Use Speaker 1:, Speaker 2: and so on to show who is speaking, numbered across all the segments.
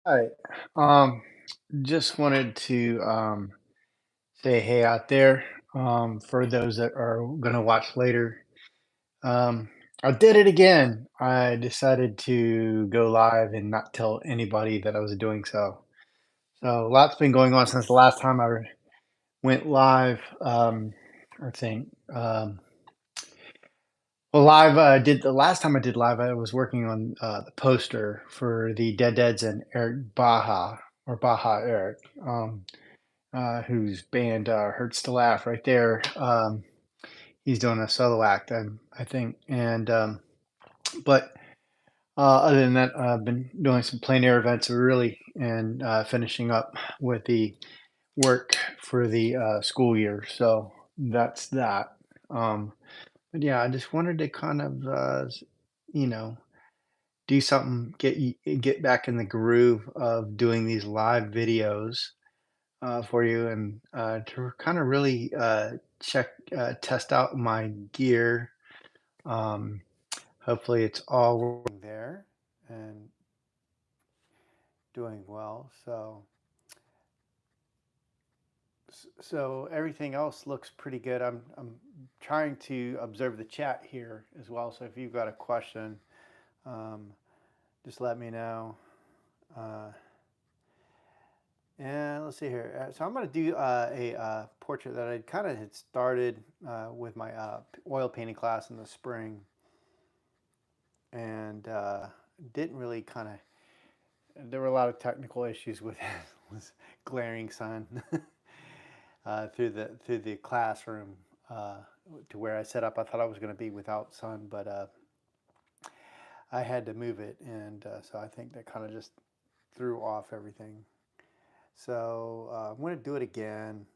Speaker 1: Hi. Um, just wanted to say hey out there for those that are going to watch later. Um, I did it again. I decided to go live and not tell anybody that I was doing so. So, lots been going on since the last time I went live. I think. Well, live, did the last time I did live, I was working on the poster for the Dead Deads and Eric Baja or Baja Eric. Whose band Hurts to Laugh right there. He's doing a solo act, I think. And but other than that, I've been doing some plein air events really and finishing up with the work for the school year. So that's that. But yeah, I just wanted to kind of, you know, do something, get back in the groove of doing these live videos for you and to kind of really test out my gear. Um, Hopefully, it's all working there and doing well. So everything else looks pretty good. I'm trying to observe the chat here as well. So if you've got a question, um, just let me know. Uh, And let's see here. So I'm going to do a portrait that I kind of had started with my oil painting class in the spring, and didn't really kind of. There were a lot of technical issues with it. It was glaring sun through the classroom to where I set up. I thought I was going to be without sun, but I had to move it, and so I think that kind of just threw off everything. So I'm going to do it again.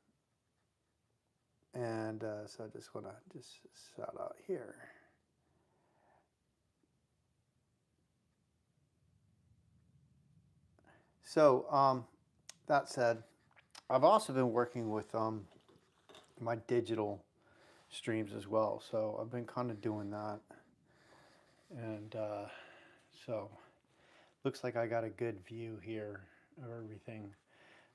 Speaker 1: And so I just want to just shout out here. So that said, I've also been working with my digital streams as well. So I've been kind of doing that. And so looks like I got a good view here of everything.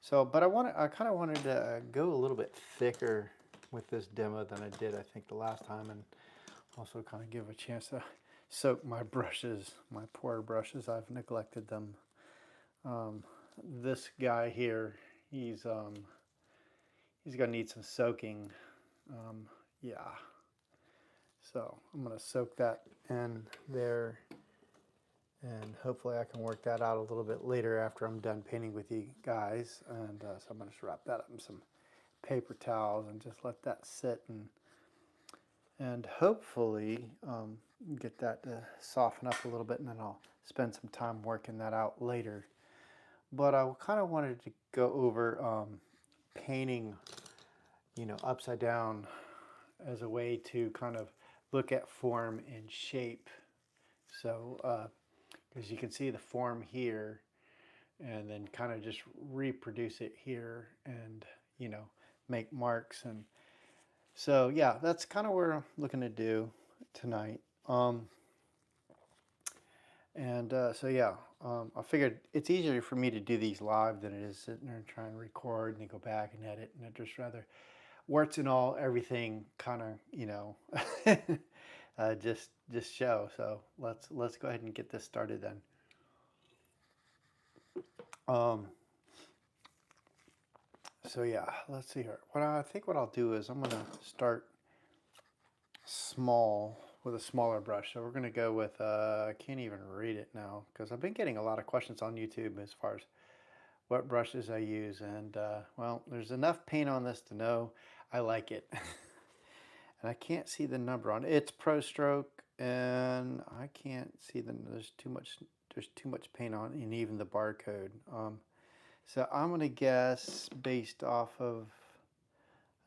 Speaker 1: So, but I kind of wanted to go a little bit thicker with this demo than I did, I think, the last time, and also kind of give a chance to soak my brushes, my poor brushes. I've neglected them. Um, this guy here, he's gonna need some soaking. Yeah, so I'm gonna soak that in there, and hopefully I can work that out a little bit later after I'm done painting with you guys. And so I'm gonna just wrap that up in some paper towels and just let that sit and hopefully get that to soften up a little bit, and then I'll spend some time working that out later. But I kind of wanted to go over painting, upside down as a way to kind of look at form and shape. So, as you can see the form here, and then kind of just reproduce it here and, make marks. And so, yeah, that's kind of what I'm looking to do tonight. So yeah, I figured it's easier for me to do these live than it is sitting there and trying to record and then go back and edit. And I'd just rather, warts and all, everything kind of, just show. So let's go ahead and get this started then. Um, so yeah, let's see here. What I'll do is I'm gonna start small with a smaller brush. So we're gonna go with I can't even read it now because I've been getting a lot of questions on YouTube as far as what brushes I use, and well, there's enough paint on this to know I like it. And I can't see the number on it. It's Pro Stroke, and I can't see there's too much paint on, and even the barcode. So I'm gonna guess based off of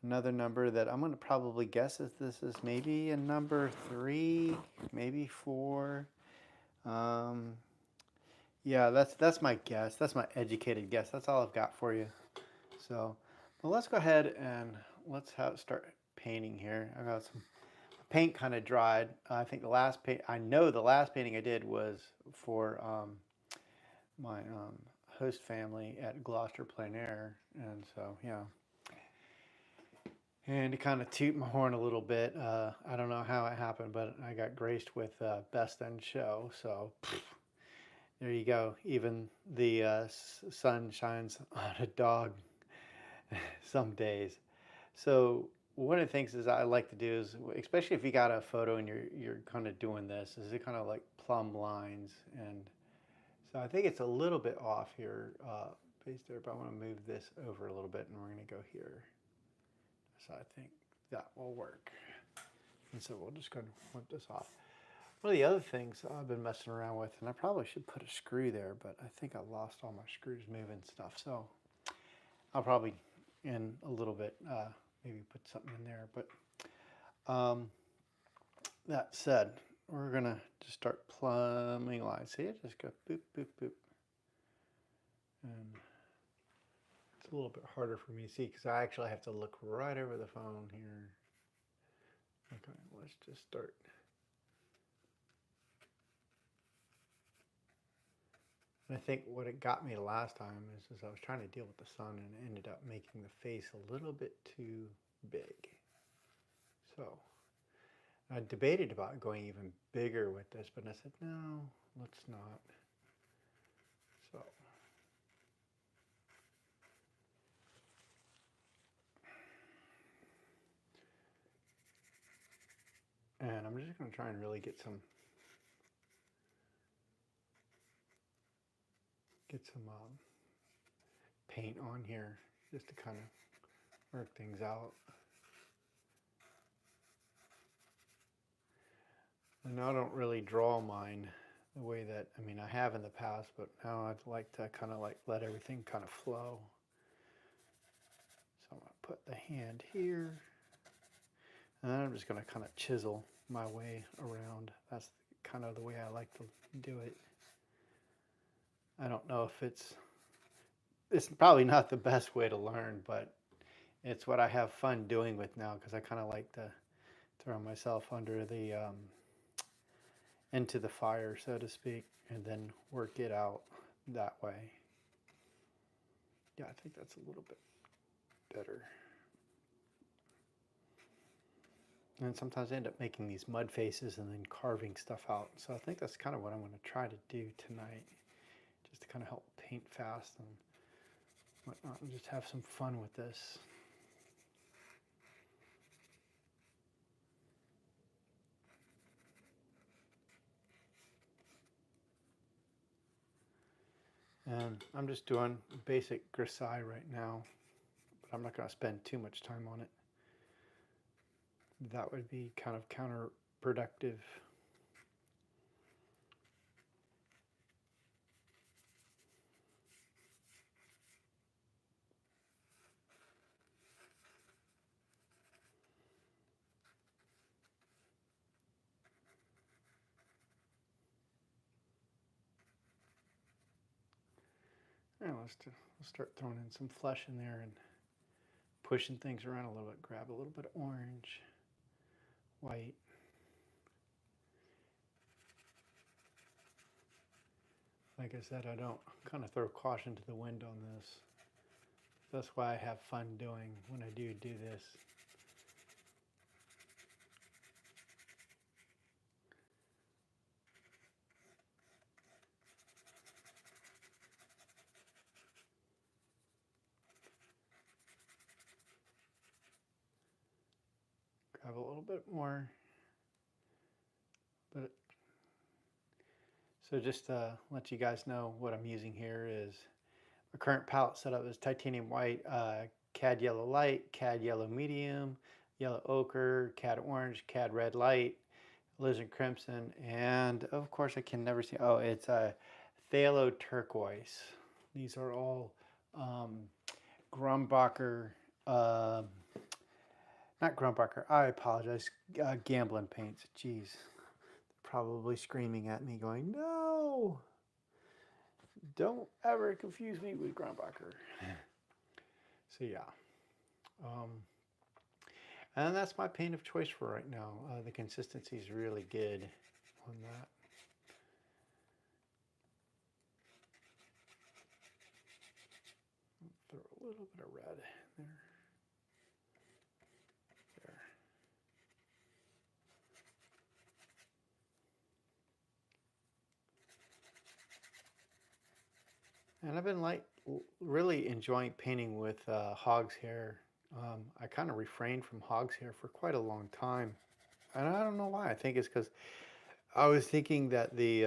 Speaker 1: another number that I'm gonna probably guess that this is maybe a number 3, maybe 4. Um, yeah, that's my guess. That's my educated guess. That's all I've got for you. So, well, let's go ahead and let's start painting here. I got some paint kind of dried. I think the last painting I did was for my host family at Gloucester Plein Air, and so yeah. And to kind of toot my horn a little bit, I don't know how it happened, but I got graced with Best in Show. So there you go. Even the sun shines on a dog some days. So one of the things is I like to do is, especially if you got a photo and you're kind of doing this, is to kind of like plumb lines. And so I think it's a little bit off here, based there, but I want to move this over a little bit, and we're going to go here. So I think that will work. And so we'll just go and flip this off. One of the other things I've been messing around with, and I probably should put a screw there, but I think I lost all my screws moving stuff. So I'll probably, in a little bit, maybe put something in there. But that said, we're going to just start plumbing lines. See it? Just go boop, boop, boop. And it's a little bit harder for me to see because I actually have to look right over the phone here. Okay, let's just start. And I think what it got me last time is I was trying to deal with the sun and it ended up making the face a little bit too big. So I debated about going even bigger with this, but I said, no, let's not. So. And I'm just going to try and really get some paint on here just to kind of work things out. And I don't really draw mine the way that, I mean, I have in the past, but now I'd like to kind of like let everything kind of flow. So I'm going to put the hand here, and then I'm just going to kind of chisel my way around. That's kind of the way I like to do it. I don't know if it's probably not the best way to learn, but it's what I have fun doing with now because I kind of like to throw myself under the into the fire, so to speak, and then work it out that way. Yeah, I think that's a little bit better. And sometimes I end up making these mud faces and then carving stuff out. So I think that's kind of what I'm going to try to do tonight, just to kind of help paint fast and whatnot, and just have some fun with this. And I'm just doing basic grisaille right now, but I'm not going to spend too much time on it. That would be kind of counterproductive. And let's start throwing in some flesh in there and pushing things around a little bit. Grab a little bit of orange, white. Like I said, I don't kind of throw caution to the wind on this. That's why I have fun doing when I do this. Grab a little bit more. So just to let you guys know what I'm using here is my current palette setup is titanium white, cad yellow light, cad yellow medium, yellow ochre, cad orange, cad red light, alizarin crimson, and of course I can never see, oh, it's a phthalo turquoise. These are all Grumbacher, not Grumbacher, I apologize, Gamblin paints. Jeez, probably screaming at me going, no, don't ever confuse me with Grumbacher. So yeah, and that's my paint of choice for right now. The consistency is really good on that. little bit of red there. And I've been really enjoying painting with hog's hair. I kind of refrained from hog's hair for quite a long time. And I don't know why. I think it's because I was thinking that the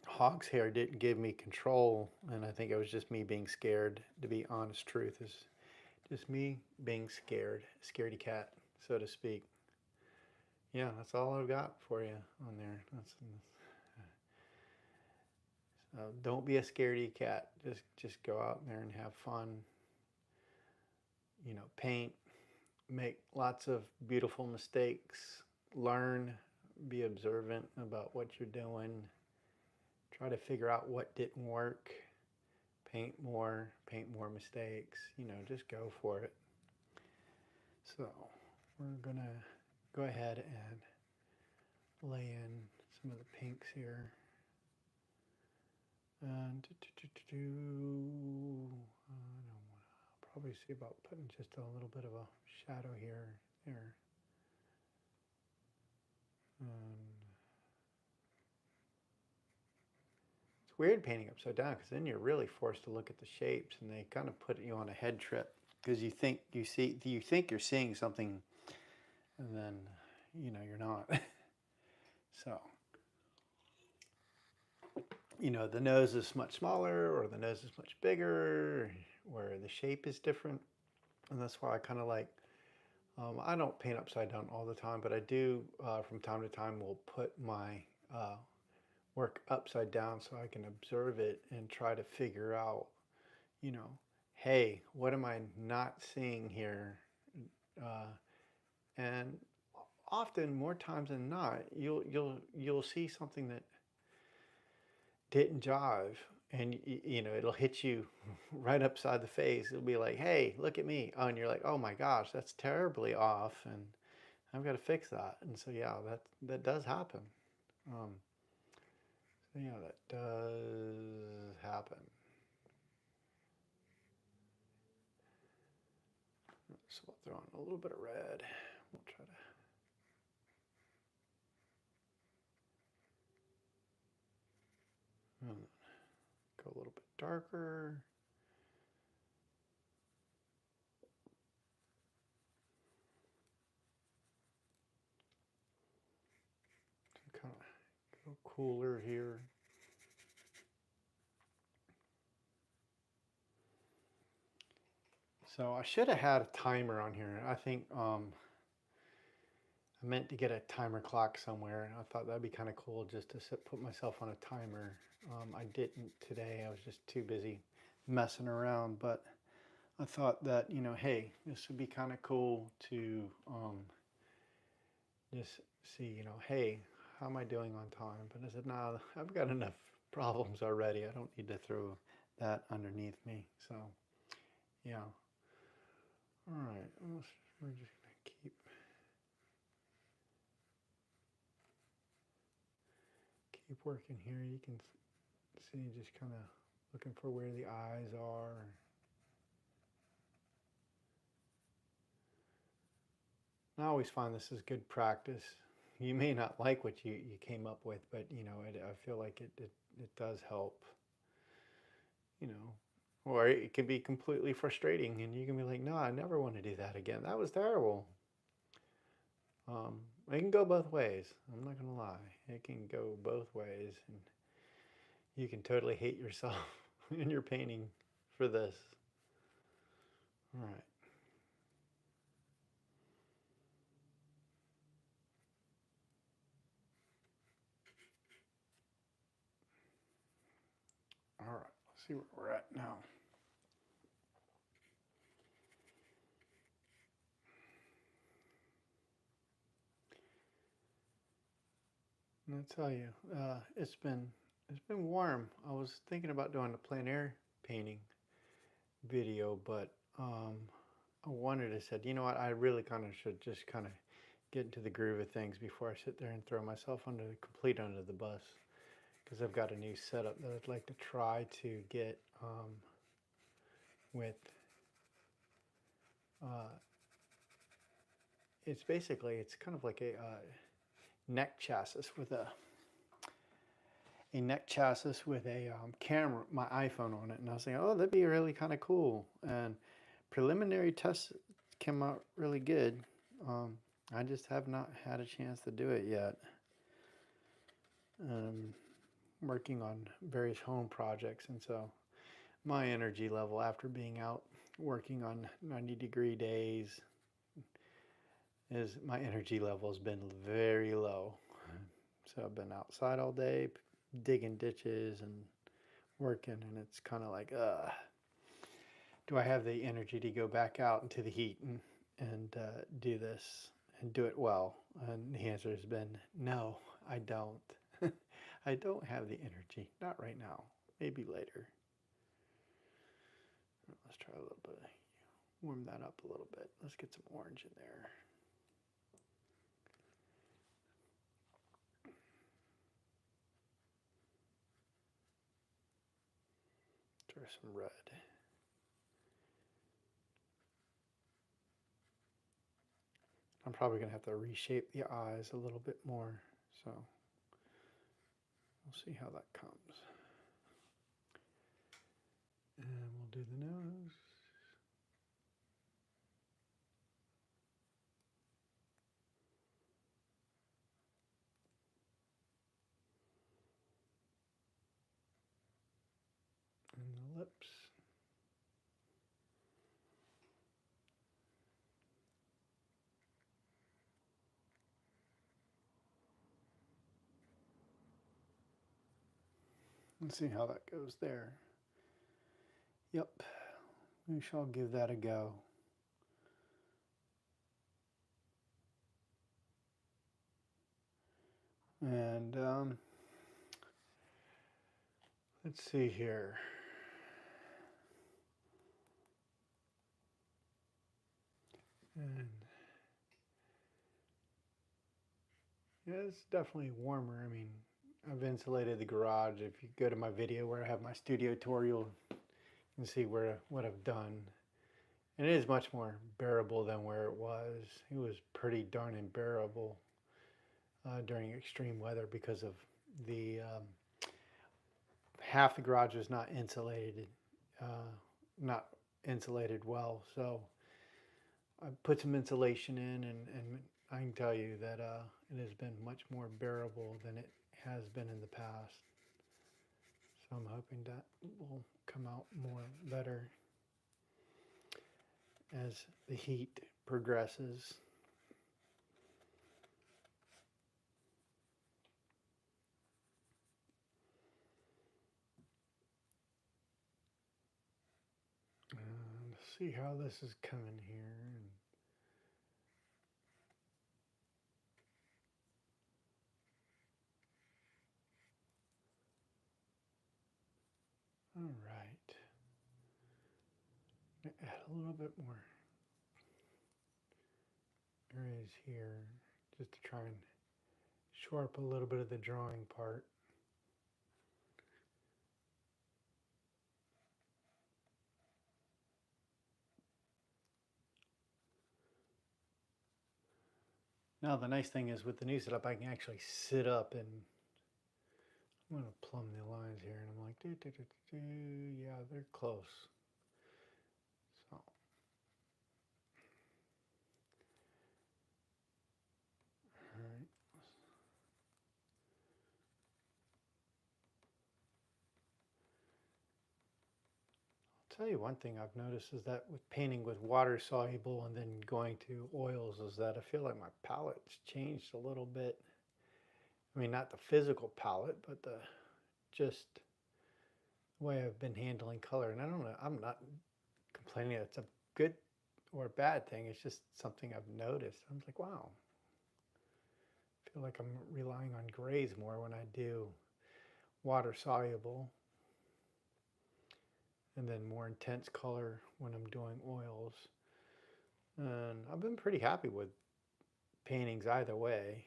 Speaker 1: hog's hair didn't give me control. And I think it was just me being scared, to be honest truth. Is just me being scared. Scaredy cat, so to speak. Yeah, that's all I've got for you on there. Don't be a scaredy cat. Just go out there and have fun. You know, paint, make lots of beautiful mistakes, learn, be observant about what you're doing, try to figure out what didn't work, paint more mistakes, you know, just go for it. So we're gonna go ahead and lay in some of the pinks here. And I'll probably see about putting just a little bit of a shadow here, there. It's weird painting upside down because then you're really forced to look at the shapes, and they kind of put you on a head trip because you think you're seeing something, and then you know you're not. So you know the nose is much smaller, or the nose is much bigger, where the shape is different, and that's why I kind of like. I don't paint upside down all the time, but I do from time to time will put my work upside down so I can observe it and try to figure out, you know, hey, what am I not seeing here? And often, more times than not, you'll see something that didn't jive, and you know it'll hit you right upside the face. It'll be like, hey, look at me. Oh, and you're like, oh my gosh, that's terribly off, and I've got to fix that. And so yeah, that does happen. So yeah, that does happen. So we'll throw in a little bit of red. We'll try to. Go a little bit darker. Kind of go cooler here. So I should have had a timer on here. I think I meant to get a timer clock somewhere, and I thought that'd be kind of cool just to put myself on a timer. I didn't today. I was just too busy messing around, but I thought that, you know, hey, this would be kind of cool to just see, you know, hey, how am I doing on time? But I said, nah, I've got enough problems already. I don't need to throw that underneath me. So, yeah. All right, we're just going to keep working here. You can see just kind of looking for where the eyes are. I always find this is good practice. You may not like what you came up with, but you know, I feel like it does help. You know, or it can be completely frustrating, and you can be like, no, I never want to do that again. That was terrible. It can go both ways. I'm not gonna lie. It can go both ways, and you can totally hate yourself in your painting for this. All right. All right. Let's see where we're at now. And I'll tell you, it's been warm. I was thinking about doing a plein air painting video, but I wanted to said, you know what, I really kind of should just kind of get into the groove of things before I sit there and throw myself under the bus, because I've got a new setup that I'd like to try to get with, it's basically, it's kind of like a neck chassis with a camera, my iPhone on it, and I was thinking, oh, that'd be really kind of cool. And preliminary tests came out really good. I just have not had a chance to do it yet. Working on various home projects, and so my energy level after being out working on 90-degree days is my energy level has been very low. So I've been outside all day digging ditches and working, and it's kind of like, do I have the energy to go back out into the heat and do this and do it well? And the answer has been no, I don't. I don't have the energy. Not right now. Maybe later. Let's try a little bit. Warm that up a little bit. Let's get some orange in there. Try some red. I'm probably going to have to reshape the eyes a little bit more. So we'll see how that comes. And we'll do the nose. And the lips. Let's see how that goes there. Yep, we shall give that a go. And let's see here. And yeah, it's definitely warmer. I mean, I've insulated the garage. If you go to my video where I have my studio tour, you can see what I've done. And it is much more bearable than where it was. It was pretty darn unbearable during extreme weather because of the half the garage was not insulated well. So I put some insulation in, and I can tell you that it has been much more bearable than it has been in the past. So I'm hoping that will come out more better as the heat progresses. And see how this is coming here. All right. Add a little bit more areas here just to try and shore up a little bit of the drawing part. Now the nice thing is with the new setup, I can actually sit up and I'm going to plumb the lines here, and I'm like, yeah, they're close. So all right. I'll tell you one thing I've noticed is that with painting with water soluble and then going to oils is that I feel like my palette's changed a little bit. I mean, not the physical palette, but the just way I've been handling color. And I don't know, I'm not complaining it's a good or a bad thing. It's just something I've noticed. I'm like, wow. I feel like I'm relying on grays more when I do water soluble, and then more intense color when I'm doing oils. And I've been pretty happy with paintings either way.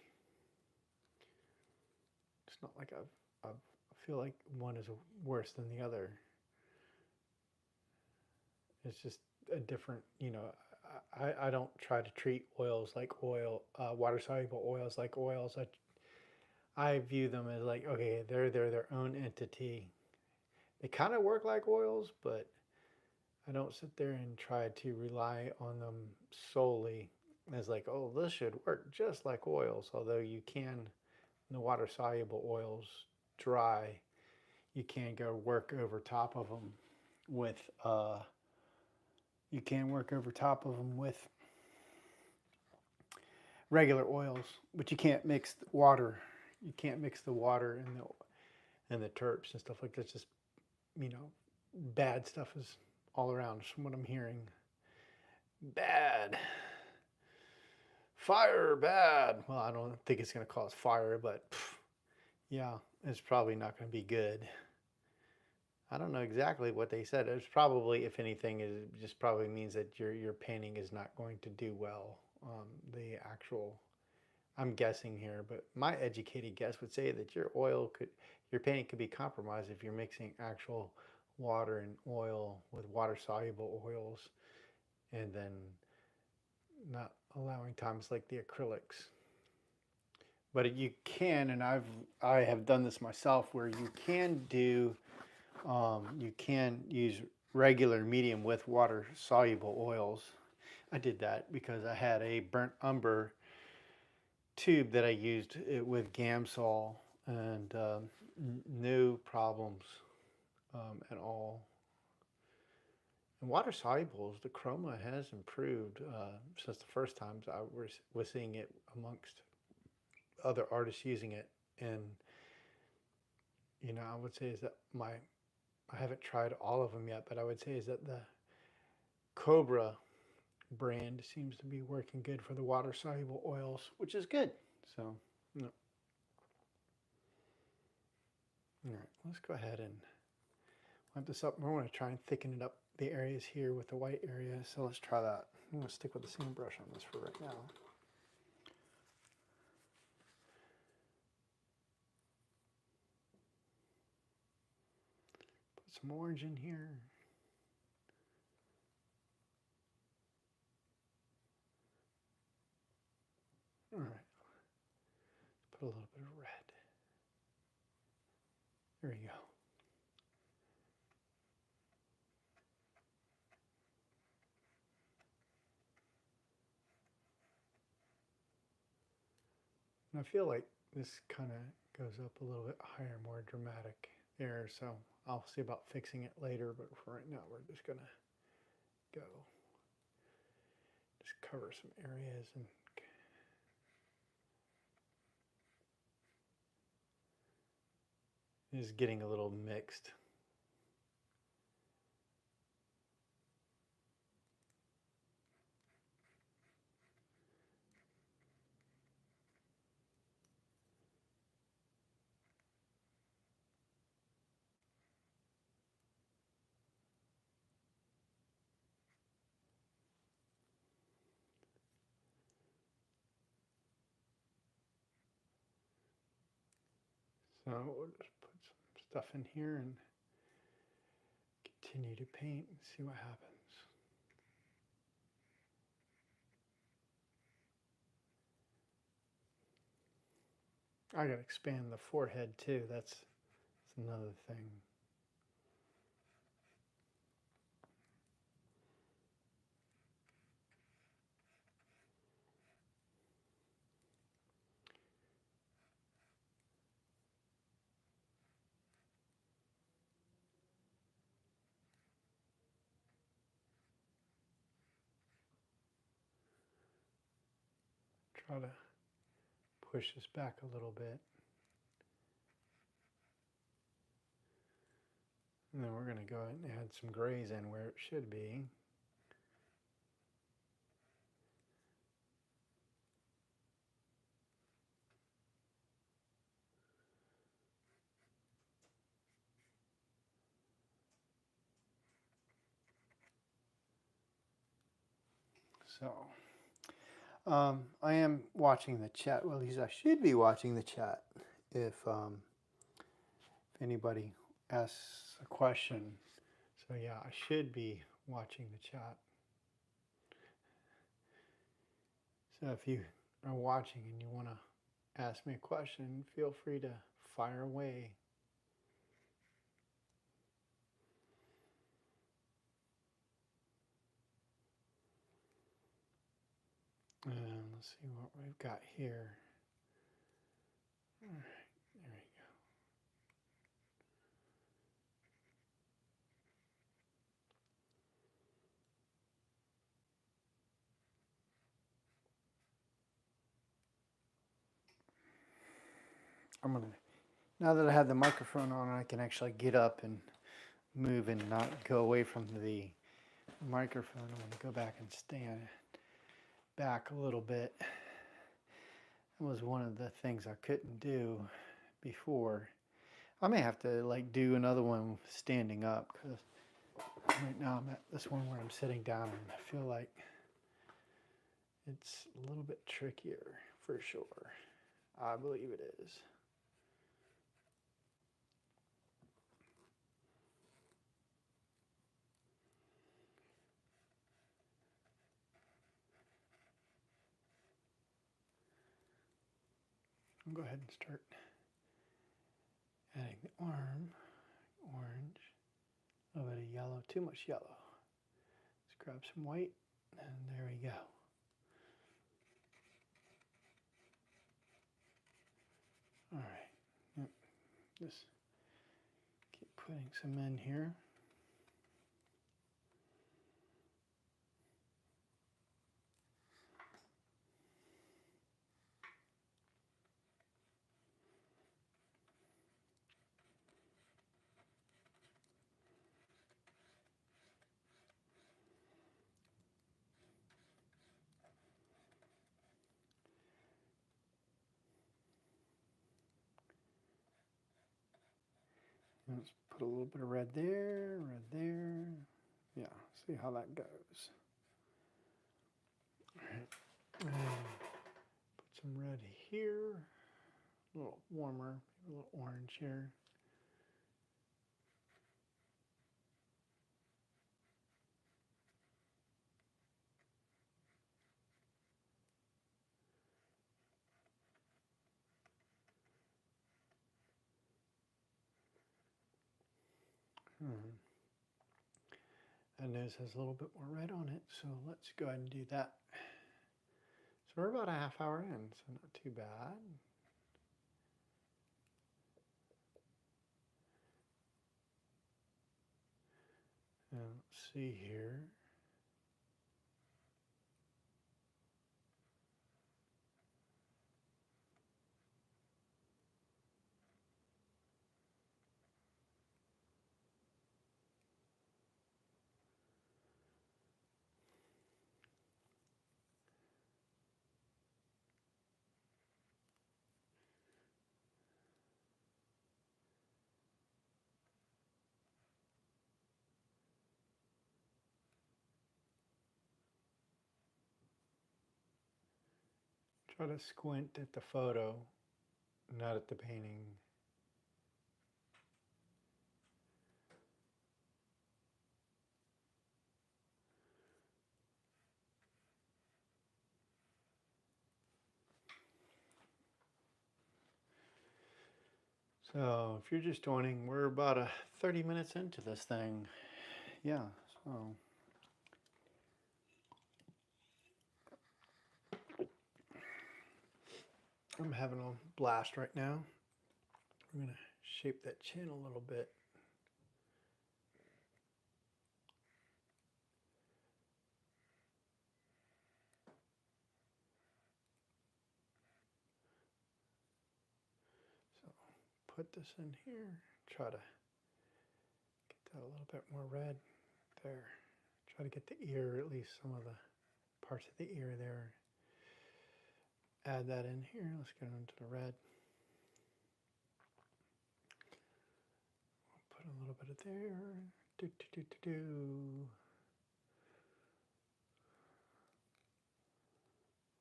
Speaker 1: It's not like I feel like one is worse than the other. It's just a different, I don't try to treat oils like oil, water soluble oils like oils. I view them as like, okay, they're their own entity. They kind of work like oils, but I don't sit there and try to rely on them solely as like, oh, this should work just like oils. Although you can, the water soluble oils dry, you can go work over top of them with, you can work over top of them with regular oils, but you can't mix the water. You can't mix the water and the terps and stuff like that. Just, bad stuff is all around from what I'm hearing. Bad. Fire, bad. Well, I don't think it's going to cause fire, but yeah, it's probably not going to be good. I don't know exactly what they said. It's probably, if anything, it just probably means that your painting is not going to do well. The actual, I'm guessing here, but my educated guess would say that your painting could be compromised if you're mixing actual water and oil with water soluble oils, and then not allowing times like the acrylics. But you can, and I have done this myself, where you can use regular medium with water soluble oils. I did that because I had a burnt umber tube that I used with Gamsol, and no problems at all. And water solubles, the chroma has improved since the first times I was seeing it amongst other artists using it. And I would say is that I haven't tried all of them yet, but I would say is that the Cobra brand seems to be working good for the water soluble oils, which is good. So, no. All right, let's go ahead and wipe this up. We're going to try and thicken it up the areas here with the white area. So let's try that. I'm going to stick with the same brush on this for right now. Put some orange in here. All right. Put a little bit of red. There we go. And I feel like this kind of goes up a little bit higher, more dramatic there. So I'll see about fixing it later, but for right now, we're just going to go. Just cover some areas and it's getting a little mixed. So we'll just put some stuff in here and continue to paint and see what happens. I gotta expand the forehead too. That's another thing. Try to push this back a little bit. And then we're going to go ahead and add some grays in where it should be. So, I am watching the chat. Well, at least I should be watching the chat if anybody asks a question. So yeah, I should be watching the chat. So if you are watching and you want to ask me a question, feel free to fire away. And let's see what we've got here. All right, there we go. Now that I have the microphone on, I can actually get up and move and not go away from the microphone. I'm going to go back and stand back a little bit. That was one of the things I couldn't do before. I may have to like do another one standing up, because right now I'm at this one where I'm sitting down and I feel like it's a little bit trickier for sure. I believe it is. I'll go ahead and start adding the arm, orange, a little bit of yellow, too much yellow. Let's grab some white, and there we go. All right, just keep putting some in here. Let's put a little bit of red there, red there. Yeah, see how that goes. All right, and put some red here, a little warmer, a little orange here. That nose has a little bit more red on it, so let's go ahead and do that. So we're about a half hour in, so not too bad. Now, let's see here. Try to squint at the photo, not at the painting. So if you're just joining, we're about 30 minutes into this thing. Yeah, so I'm having a blast right now. I'm going to shape that chin a little bit. So put this in here, try to get that a little bit more red there. Try to get the ear, at least some of the parts of the ear there. Add that in here. Let's get into the red. Put a little bit of there.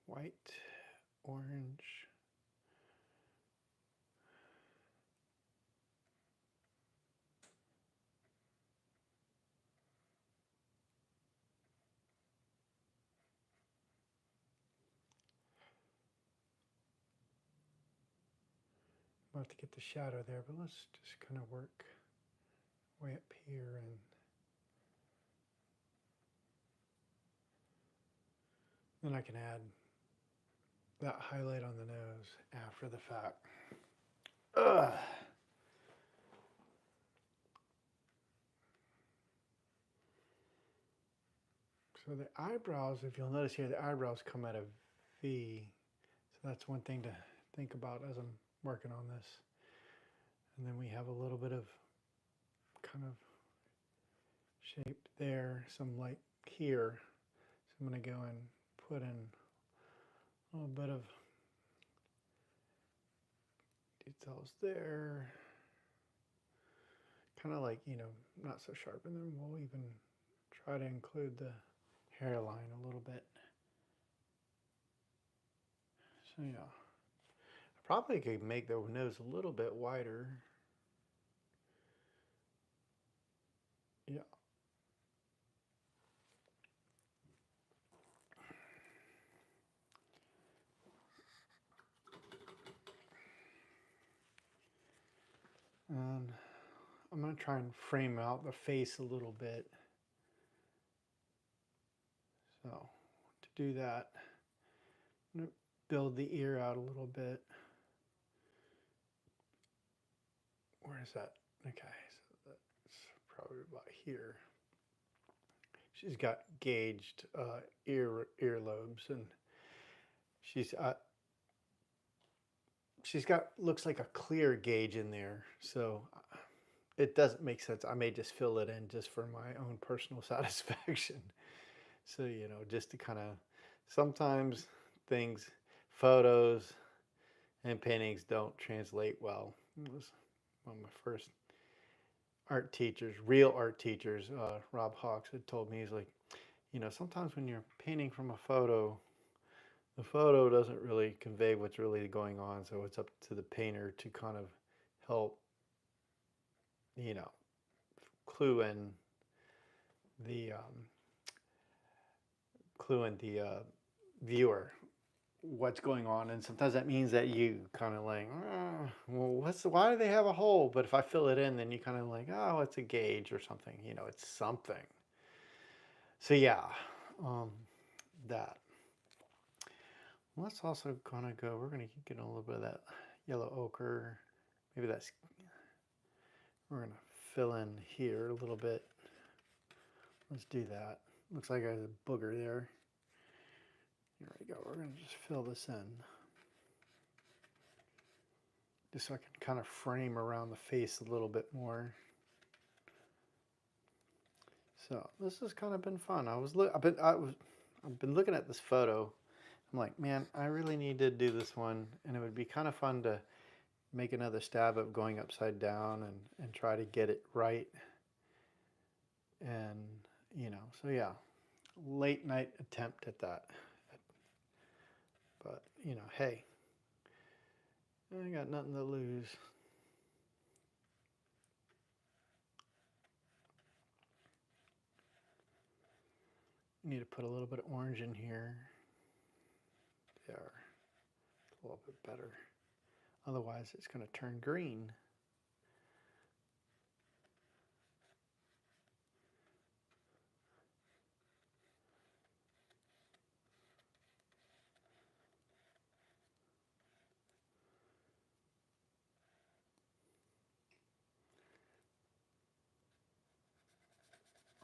Speaker 1: White, orange. I'll have to get the shadow there, but let's just kind of work way up here, and then I can add that highlight on the nose after the fact. Ugh. So the eyebrows, if you'll notice here, the eyebrows come at a V. So that's one thing to think about as I'm working on this. And then we have a little bit of kind of shape there, some light here. So I'm going to go and put in a little bit of details there. Kind of like, you know, not so sharp. And then we'll even try to include the hairline a little bit. So yeah, I probably could make the nose a little bit wider. Yeah. And I'm going to try and frame out the face a little bit. So to do that, I'm going to build the ear out a little bit. Where is that? Okay, so that's probably about here. She's got gauged earlobes, and she's got, looks like a clear gauge in there, so it doesn't make sense. I may just fill it in just for my own personal satisfaction. So, you know, just to kind of, sometimes things, photos and paintings don't translate well. It was one of my first art teachers, real art teachers, Rob Hawks, had told me, he's like, you know, sometimes when you're painting from a photo, the photo doesn't really convey what's really going on, so it's up to the painter to kind of help, you know, clue in the viewer what's going on. And sometimes that means that you kind of like, well, why do they have a hole? But if I fill it in, then you kind of like, oh, it's a gauge or something, you know, it's something. So yeah, that. Let's also kind of go, we're going to get a little bit of that yellow ochre. Maybe that's, we're going to fill in here a little bit. Let's do that. Looks like there's a booger there. Here we go. We're going to just fill this in, just so I can kind of frame around the face a little bit more. So this has kind of been fun. I've been looking at this photo. I'm like, man, I really need to do this one, and it would be kind of fun to make another stab of going upside down and try to get it right. And, you know, so yeah, late night attempt at that. But, you know, hey, I got nothing to lose. Need to put a little bit of orange in here. There, a little bit better. Otherwise, it's going to turn green.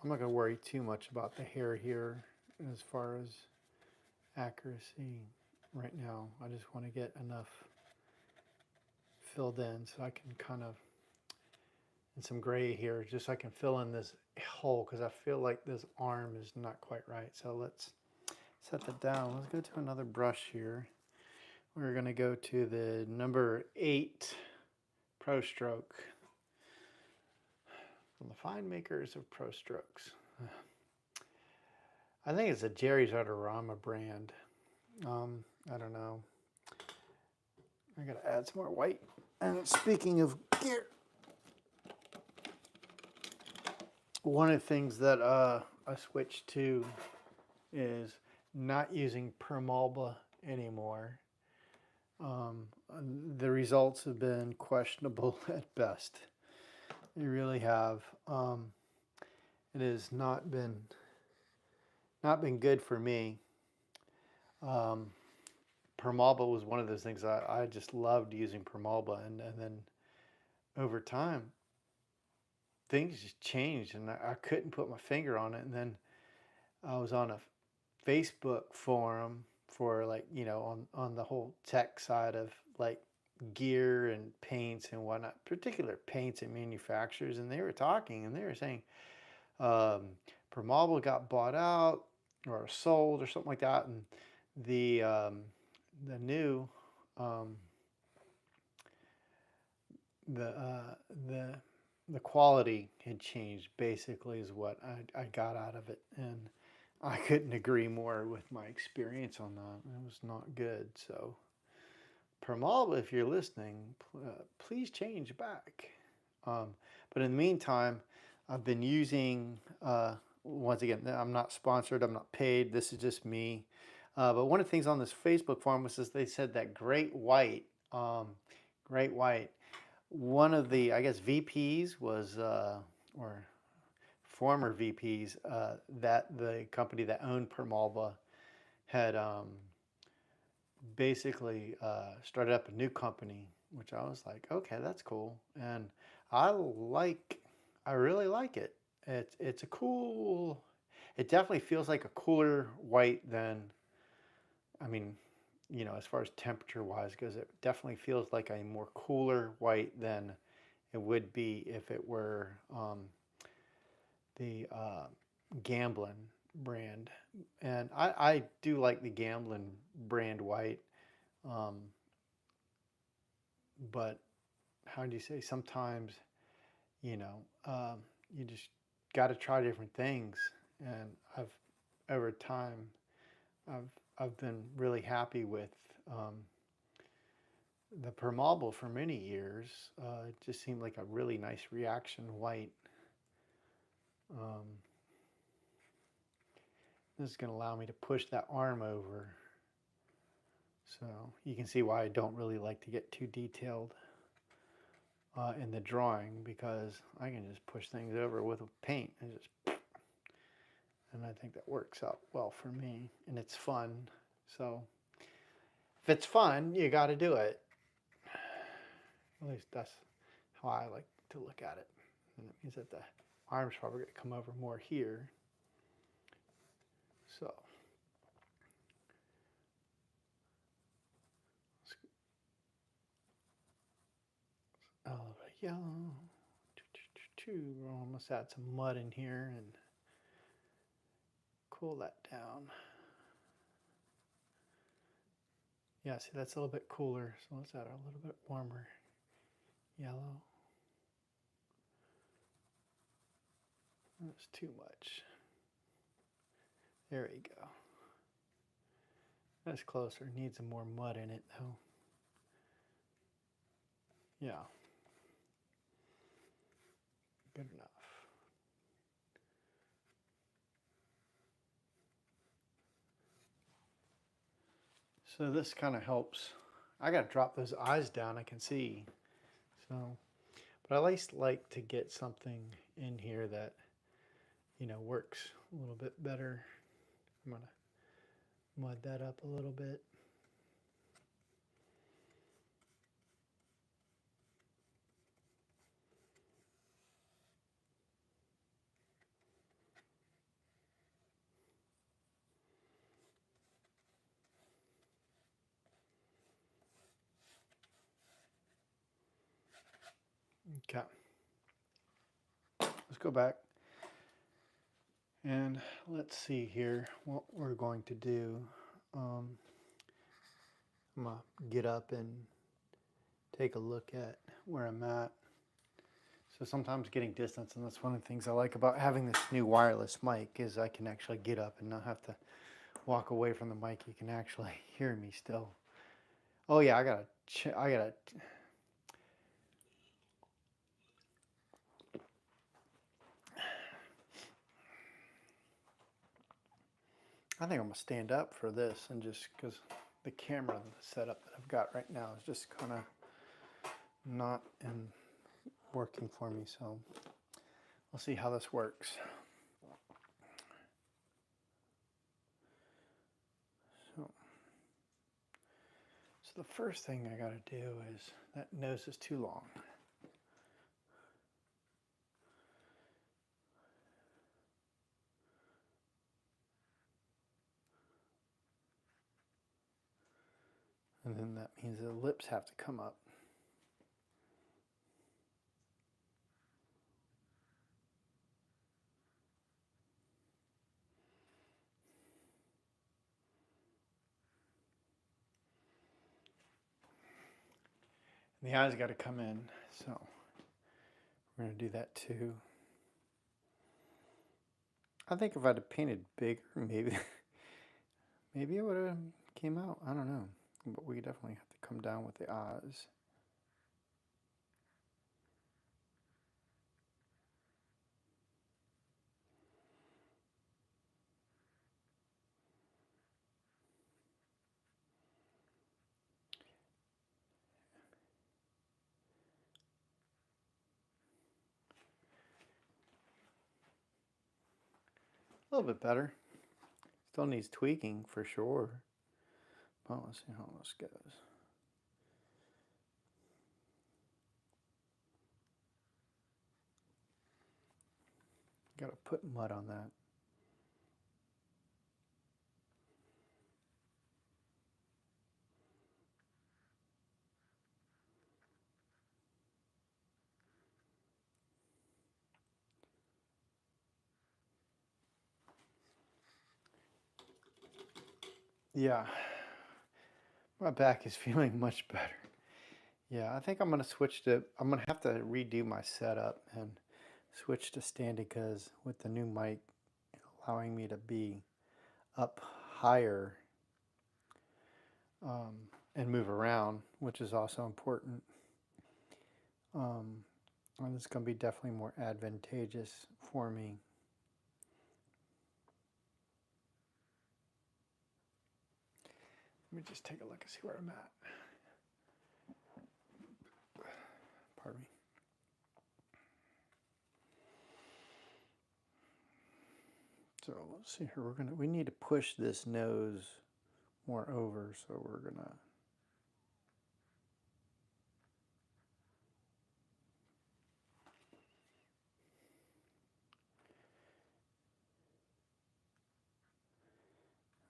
Speaker 1: I'm not going to worry too much about the hair here as far as accuracy right now. I just want to get enough filled in so I can kind of, and some gray here, just so I can fill in this hole, because I feel like this arm is not quite right. So let's set that down. Let's go to another brush here. We're going to go to the number 8 Pro Stroke from the fine makers of Pro Strokes. I think it's a Jerry's Artorama brand. I don't know. I gotta add some more white. And speaking of gear, one of the things that I switched to is not using Permalba anymore. The results have been questionable at best. They really have. It has not been good for me. Permalba was one of those things I just loved using Permalba, and then over time things just changed, and I couldn't put my finger on it. And then I was on a Facebook forum for, like, on the whole tech side of like gear and paints and whatnot, particular paints and manufacturers, and they were talking and they were saying Permalba got bought out or sold or something like that, and the new the quality had changed, basically, is what I got out of it. And I couldn't agree more with my experience on that. It was not good. So Permalba, if you're listening, please change back. But in the meantime, I've been using, once again, I'm not sponsored, I'm not paid, this is just me. But one of the things on this Facebook forum was they said that Great White, one of the, I guess, VPs was, or former VPs, that the company that owned Permalba had basically started up a new company, which I was like, okay, that's cool. And I really like it. It's a cool, it definitely feels like a cooler white than, I mean, as far as temperature wise goes, it definitely feels like a more cooler white than it would be if it were the Gamblin brand. And I do like the Gamblin brand white, but how do you say, sometimes you just got to try different things. And over time I've been really happy with the Permalba for many years. It just seemed like a really nice reaction white. This is going to allow me to push that arm over, so you can see why I don't really like to get too detailed in the drawing, because I can just push things over with a paint and I think that works out well for me, and it's fun. So if it's fun, you got to do it. At least that's how I like to look at it. And it means that the arm's probably going to come over more here. So a little bit of yellow. We'll almost add some mud in here and cool that down. Yeah, see, that's a little bit cooler, so let's add a little bit warmer yellow. That's too much. There we go. That's closer. Needs some more mud in it, though. Yeah. Good enough. So this kind of helps. I got to drop those eyes down, I can see. So, but I at least like to get something in here that, works a little bit better. I'm going to mud that up a little bit. Okay. Let's go back. And let's see here what we're going to do. I'm going to get up and take a look at where I'm at. So sometimes getting distance, and that's one of the things I like about having this new wireless mic, is I can actually get up and not have to walk away from the mic. You can actually hear me still. Oh yeah, I think I'm gonna stand up for this, and just because the camera setup that I've got right now is just kind of not working for me, so we'll see how this works. So the first thing I got to do is, that nose is too long. And then that means the lips have to come up. And the eyes got to come in, so we're going to do that too. I think if I'd have painted bigger, maybe maybe it would have came out. I don't know. But we definitely have to come down with the eyes. A little bit better. Still needs tweaking for sure. But let's see how this goes. Got to put mud on that. Yeah, my back is feeling much better. Yeah, I think I'm going to switch to, I'm going to have to redo my setup and switch to standing, because with the new mic allowing me to be up higher and move around, which is also important. And it's going to be definitely more advantageous for me. Let me just take a look and see where I'm at. Pardon me. So let's see here. We need to push this nose more over, so we're gonna.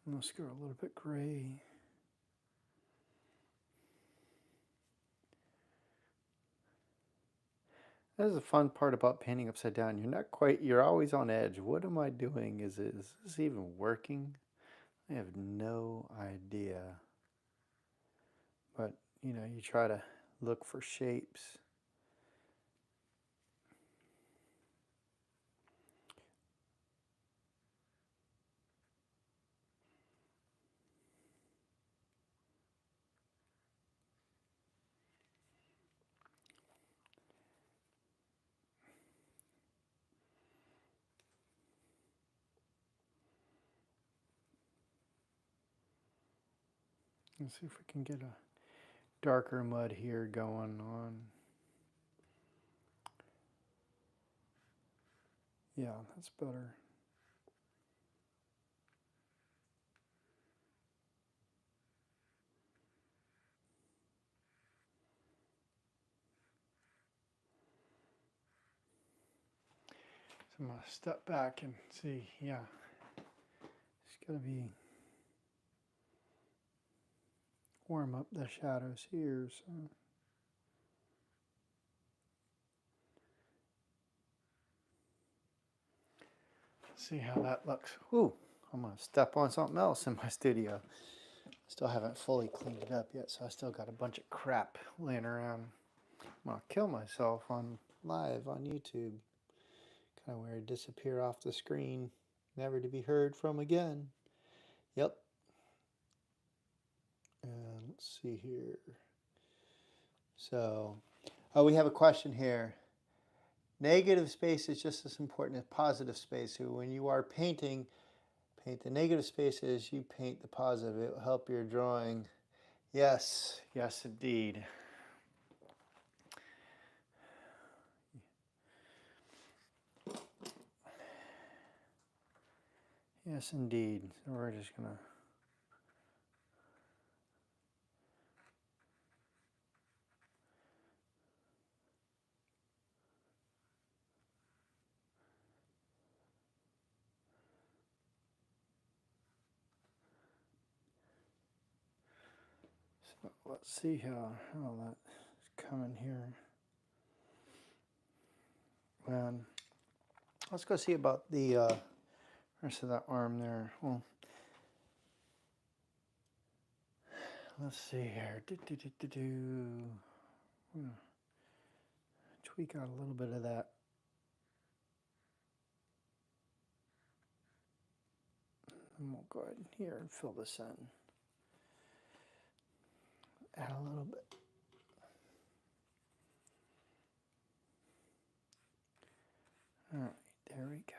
Speaker 1: Let's go a little bit gray. That is the fun part about painting upside down. You're always on edge. What am I doing? Is this even working? I have no idea. But, you try to look for shapes. Let's see if we can get a darker mud here going on. Yeah, that's better. So I'm going to step back and see, yeah, it's going to be warm up the shadows here. So see how that looks. Ooh, I'm going to step on something else in my studio. Still haven't fully cleaned it up yet, so I still got a bunch of crap laying around. I'm going to kill myself on live on YouTube. Kind of weird, disappear off the screen, never to be heard from again. Yep. And let's see here. So, we have a question here. Negative space is just as important as positive space. So when you are painting, paint the negative spaces, you paint the positive. It will help your drawing. Yes, yes indeed. Yes indeed. So we're just gonna let's see how that's coming here. And let's go see about the rest of that arm there. Well, let's see here. Tweak out a little bit of that. And we'll go ahead here and fill this in. Add a little bit. All right, there we go.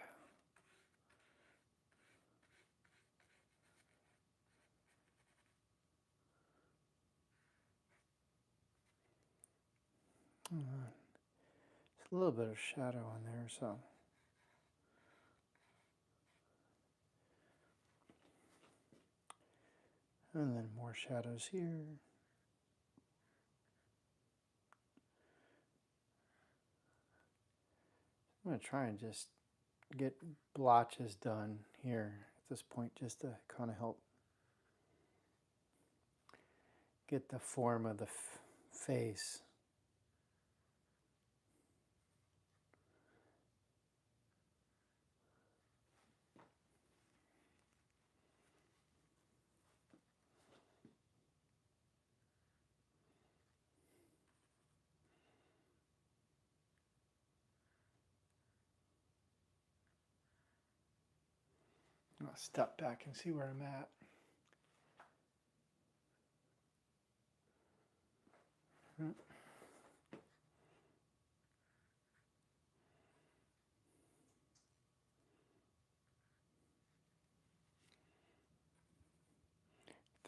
Speaker 1: It's a little bit of shadow on there, so. And then more shadows here. I'm going to try and just get blotches done here at this point just to kind of help get the form of the face. I'll step back and see where I'm at.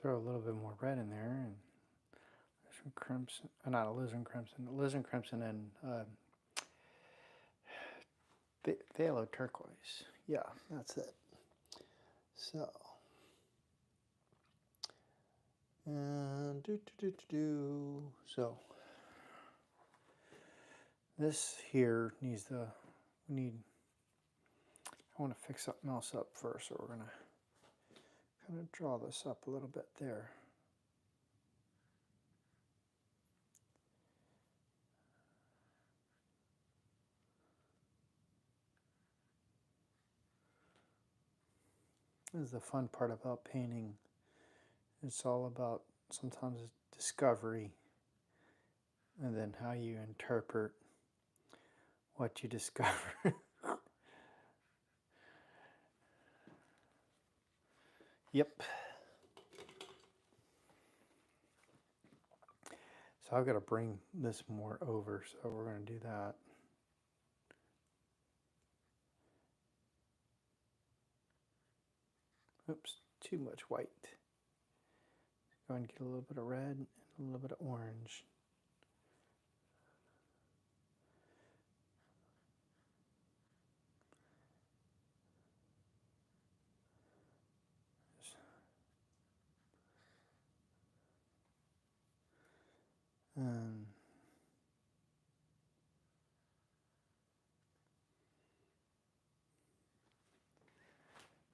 Speaker 1: Throw a little bit more red in there, and some crimson, not alizarin crimson and phthalo turquoise. Yeah, that's it. So, and so this here needs I want to fix something else up first, so we're gonna kind of draw this up a little bit there. This is the fun part about painting. It's all about sometimes discovery and then how you interpret what you discover. Yep. So I've got to bring this more over, so we're going to do that. Oops, too much white. Go and get a little bit of red and a little bit of orange.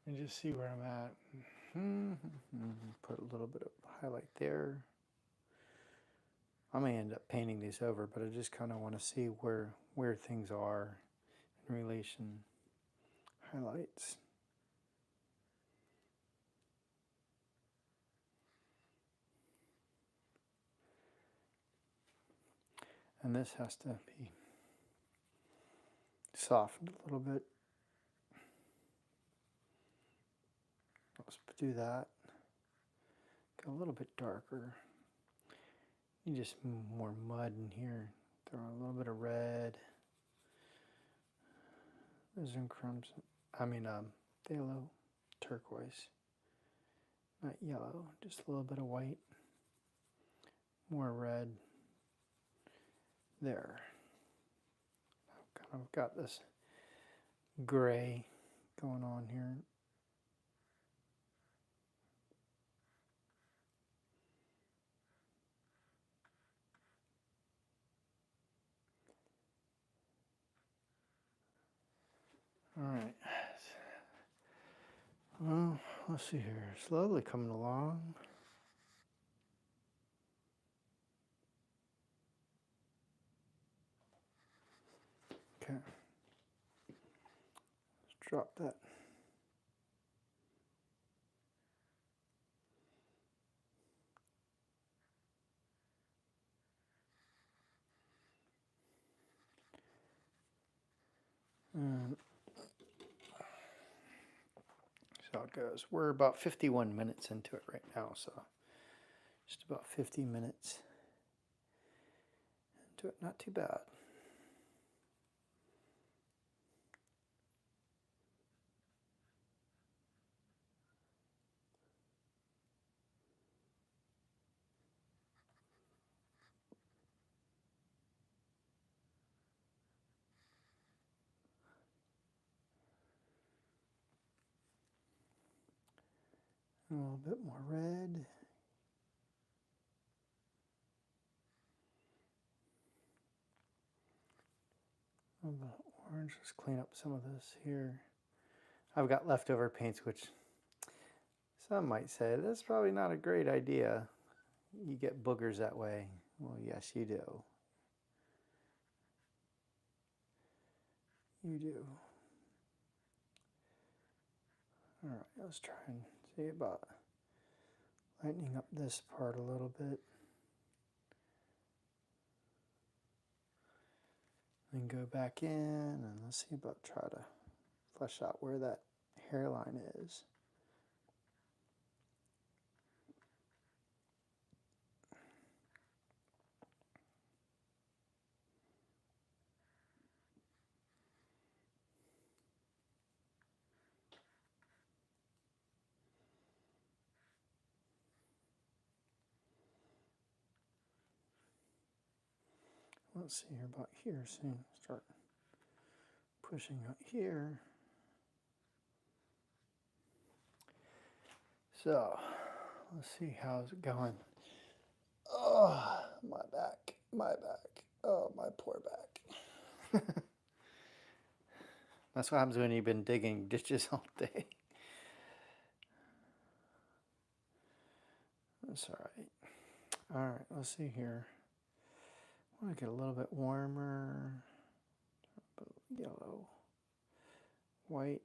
Speaker 1: And just see where I'm at. Put a little bit of highlight there. I may end up painting these over, but I just kind of want to see where things are in relation. Highlights. And this has to be softened a little bit. Let's do that. Go a little bit darker. You just more mud in here. Throw a little bit of red. There's some crimson. Phthalo turquoise. Not yellow, just a little bit of white. More red. There. I've kind of got this gray going on here. All right. Well, let's see here. Slowly coming along. Okay. Let's drop that. And so it goes. We're about 51 minutes into it right now, so just about 50 minutes into it. Not too bad. A little bit more red. A little bit of orange. Let's clean up some of this here. I've got leftover paints, which some might say that's probably not a great idea. You get boogers that way. Well, yes, you do. You do. All right, let's try and see about lightening up this part a little bit. Then go back in and let's see about try to flesh out where that hairline is. Let's see here about here soon. Start pushing out here. So let's see how's it going. Oh, my back, my back. Oh, my poor back. That's what happens when you've been digging ditches all day. That's all right. All right, let's see here. I want to get a little bit warmer. Yellow, white.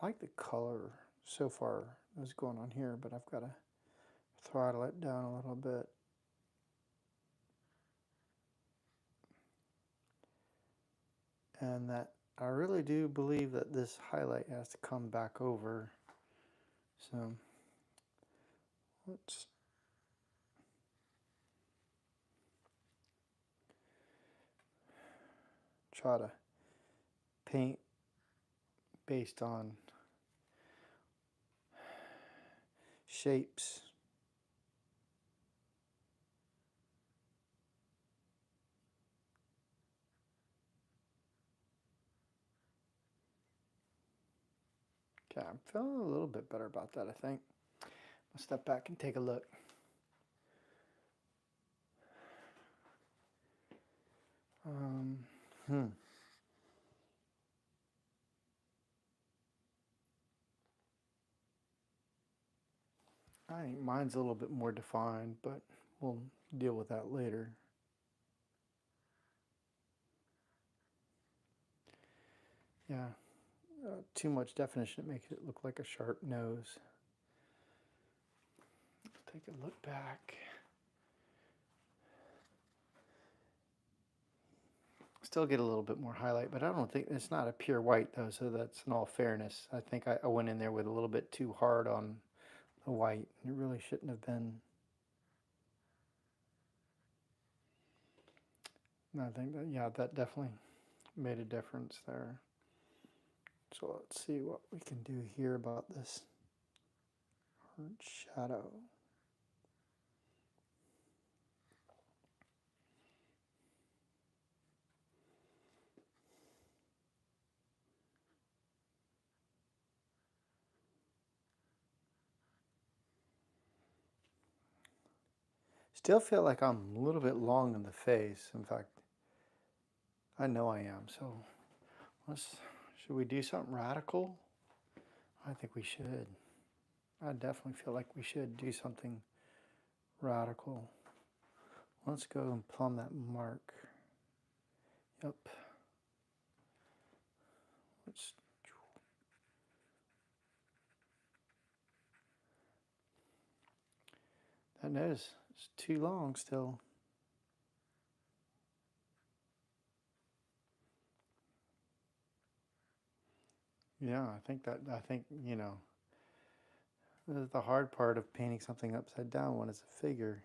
Speaker 1: I like the color so far that's going on here, but I've got to throttle it down a little bit. And that I really do believe that this highlight has to come back over. So let's try to paint based on shapes. Okay, I'm feeling a little bit better about that, I think. I'll step back and take a look. I think mine's a little bit more defined, but we'll deal with that later. Yeah, too much definition, it makes it look like a sharp nose. Let's take a look back. Still get a little bit more highlight, but I don't think it's not a pure white though, so that's in all fairness. I think I went in there with a little bit too hard on the white. It really shouldn't have been. I think that, yeah, that definitely made a difference there. So let's see what we can do here about this hard shadow. Still feel like I'm a little bit long in the face. In fact, I know I am. So should we do something radical? I think we should. I definitely feel like we should do something radical. Let's go and plumb that mark. Yep. That nose is too long still. Yeah, I think, you know, this is the hard part of painting something upside down when it's a figure.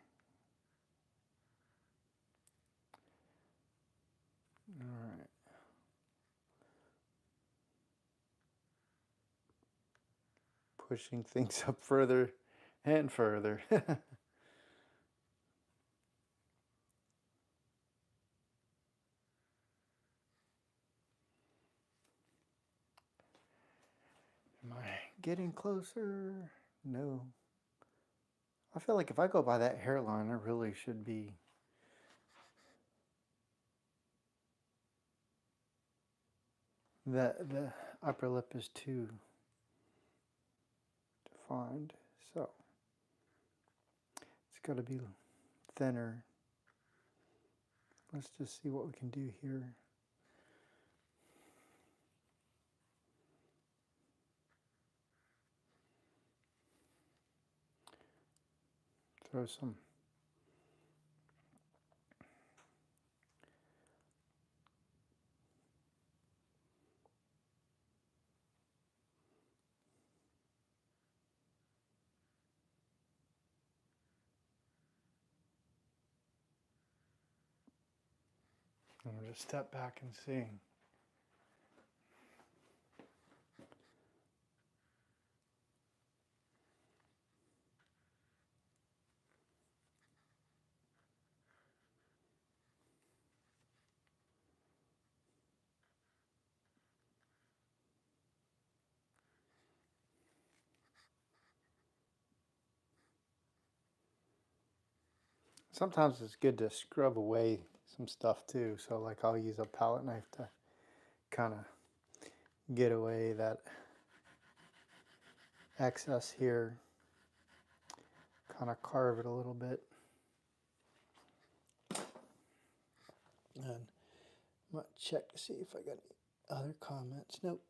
Speaker 1: All right. Pushing things up further and further. Am I getting closer? No. I feel like if I go by that hairline, I really should be. The upper lip is too defined, so it's got to be thinner. Let's just see what we can do here. Throw some I'm going to just step back and see. Sometimes it's good to scrub away some stuff too. So like I'll use a palette knife to kind of get away that excess here. Kind of carve it a little bit. And I'm going to check to see if I got any other comments. Nope.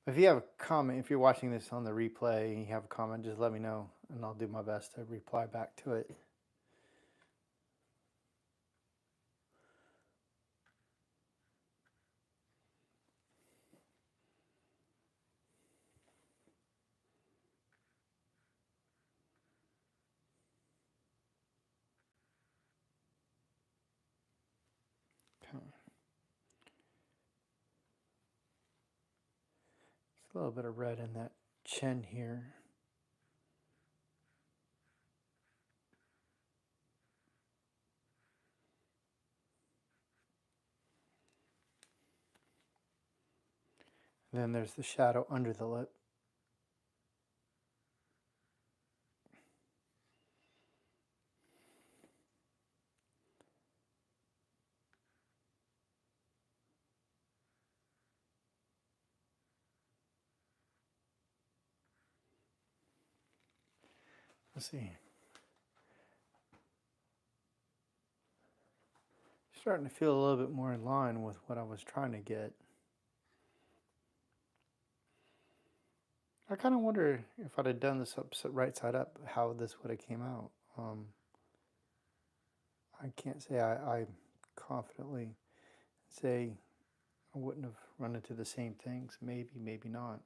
Speaker 1: If you have a comment, if you're watching this on the replay and you have a comment, just let me know and I'll do my best to reply back to it. Okay. There's a little bit of red in that chin here. And then there's the shadow under the lip. Let's see. Starting to feel a little bit more in line with what I was trying to get. I kind of wonder if I'd have done this right side up, how this would have came out. I can't say I confidently say I wouldn't have run into the same things. Maybe, maybe not.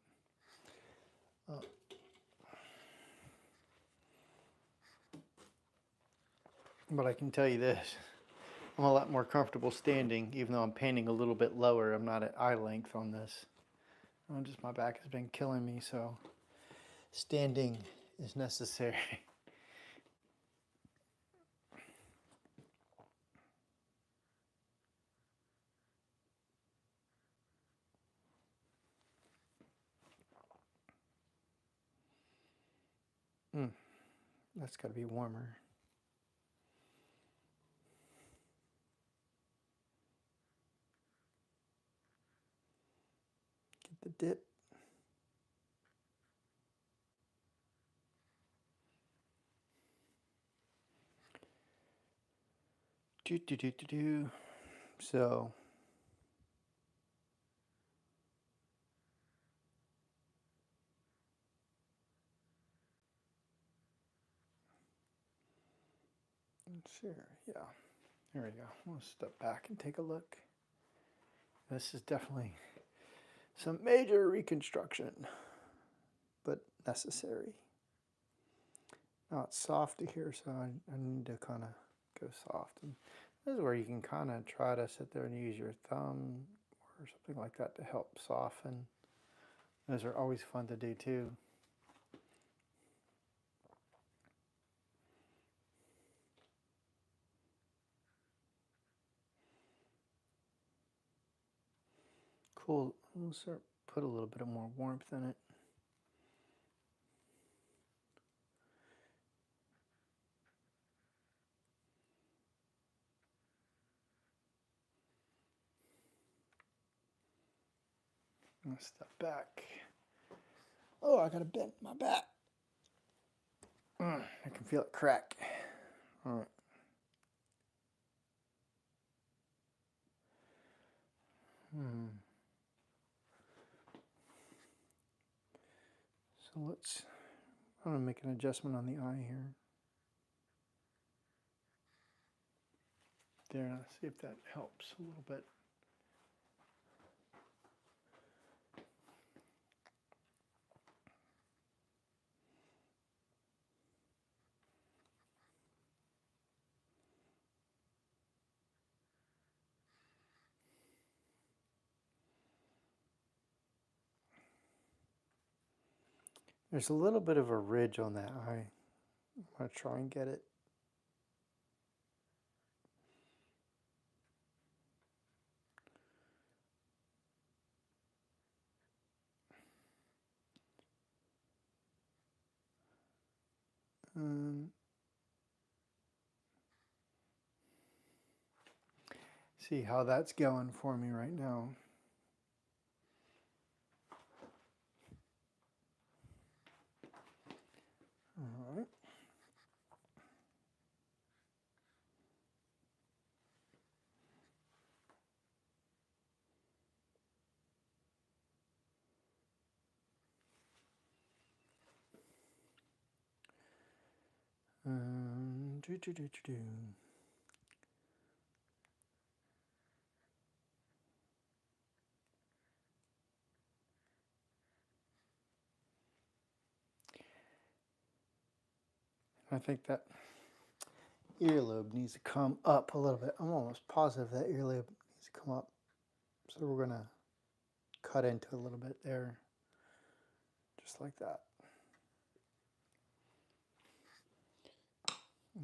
Speaker 1: But I can tell you this. I'm a lot more comfortable standing, even though I'm painting a little bit lower. I'm not at eye length on this. Just my back has been killing me, so standing is necessary. That's got to be warmer. Get the dip. So sure, yeah. There we go. We'll step back and take a look. This is definitely some major reconstruction, but necessary. Now it's soft here, so I need to kind of go soft. And this is where you can kind of try to sit there and use your thumb or something like that to help soften. Those are always fun to do too. Cool. We'll start put a little bit of more warmth in it. I'm gonna step back. Oh, I got a bend in my back. I can feel it crack. All right. So I'm gonna make an adjustment on the eye here. There, let's see if that helps a little bit. There's a little bit of a ridge on that eye. I'm gonna try and get it. See how that's going for me right now. All right. Do, do, do, do, do. I think that earlobe needs to come up a little bit. I'm almost positive that earlobe needs to come up. So we're gonna cut into a little bit there, just like that.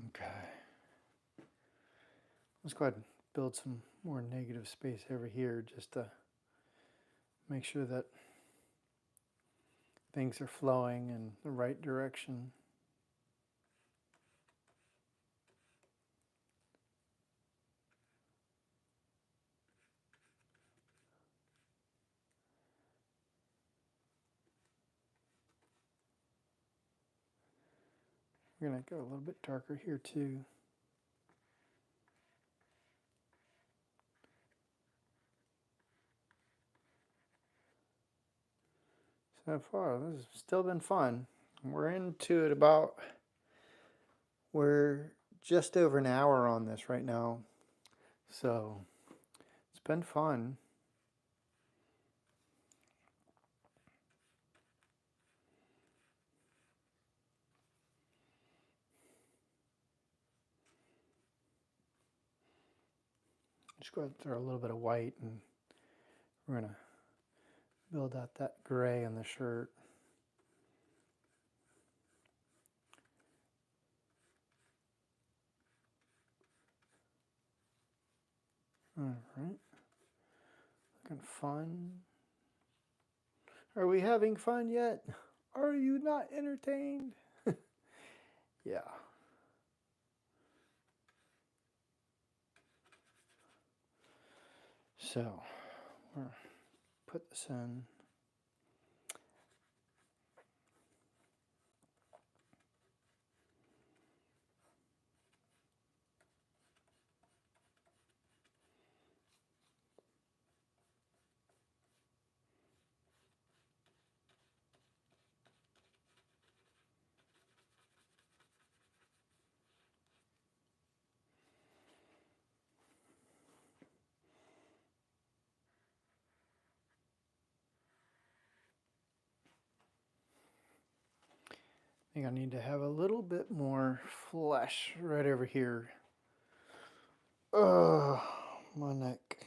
Speaker 1: Okay. Let's go ahead and build some more negative space over here just to make sure that things are flowing in the right direction. We're going to go a little bit darker here too. So far, this has still been fun. We're into it we're just over an hour on this right now. So it's been fun. Just go ahead and throw a little bit of white, and we're going to build out that gray on the shirt. All right. Looking fun. Are we having fun yet? Are you not entertained? Yeah. So, we'll put this in. I think I need to have a little bit more flesh right over here. Oh, my neck.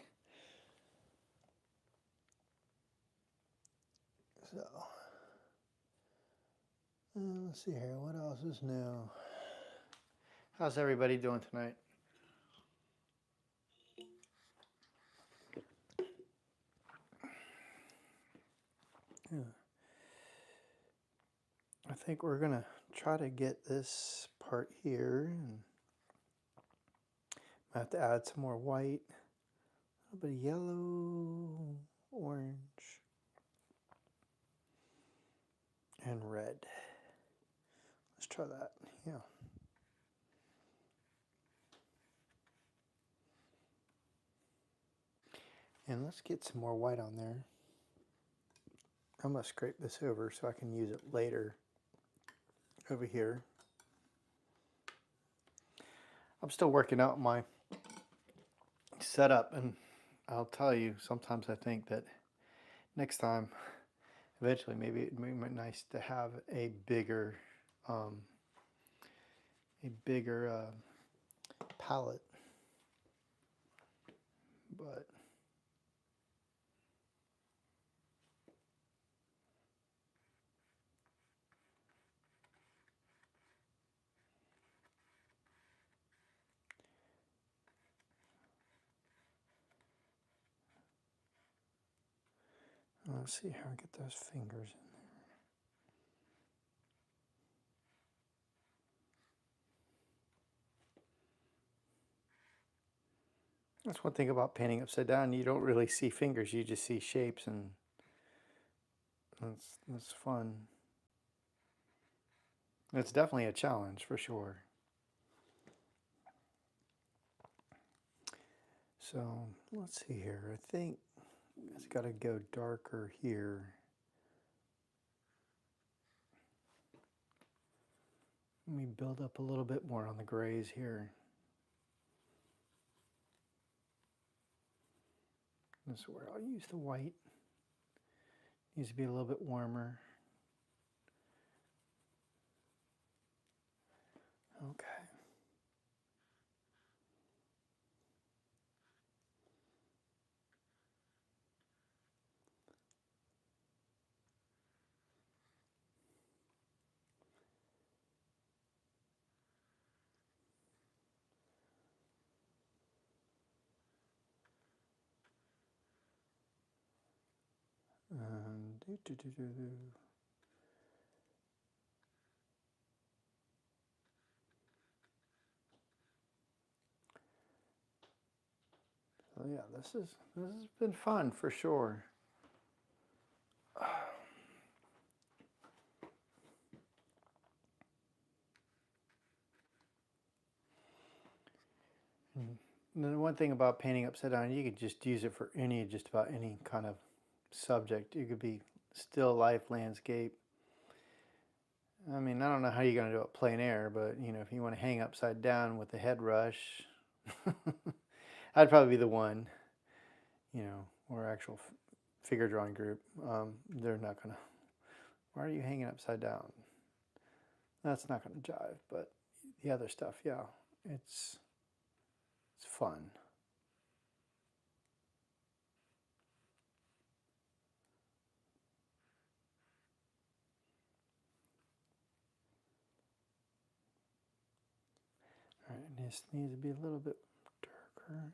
Speaker 1: So, let's see here. What else is new? How's everybody doing tonight? Yeah. I think we're going to try to get this part here. And I have to add some more white, a little bit of yellow, orange, and red. Let's try that. Yeah. And let's get some more white on there. I'm going to scrape this over so I can use it later over here. I'm still working out my setup, and I'll tell you, sometimes I think that next time, eventually, maybe it would be nice to have a bigger palette. But let's see how I get those fingers in there. That's one thing about painting upside down. You don't really see fingers. You just see shapes, and that's fun. It's definitely a challenge for sure. So let's see here. I think it's got to go darker here. Let me build up a little bit more on the grays here. This is where I'll use the white. Needs to be a little bit warmer. Okay. So yeah, this has been fun for sure. And the one thing about painting upside down, you could just use it for just about any kind of subject. You could be still life, landscape. I mean, I don't know how you're going to do it plein air, but you know, if you want to hang upside down with a head rush, I'd probably be the one. You know, or actual figure drawing group. They're not going to. Why are you hanging upside down? That's not going to jive. But the other stuff, yeah, it's fun. This needs to be a little bit darker.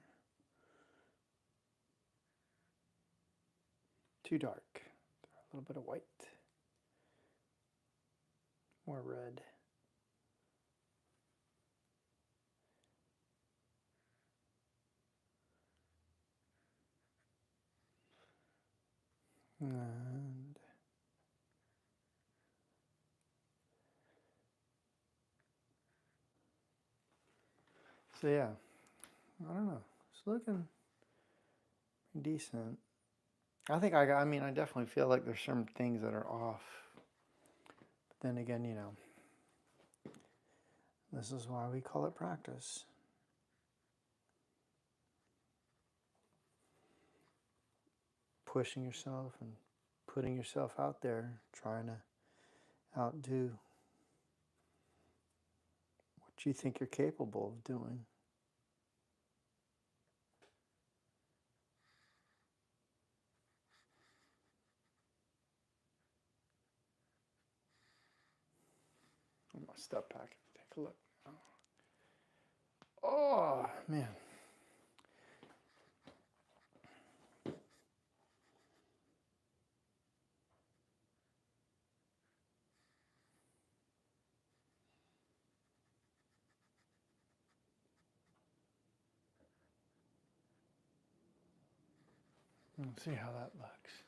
Speaker 1: Too dark. A little bit of white. More red. And so yeah, I don't know. It's looking decent. I think I mean, I definitely feel like there's some things that are off. But then again, you know, this is why we call it practice. Pushing yourself and putting yourself out there, trying to outdo what you think you're capable of doing. I'm gonna step back and take a look. Oh man. Let's see how that looks.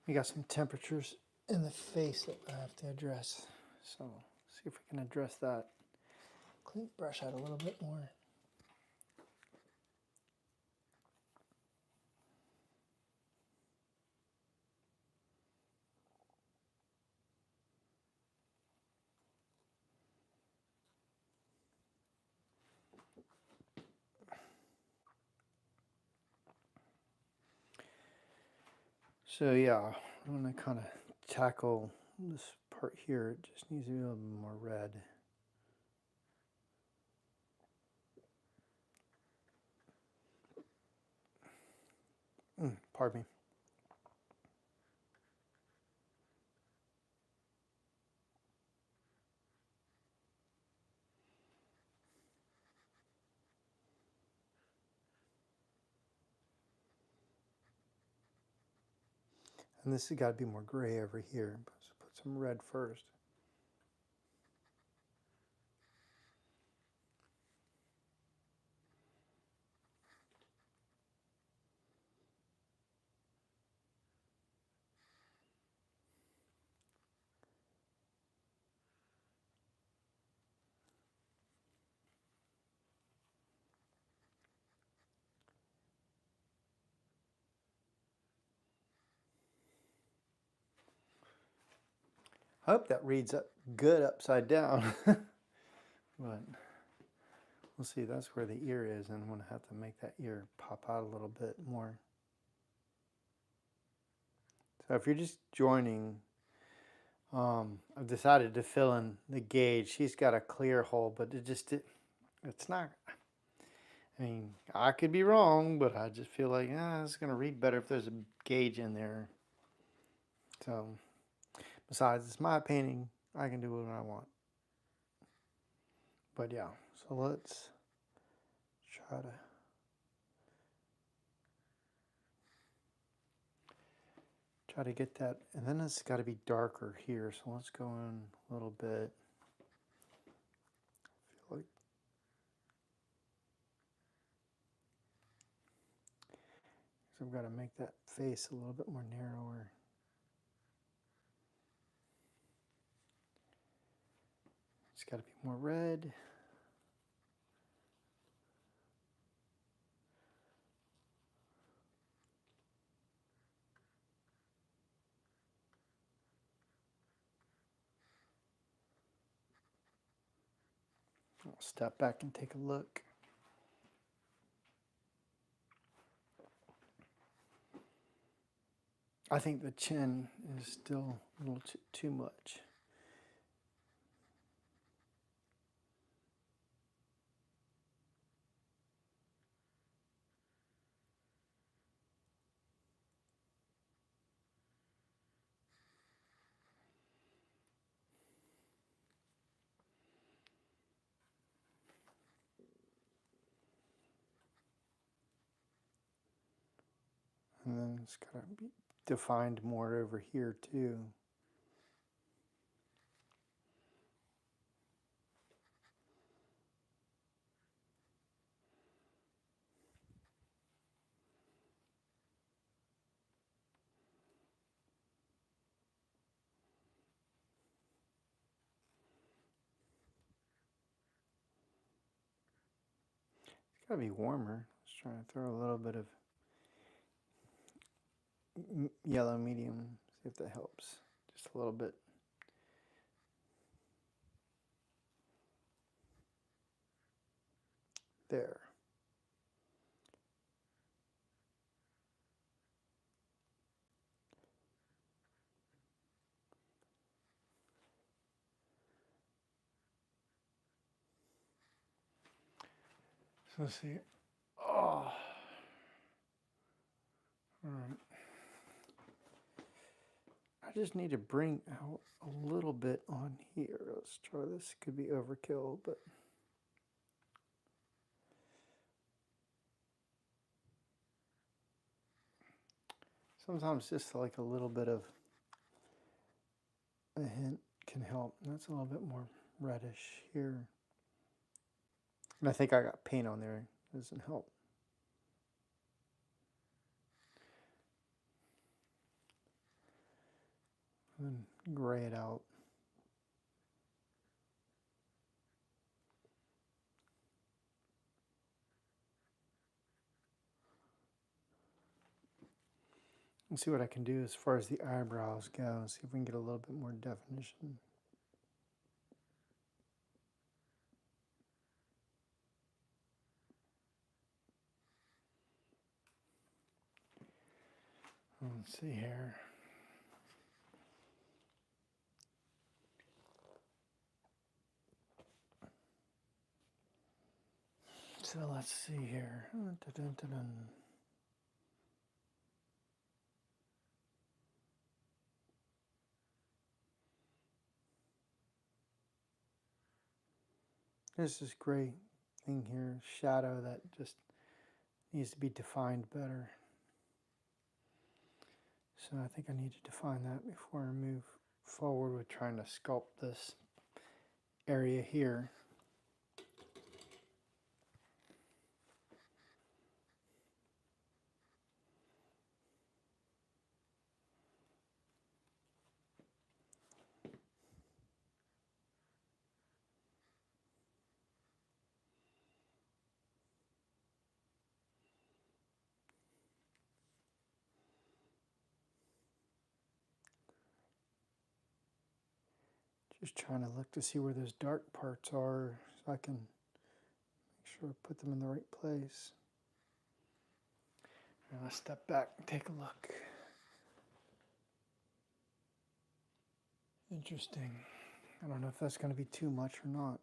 Speaker 1: We got some temperatures in the face that I have to address. So see if we can address that. Clean the brush out a little bit more. So yeah, I'm gonna kind of tackle this part here. It just needs to be a little bit more red. Pardon me. And this has got to be more gray over here. So put some red first. I hope that reads up good upside down. But we'll see. That's where the ear is, and I'm going to have to make that ear pop out a little bit more. So if you're just joining, I've decided to fill in the gauge. She's got a clear hole, but it's not. I mean, I could be wrong, but I just feel like it's going to read better if there's a gauge in there. So, besides, it's my painting. I can do what I want. But yeah, so let's try to get that, and then it's got to be darker here. So let's go in a little bit. I feel like so I've got to make that face a little bit more narrower. It's got to be more red. I'll step back and take a look. I think the chin is still a little too much. And then it's got to be defined more over here too. It's got to be warmer. Let's try to throw a little bit of yellow medium, see if that helps. Just a little bit. There. So let's see. Oh. All right. I just need to bring out a little bit on here. Let's try this. Could be overkill, but sometimes just like a little bit of a hint can help. That's a little bit more reddish here. And I think I got paint on there. Doesn't help. And gray it out. And see what I can do as far as the eyebrows go. See if we can get a little bit more definition. Let's see here. So let's see here. There's this gray thing here, shadow, that just needs to be defined better. So I think I need to define that before I move forward with trying to sculpt this area here. Just trying to look to see where those dark parts are so I can make sure I put them in the right place. Now let's step back and take a look. Interesting. I don't know if that's going to be too much or not.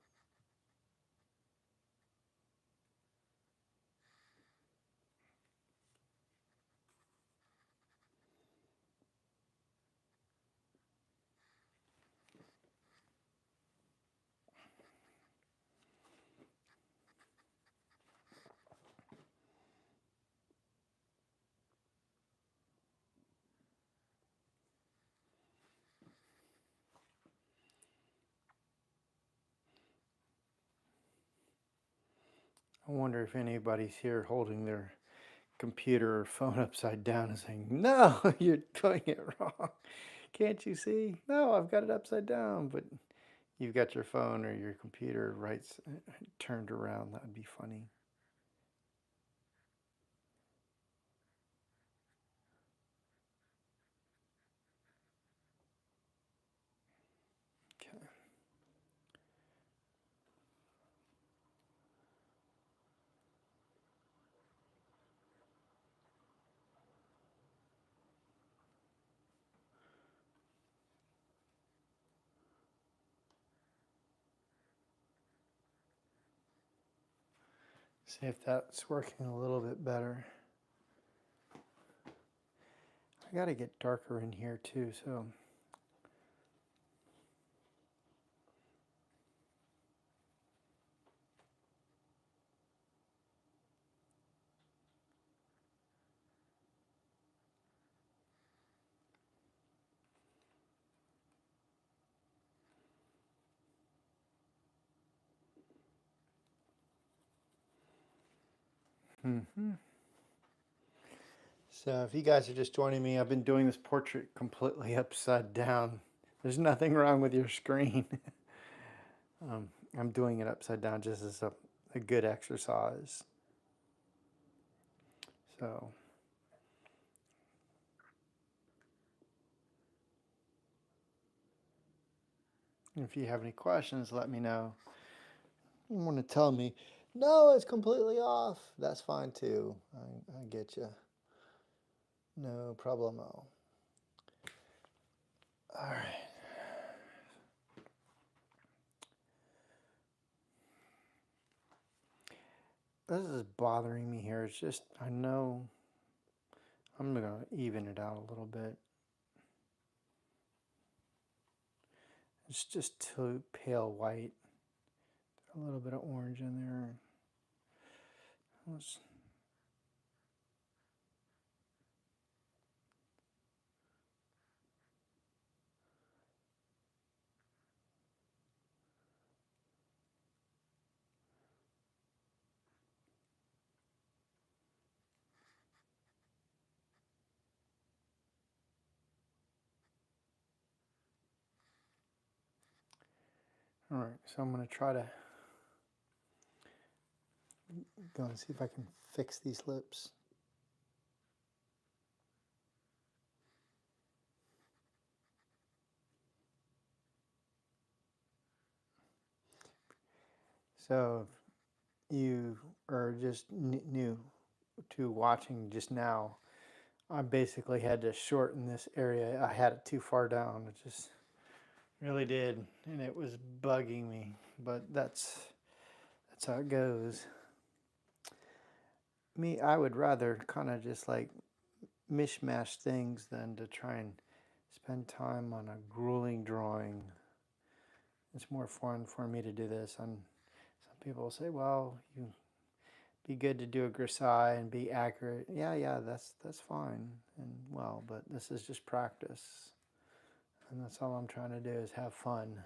Speaker 1: I wonder if anybody's here holding their computer or phone upside down and saying, "No, you're doing it wrong. Can't you see? No, I've got it upside down." But you've got your phone or your computer turned around. That would be funny. Okay. See if that's working a little bit better. I got to get darker in here too, so Mm-hmm. So if you guys are just joining me, I've been doing this portrait completely upside down. There's nothing wrong with your screen. I'm doing it upside down just as a good exercise. So if you have any questions, let me know. You want to tell me, no, it's completely off. That's fine too. I get you. No problemo. All right. This is bothering me here. It's just, I know I'm going to even it out a little bit. It's just too pale white. A little bit of orange in there. Let's, all right, so I'm going to try to go and see if I can fix these lips. So if you are just new to watching just now, I basically had to shorten this area. I had it too far down. It just really did, and it was bugging me. But that's how it goes. Me, I would rather kind of just like mishmash things than to try and spend time on a grueling drawing. It's more fun for me to do this. And some people say, well, you be good to do a grisaille and be accurate. Yeah, that's fine and well, but this is just practice, and that's all I'm trying to do is have fun.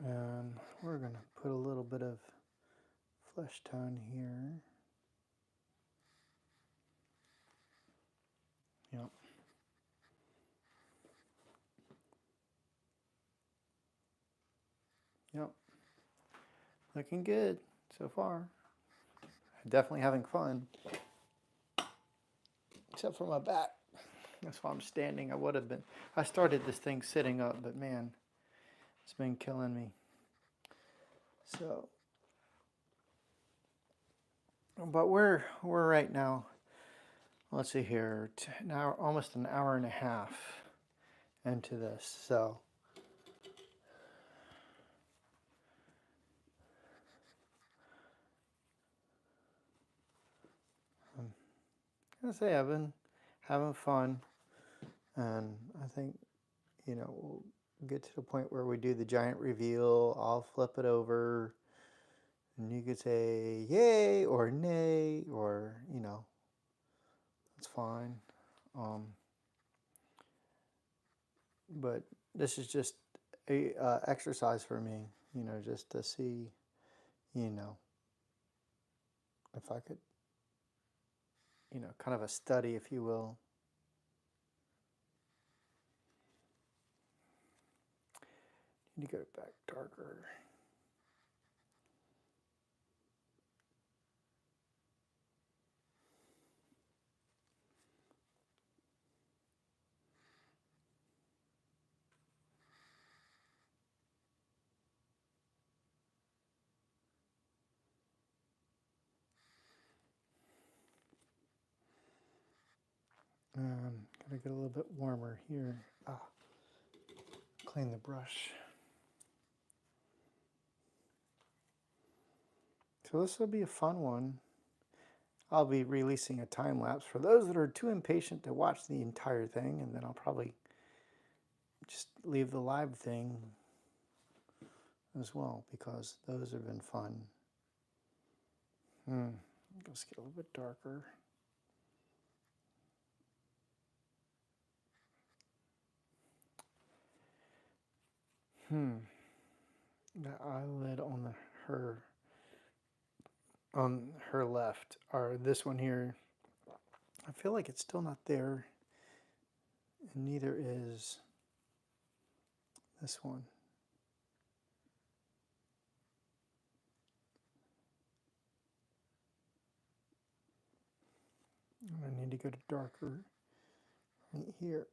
Speaker 1: And we're going to put a little bit of flesh tone here. Yep. Yep. Looking good so far. Definitely having fun. Except for my back. That's why I'm standing. I would have been. I started this thing sitting up, but man, it's been killing me. So, but we're right now. Let's see here. Now almost an hour and a half into this. So I'm gonna say I've been having fun, and I think we'll get to the point where we do the giant reveal. I'll flip it over, and you could say yay or nay, or that's fine. But this is just a exercise for me, just to see, if I could, kind of a study, if you will. Need to go back darker. Gotta get a little bit warmer here. Clean the brush. So this will be a fun one. I'll be releasing a time lapse for those that are too impatient to watch the entire thing, and then I'll probably just leave the live thing as well, because those have been fun. Let's get a little bit darker. The eyelid on her left, or this one here, I feel like it's still not there, and neither is this one. I need to go to darker right here.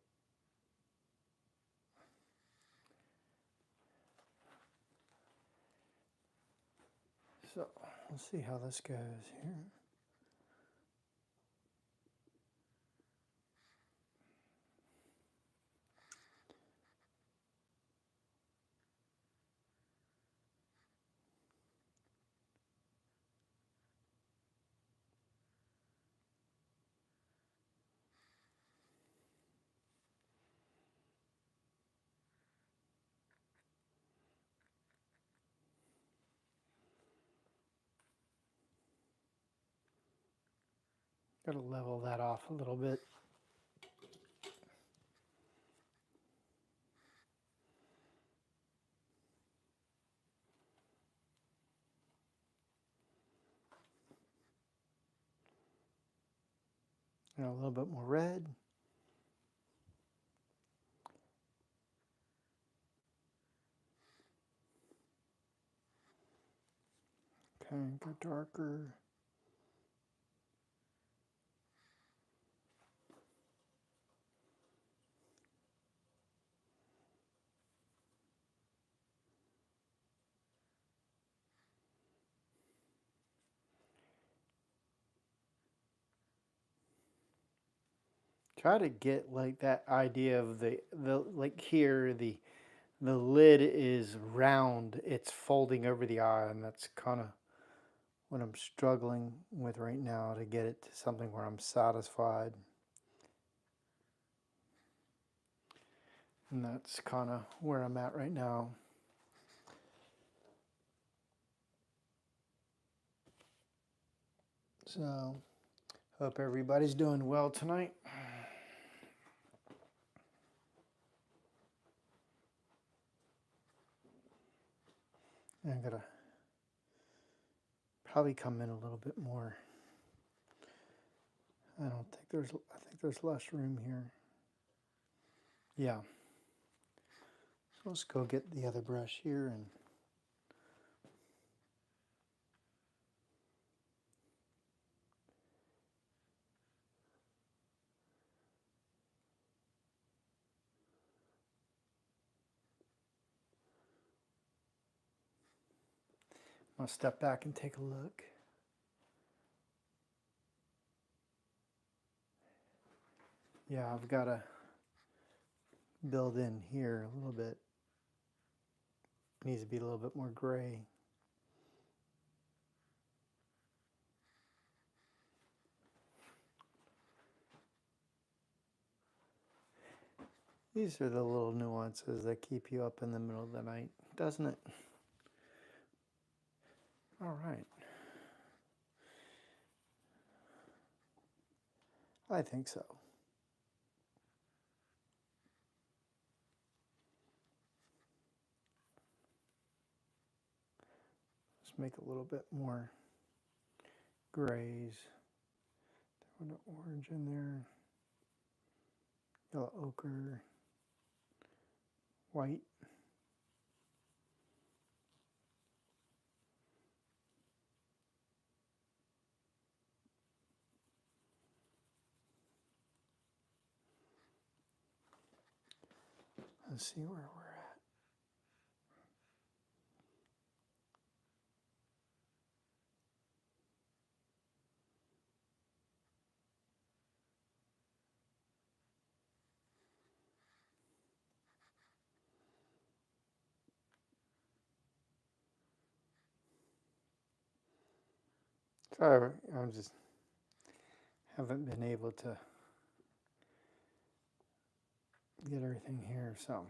Speaker 1: So let's see how this goes here. Got to level that off a little bit. A little bit more red. Okay, go darker. Try to get like that idea of the like here the lid is round, it's folding over the eye, and that's kind of what I'm struggling with right now, to get it to something where I'm satisfied. And that's kind of where I'm at right now. So, hope everybody's doing well tonight. I'm gonna probably come in a little bit more. I think there's less room here. Yeah. So let's go get the other brush here and I'll step back and take a look. Yeah, I've got to build in here a little bit. It needs to be a little bit more gray. These are the little nuances that keep you up in the middle of the night, doesn't it? All right. I think so. Let's make a little bit more grays. Throw an orange in there. Yellow ochre. White. Let's see where we're at. Sorry, I'm just haven't been able to get everything here, so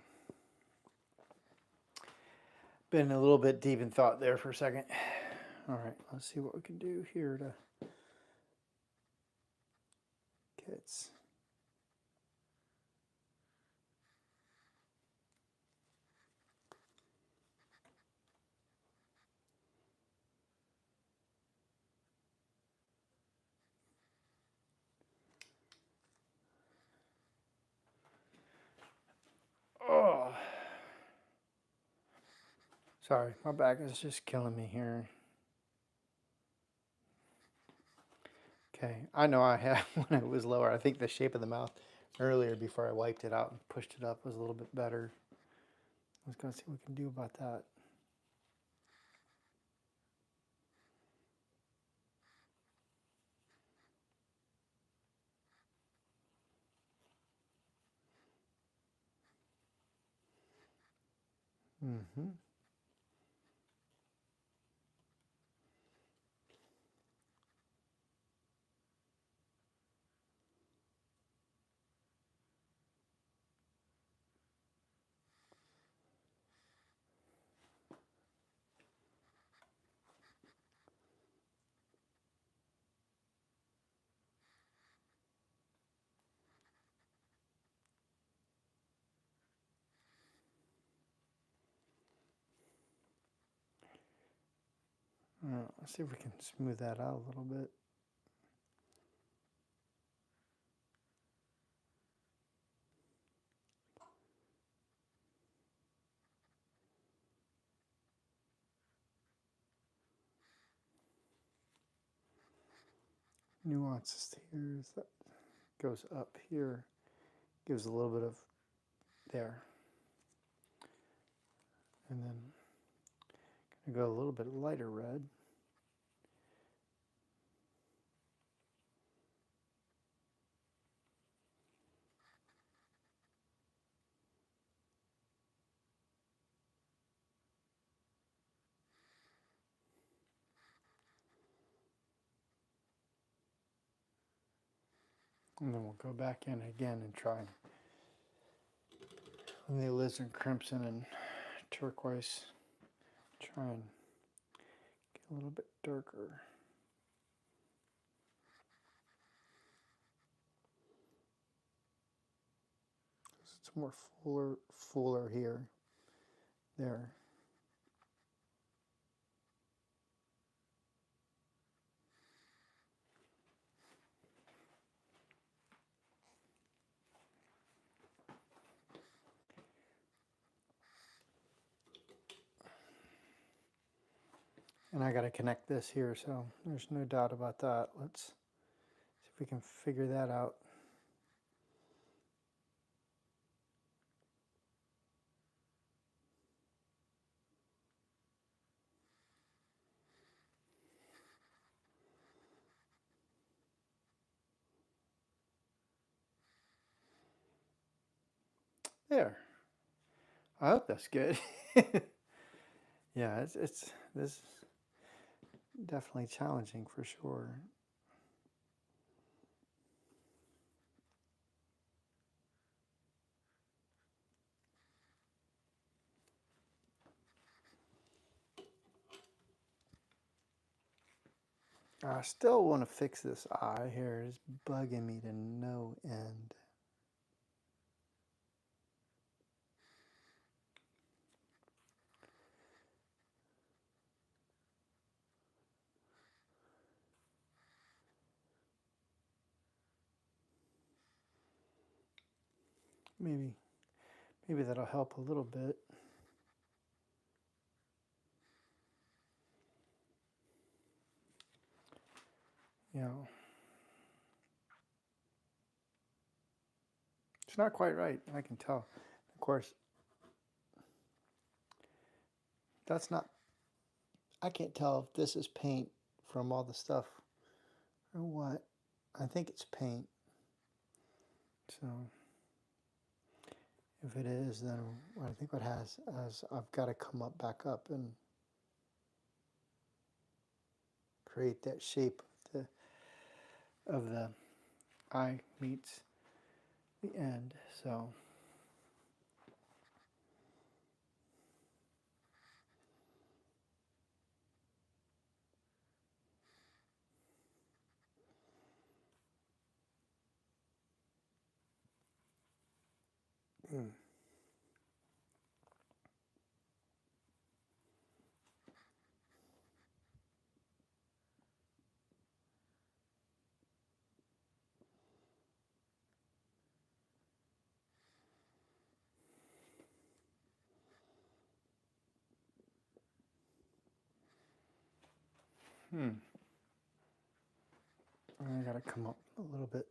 Speaker 1: been a little bit deep in thought there for a second. All right, let's see what we can do here to kits. Oh, sorry, my back is just killing me here. Okay, I know I had when it was lower. I think the shape of the mouth earlier before I wiped it out and pushed it up was a little bit better. Let's go see what we can do about that. Mm-hmm. Let's see if we can smooth that out a little bit. Nuances here is that goes up here, gives a little bit of there, and then gonna go a little bit lighter red. And then we'll go back in again and try on the alizarin crimson and turquoise. Try and get a little bit darker. It's more fuller here, there. And I got to connect this here, so there's no doubt about that. Let's see if we can figure that out. There. I hope that's good. Yeah, it's this is definitely challenging for sure. I still want to fix this eye here. It's bugging me to no end. Maybe that'll help a little bit. You know, it's not quite right. I can tell. Of course, that's not. I can't tell if this is paint from all the stuff or what. I think it's paint. So if it is, then I think what has is I've got to come back up and create that shape of the eye meets the end. So I gotta come up a little bit.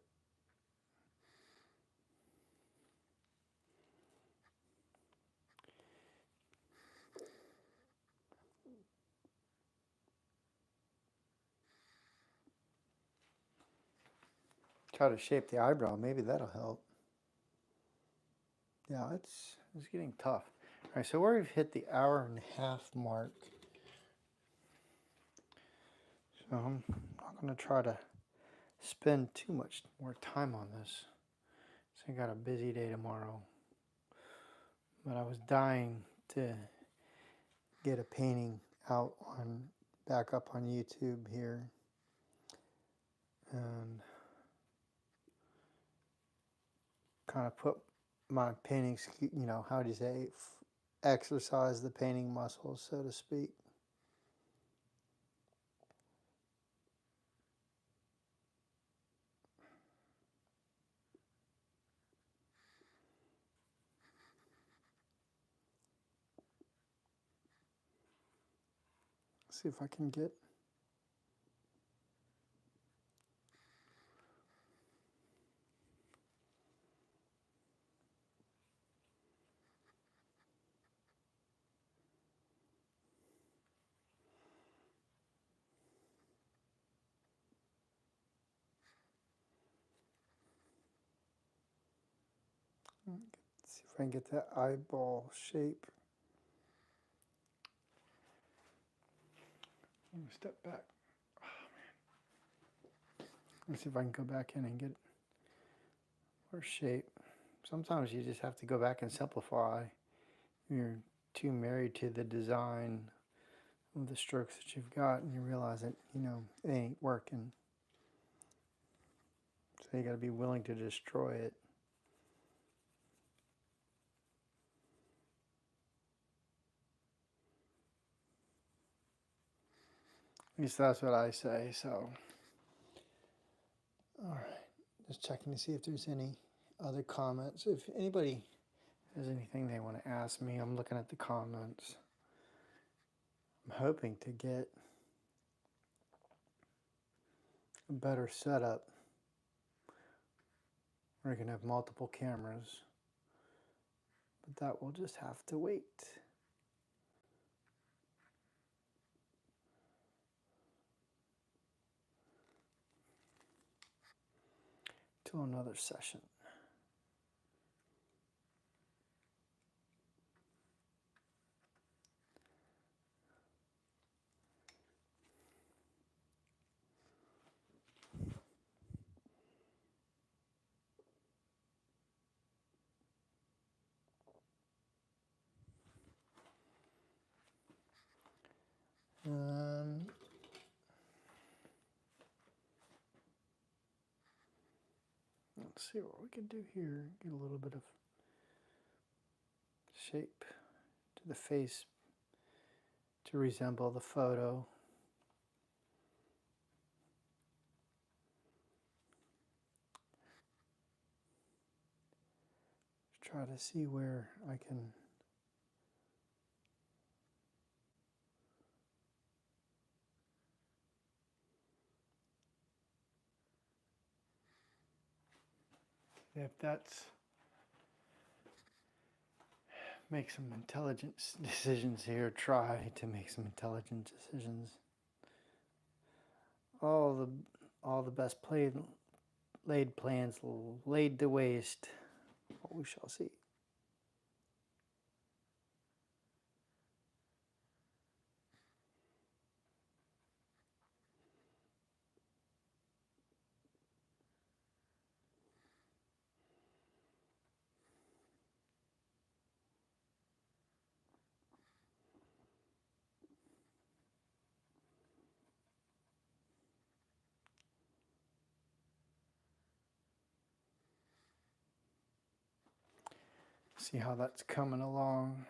Speaker 1: Try to shape the eyebrow. Maybe that'll help. Yeah, it's getting tough. All right, so we've hit the hour-and-a-half mark. So I'm not going to try to spend too much more time on this. So I got a busy day tomorrow. But I was dying to get a painting out back up on YouTube here. And kind of put my painting, how do you say, exercise the painting muscles, so to speak. See if I can get see if I can get that eyeball shape. I'm gonna step back. Oh, man. Let's see if I can go back in and get more shape. Sometimes you just have to go back and simplify. You're too married to the design of the strokes that you've got, and you realize that, it ain't working. So you got to be willing to destroy it. At least that's what I say, so. All right, just checking to see if there's any other comments. If anybody has anything they want to ask me, I'm looking at the comments. I'm hoping to get a better setup where I can have multiple cameras, but that will just have to wait till another session. Let's see what we can do here. Get a little bit of shape to the face to resemble the photo. Try to see where I can if that's make some intelligent decisions here. Try to make some intelligent decisions. All the best laid plans laid to waste. What we shall see. See how that's coming along.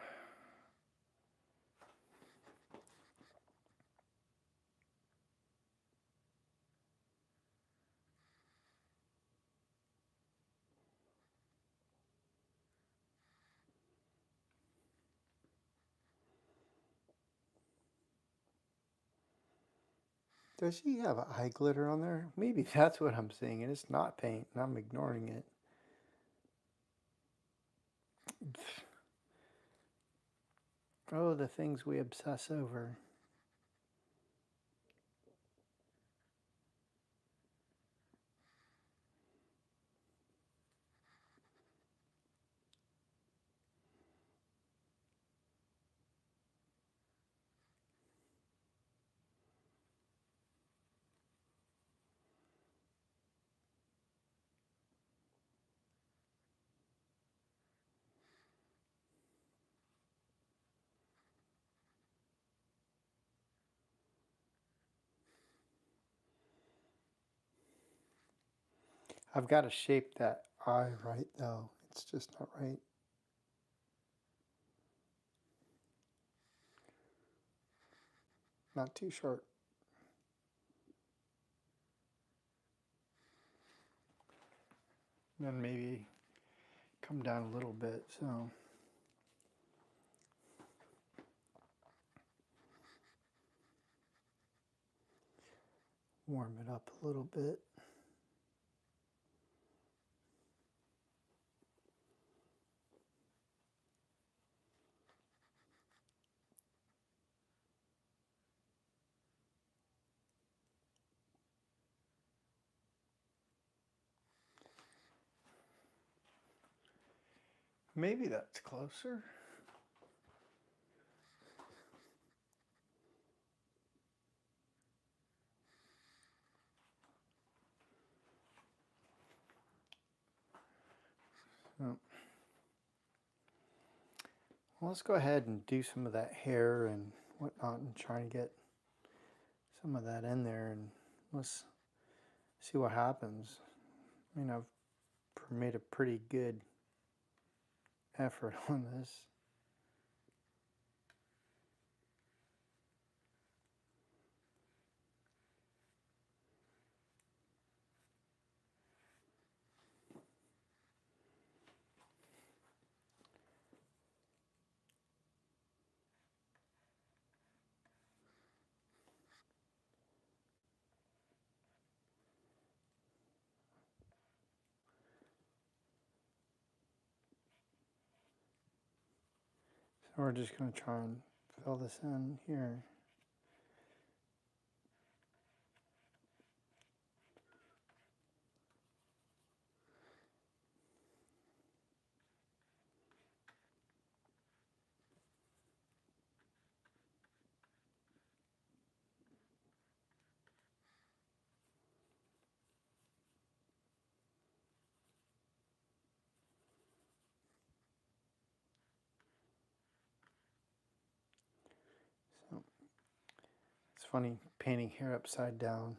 Speaker 1: Does she have eye glitter on there? Maybe that's what I'm seeing, and it's not paint, and I'm ignoring it. Oh, the things we obsess over. I've got to shape that eye right, though. It's just not right. Not too short. Then maybe come down a little bit, so. Warm it up a little bit. Maybe that's closer. So, well, let's go ahead and do some of that hair and whatnot and try and get some of that in there, and let's see what happens. I mean, I've made a pretty good effort on this. So we're just going to try and fill this in here. So it's funny painting hair upside down.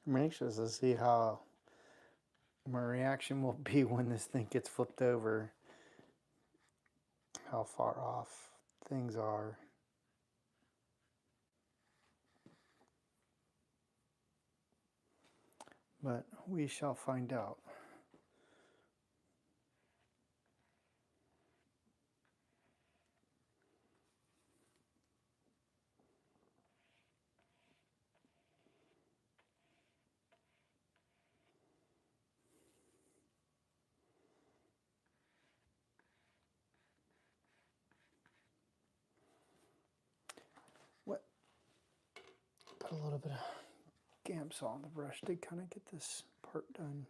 Speaker 1: I'm anxious to see how my reaction will be when this thing gets flipped over. How far off things are. But we shall find out. What? Put a little bit of Gamsol on the brush to kind of get this part done.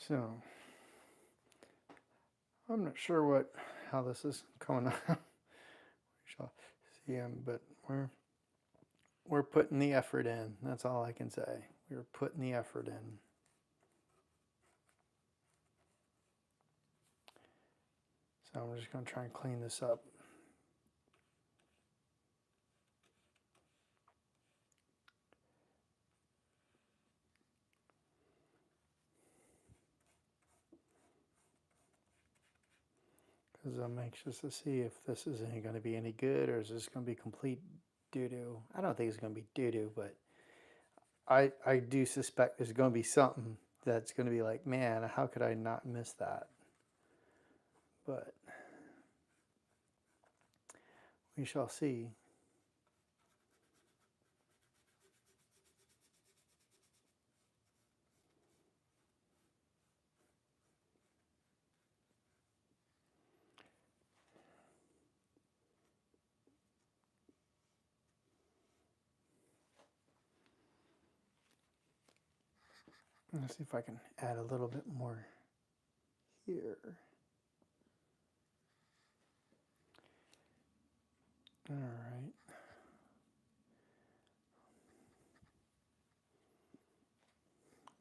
Speaker 1: So I'm not sure how this is coming out. We shall see but we're putting the effort in. That's all I can say. We're putting the effort in. So I'm just going to try and clean this up. Because I'm anxious to see if this is going to be any good, or is this going to be complete doo-doo. I don't think it's going to be doo-doo, but I do suspect there's going to be something that's going to be like, man, how could I not miss that? But we shall see. Let's see if I can add a little bit more here. All right.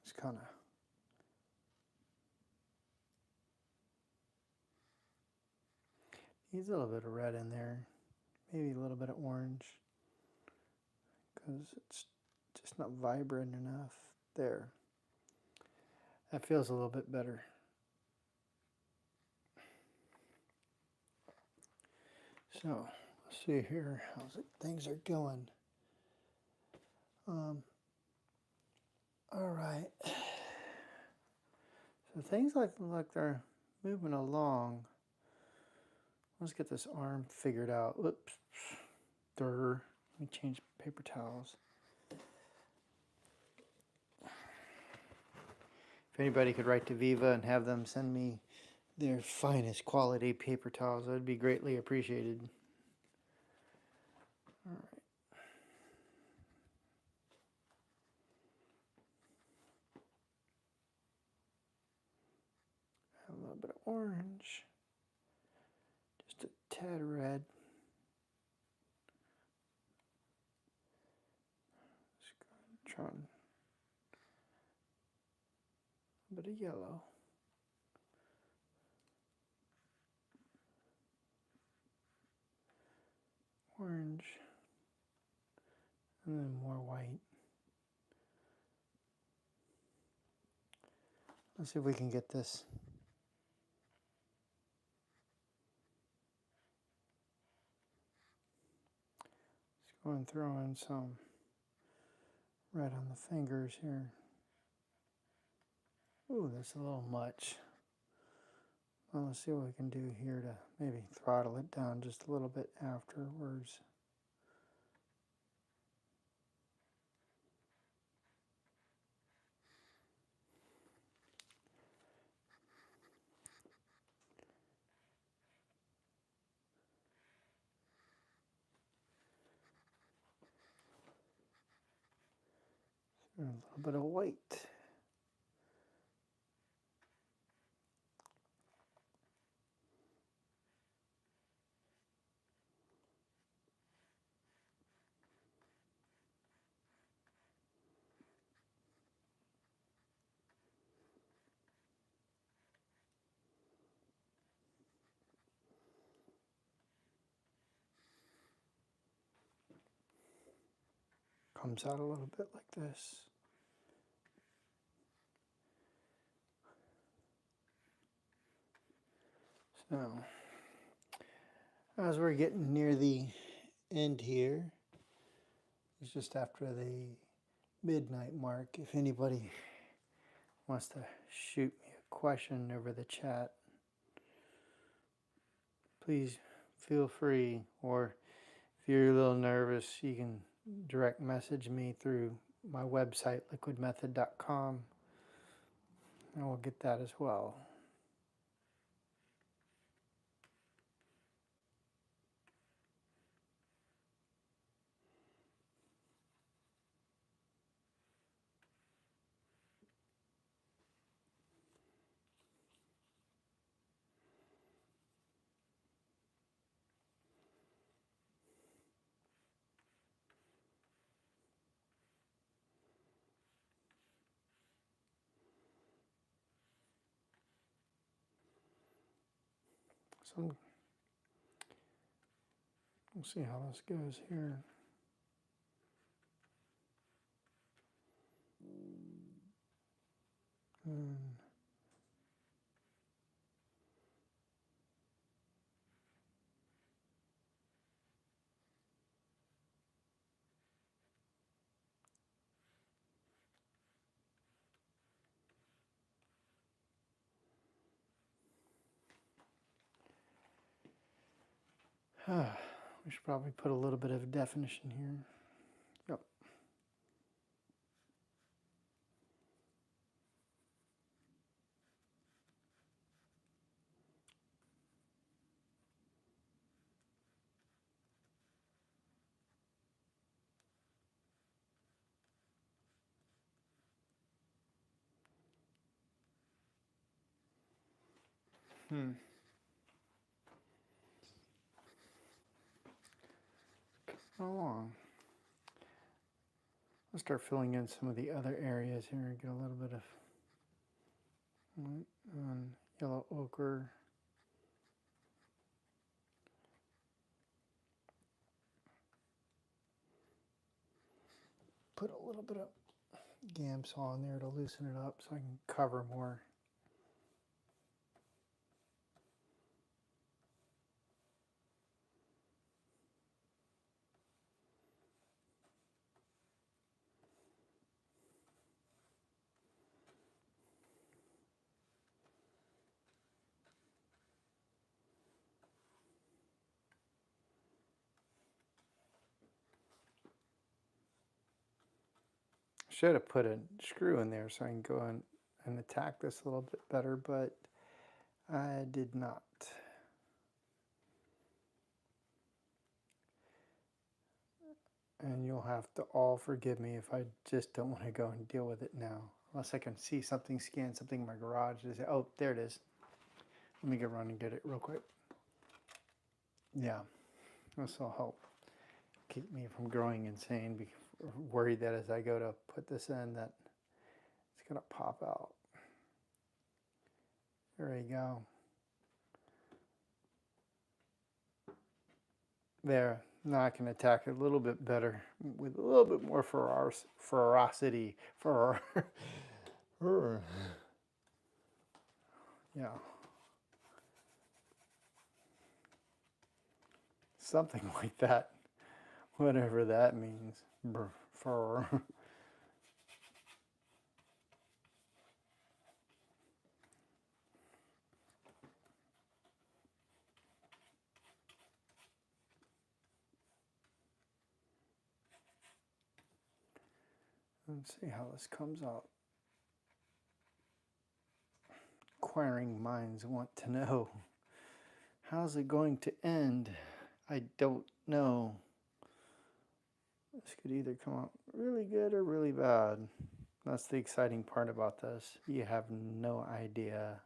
Speaker 1: Just kind of needs a little bit of red in there, maybe a little bit of orange, because it's just not vibrant enough. There. That feels a little bit better. So, let's see here how things are going. All right. So things look like they're moving along. Let's get this arm figured out. Whoops. Let me change paper towels. If anybody could write to Viva and have them send me their finest quality paper towels, that would be greatly appreciated. All right. A little bit of orange. Just a tad red. Try a bit of yellow. Orange. And then more white. Let's see if we can get this. Just go and throw in some red on the fingers here. Ooh, that's a little much. Well, let's see what we can do here to maybe throttle it down just a little bit afterwards. A little bit of white. Comes out a little bit like this. So, as we're getting near the end here, it's just after the midnight mark. If anybody wants to shoot me a question over the chat, please feel free. Or if you're a little nervous, you can direct message me through my website, liquidmethod.com, and we'll get that as well. So we'll see how this goes here. And we should probably put a little bit of definition here. Yep. Along. I'll start filling in some of the other areas here and get a little bit of yellow ochre. Put a little bit of Gamsol in there to loosen it up so I can cover more. Should have put a screw in there so I can go in and attack this a little bit better, but I did not. And you'll have to all forgive me if I just don't want to go and deal with it now. Unless I can see something, scan something in my garage and say, oh, there it is. Let me get run and get it real quick. Yeah, this will help keep me from growing insane. Worried that as I go to put this in that it's going to pop out. There you go. There. Now I can attack it a little bit better with a little bit more ferocity. Yeah. Something like that. Whatever that means. Fur. Let's see how this comes out. Inquiring minds want to know. How's it going to end? I don't know. This could either come out really good or really bad. That's the exciting part about this. You have no idea.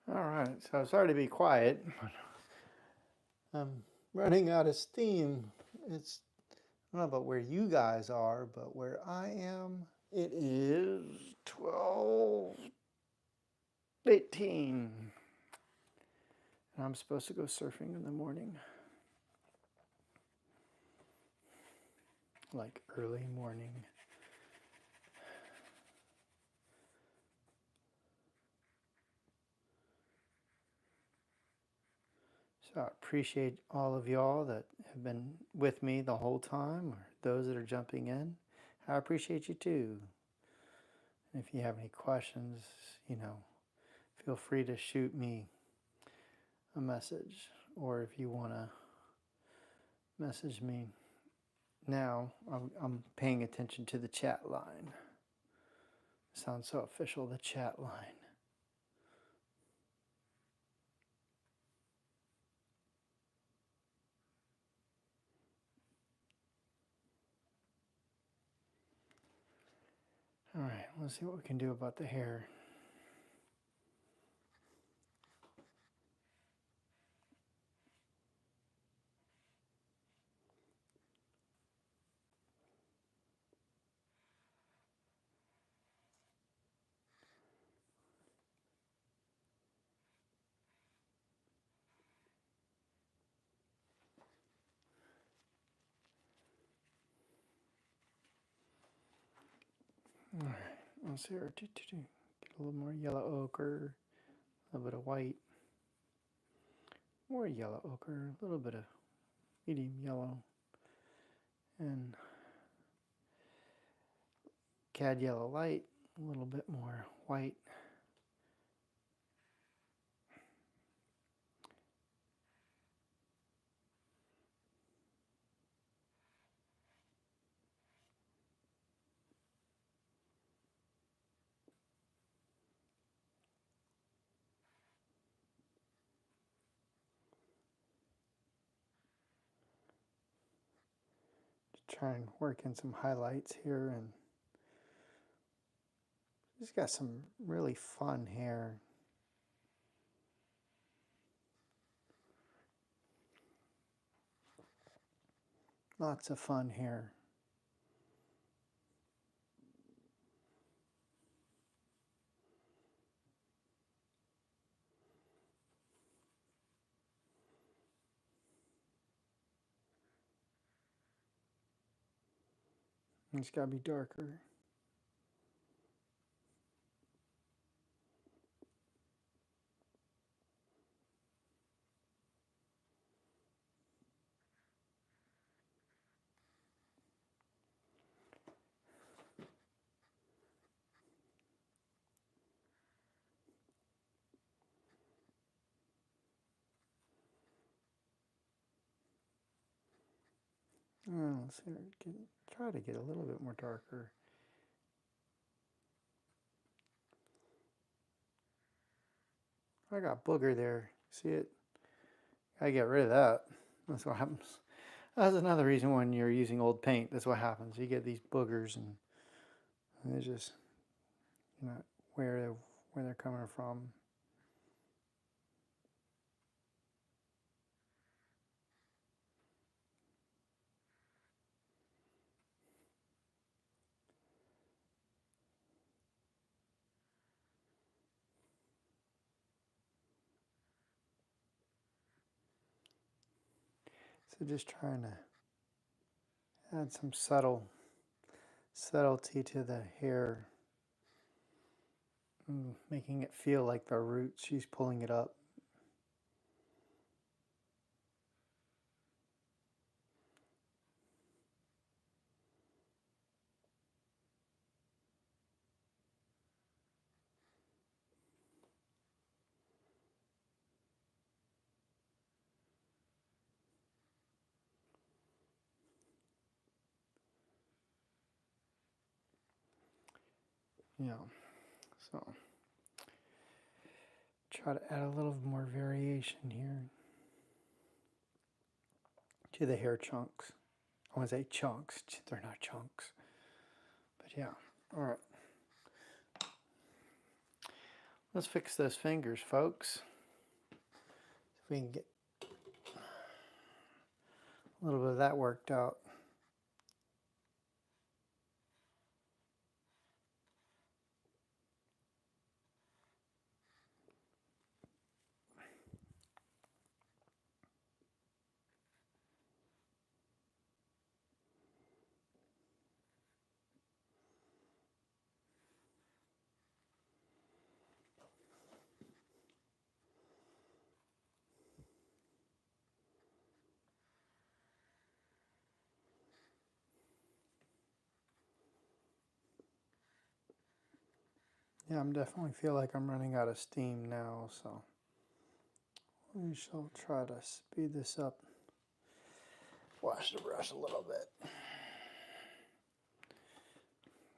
Speaker 1: All right, so sorry to be quiet. I'm running out of steam. It's, I don't know about where you guys are, but where I am, it is 12:18. And I'm supposed to go surfing in the morning. Like early morning. So I appreciate all of y'all that have been with me the whole time, or those that are jumping in. I appreciate you too. And if you have any questions, feel free to shoot me a message, or if you want to message me now, I'm paying attention to the chat line. Sounds so official, the chat line. All right, let's see what we can do about the hair. All right, let's see. Get a little more yellow ochre, a little bit of white, more yellow ochre, a little bit of medium yellow, and cad yellow light, a little bit more white. Just try and work in some highlights here, and just got some really fun hair. Lots of fun hair. It's got to be darker. Let's see. Try to get a little bit more darker. I got booger there. See it? I get rid of that. That's what happens. That's another reason when you're using old paint. That's what happens. You get these boogers, and they just, where they're coming from. So just trying to add some subtlety to the hair, making it feel like the roots. She's pulling it up. Yeah. So try to add a little more variation here to the hair chunks. I want to say chunks. They're not chunks. But yeah. All right. Let's fix those fingers, folks. If we can get a little bit of that worked out. Yeah, I'm definitely feel like I'm running out of steam now, so we shall try to speed this up. Wash the brush a little bit.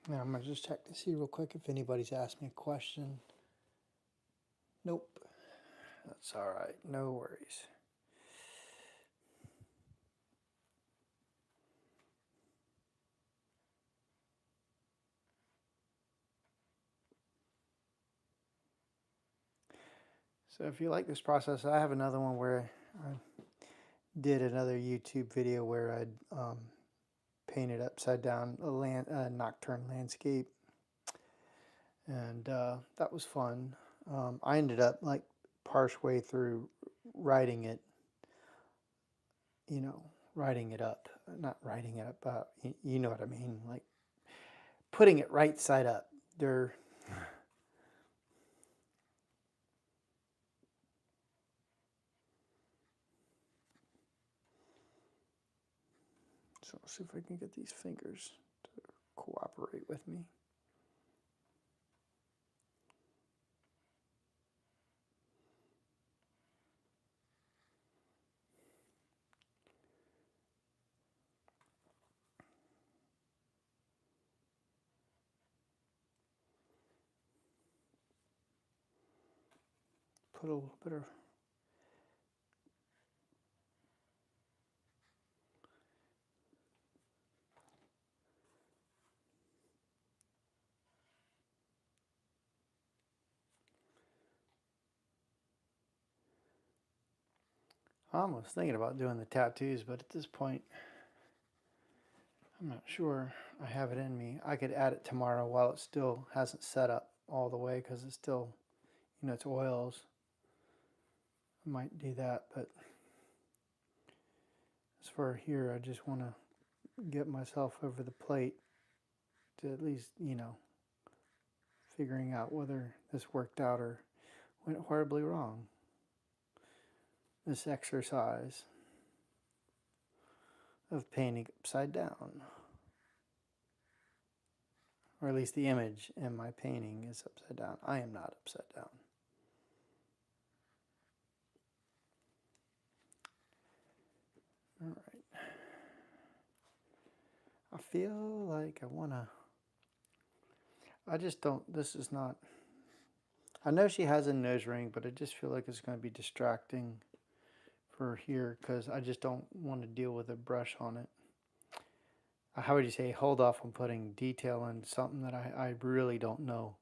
Speaker 1: Now I'm gonna just check to see real quick if anybody's asked me a question. Nope. That's all right. No worries. So if you like this process, I have another one where I did another YouTube video where I'd painted upside down a nocturne landscape, and that was fun. I ended up like partially through writing it, writing it up, not writing it up, you know what I mean, like putting it right side up. There. So I'll see if I can get these fingers to cooperate with me. Put a little bit of I was thinking about doing the tattoos, but at this point, I'm not sure I have it in me. I could add it tomorrow while it still hasn't set up all the way because it's still, it's oils. I might do that, but as for here, I just want to get myself over the plate to at least, figuring out whether this worked out or went horribly wrong. This exercise of painting upside down. Or at least the image in my painting is upside down. I am not upside down. All right. I feel like I just don't, this is not, I know she has a nose ring, but I just feel like it's going to be distracting for here because I just don't want to deal with a brush on it. How would you say hold off on putting detail in something that I really don't know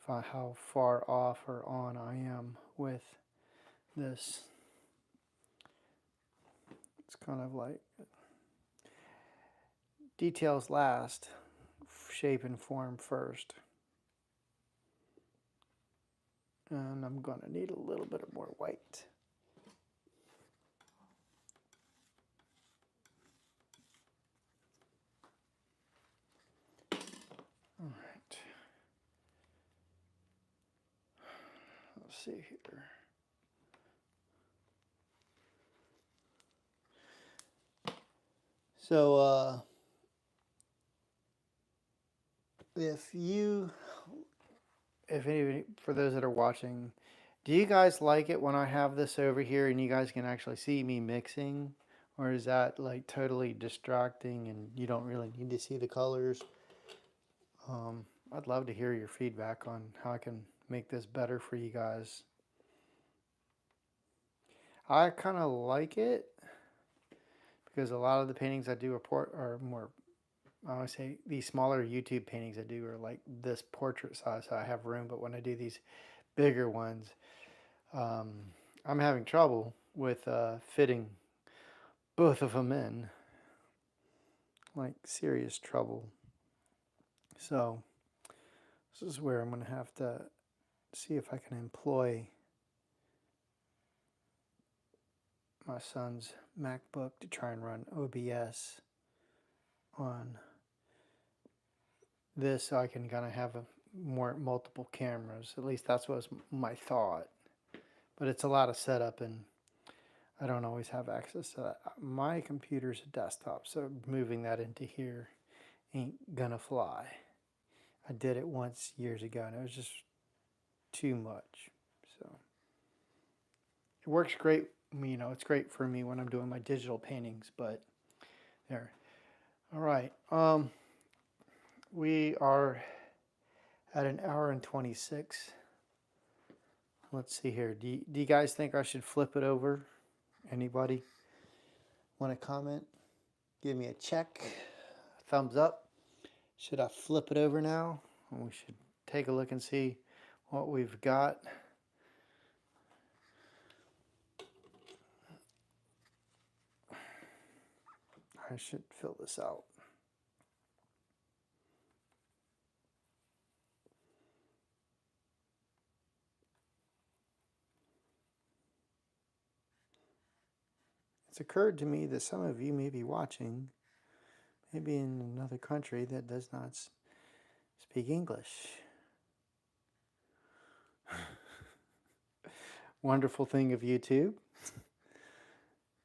Speaker 1: how far off or on I am with this. It's kind of like details last, shape and form first. And I'm going to need a little bit of more white. All right. Let's see here. So, if any, for those that are watching, do you guys like it when I have this over here and you guys can actually see me mixing? Or is that like totally distracting and you don't really need to see the colors? I'd love to hear your feedback on how I can make this better for you guys. I kind of like it because a lot of the paintings I do are more, I would say these smaller YouTube paintings I do are like this portrait size, so I have room. But when I do these bigger ones, I'm having trouble with fitting both of them in, like serious trouble. So this is where I'm going to have to see if I can employ my son's MacBook to try and run OBS on this so I can kind of have multiple cameras. At least that's was my thought. But it's a lot of setup and I don't always have access to that. My computer's a desktop, so moving that into here ain't gonna fly. I did it once years ago, and it was just too much. So it works great. You know, it's great for me when I'm doing my digital paintings. But there. All right. We are at an hour and 26. Let's see here. Do you guys think I should flip it over? Anybody want to comment? Give me a check, thumbs up. Should I flip it over now? We should take a look and see what we've got. I should fill this out. It's occurred to me that some of you may be watching, maybe in another country that does not speak English. Wonderful thing of YouTube.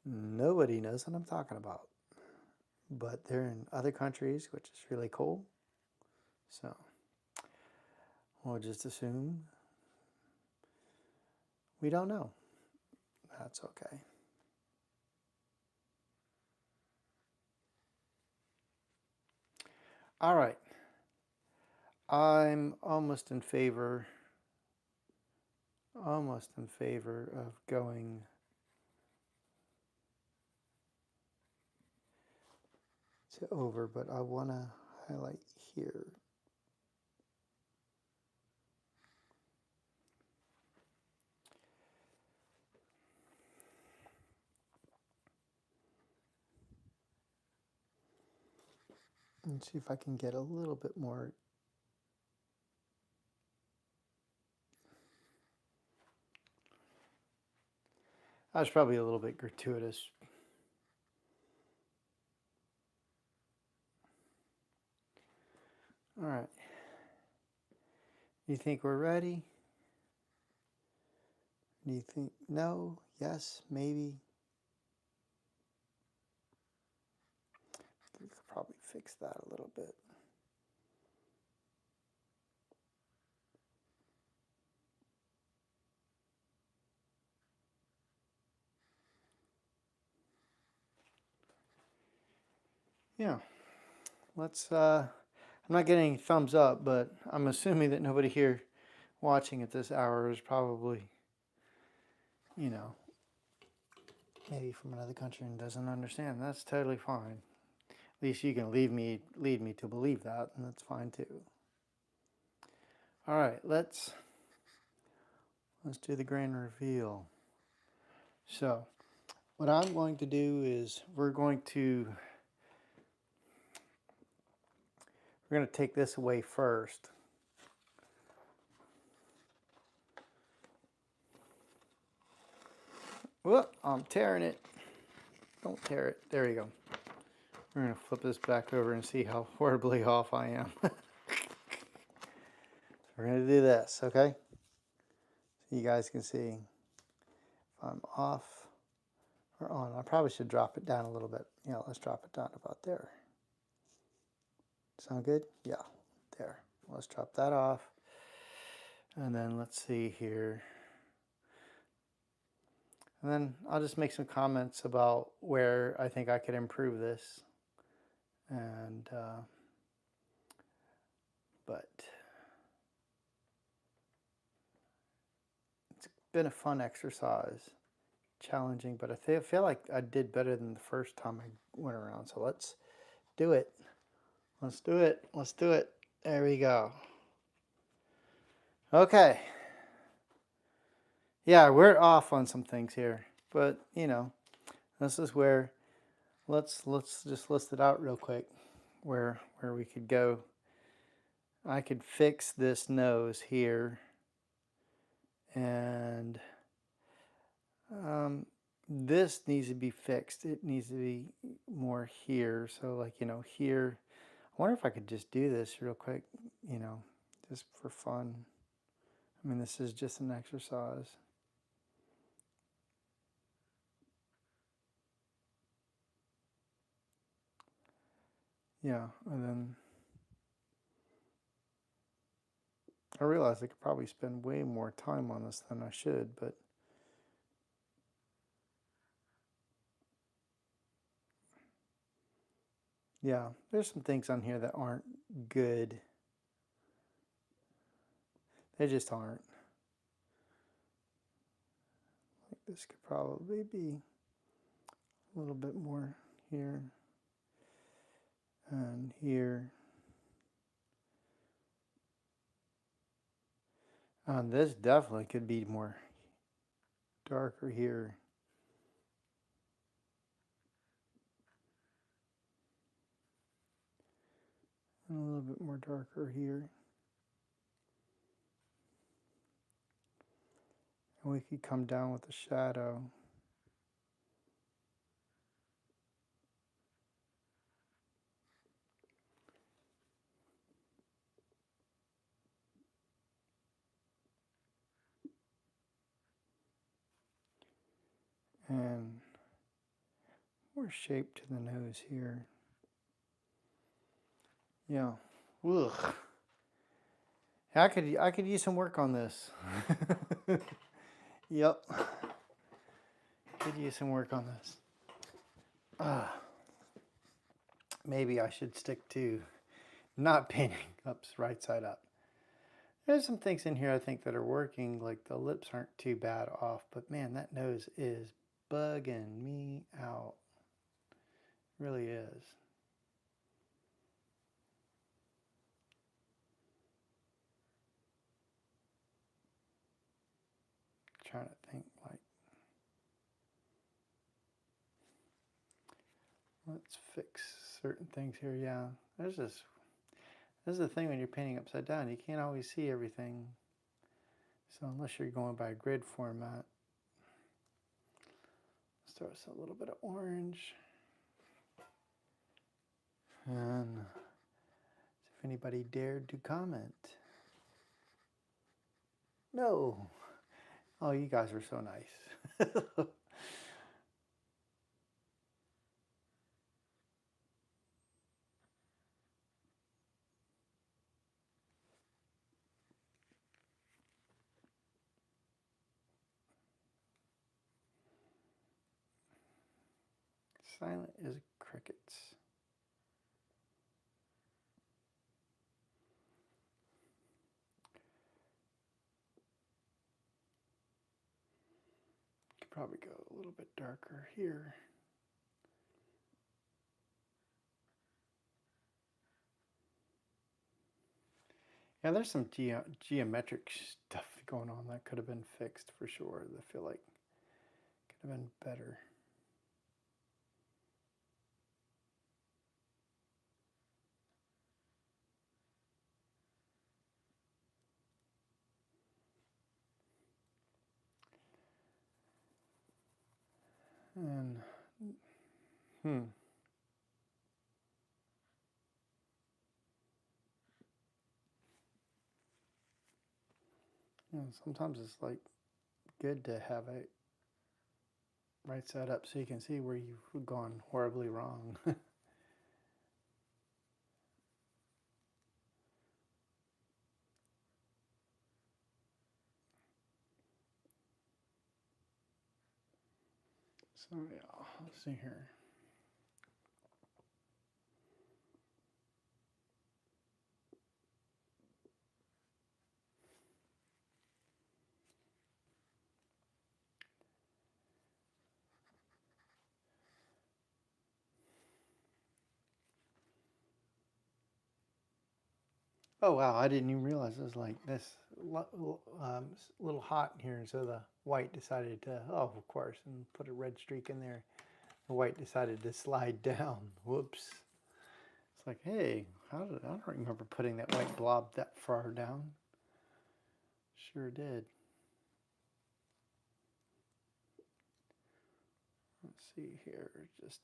Speaker 1: Nobody knows what I'm talking about. But they're in other countries, which is really cool. So we'll just assume we don't know. That's okay. All right. I'm almost in favor of going to over, but I want to highlight here. And see if I can get a little bit more. That was probably a little bit gratuitous. All right. You think we're ready? Do you think no, yes, maybe? We could probably fix that a little bit. Yeah. Let's I'm not getting any thumbs up, but I'm assuming that nobody here watching at this hour is probably, you know, maybe from another country and doesn't understand. That's totally fine. At least you can lead me to believe that, and that's fine too. All right, let's do the grand reveal. So, what I'm going to do is we're going to take this away first. Whoop, I'm tearing it. Don't tear it. There you go. We're going to flip this back over and see how horribly off I am. We're going to do this, okay? So you guys can see if I'm off or on. I probably should drop it down a little bit. Yeah, let's drop it down about there. Sound good? Yeah, there. Let's drop that off. And then let's see here. And then I'll just make some comments about where I think I could improve this. And, but it's been a fun exercise, challenging, but I feel like I did better than the first time I went around. So let's do it. Let's do it. Let's do it. There we go. Okay. Yeah, we're off on some things here, but you know, this is where let's just list it out real quick where we could go. I could fix this nose here, and this needs to be fixed. It needs to be more here. So like, you know, here, I wonder if I could just do this real quick, you know, just for fun. I mean, this is just an exercise. Yeah, and then I realize I could probably spend way more time on this than I should, but yeah, there's some things on here that aren't good. They just aren't. Like this could probably be a little bit more here and here. This definitely could be more darker here. And a little bit more darker here. And we could come down with the shadow. And more shape to the nose here. Yeah. Ugh. I could use some work on this. Yep. Could use some work on this. Maybe I should stick to not painting ups right side up. There's some things in here I think that are working, like the lips aren't too bad off, but man, that nose is bugging me out. It really is. Trying to think like, let's fix certain things here. Yeah, this is the thing when you're painting upside down, you can't always see everything. So unless you're going by a grid format, let's throw us a little bit of orange. And if anybody dared to comment. No. Oh, you guys are so nice. Silent as crickets. Could probably go a little bit darker here. Yeah, there's some geometric stuff going on that could have been fixed for sure. I feel like could have been better. And you know, sometimes it's like good to have it right side up so you can see where you've gone horribly wrong. So yeah, let's see here. Oh wow, I didn't even realize it was like this little hot in here, and so the white decided to, oh, of course, and put a red streak in there. The white decided to slide down. Whoops. It's like, hey, I don't remember putting that white blob that far down. Sure did. Let's see here, just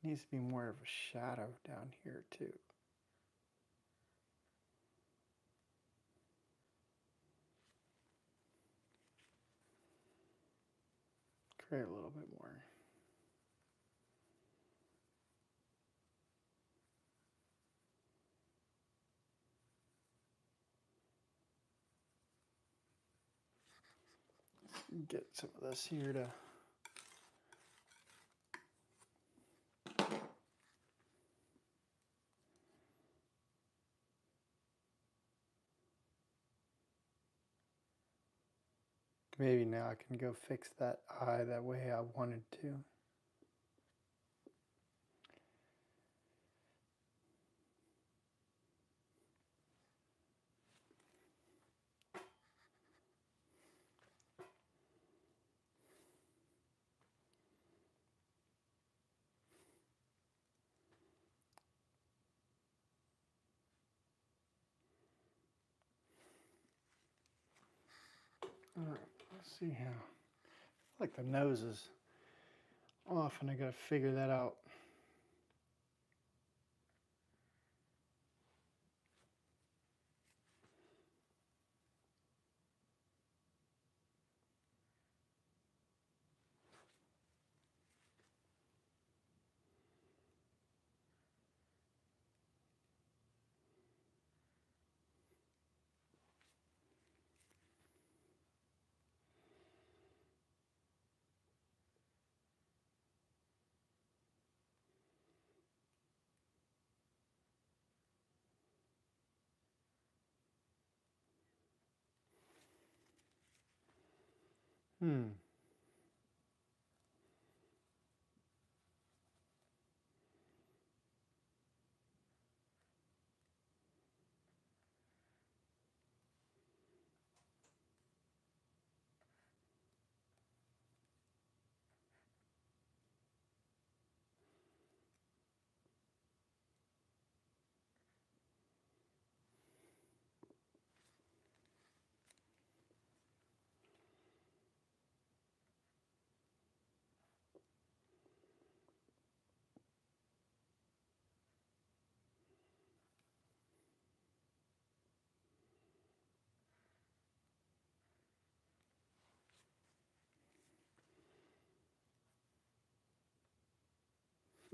Speaker 1: needs to be more of a shadow down here too. Spray a little bit more. Get some of this here to maybe now I can go fix that eye that way I wanted to. All right, let's see how. Like the nose is off and I gotta figure that out.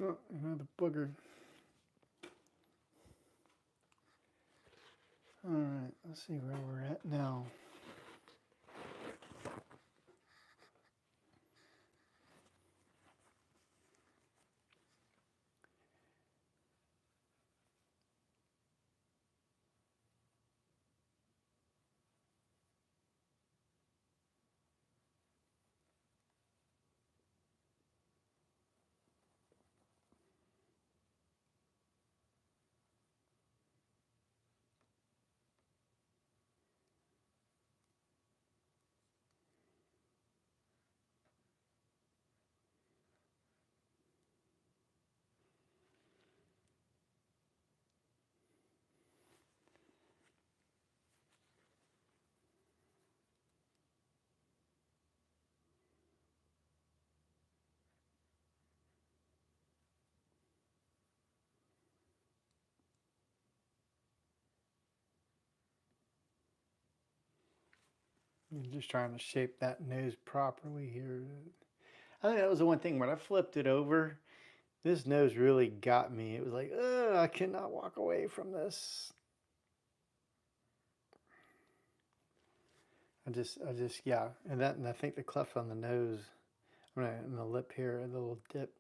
Speaker 1: Oh, another booger. All right, let's see where we're at now. I'm just trying to shape that nose properly here. I think that was the one thing when I flipped it over, this nose really got me. It was like, ugh, I cannot walk away from this. Yeah. And I think the cleft on the nose, and the lip here, a little dip.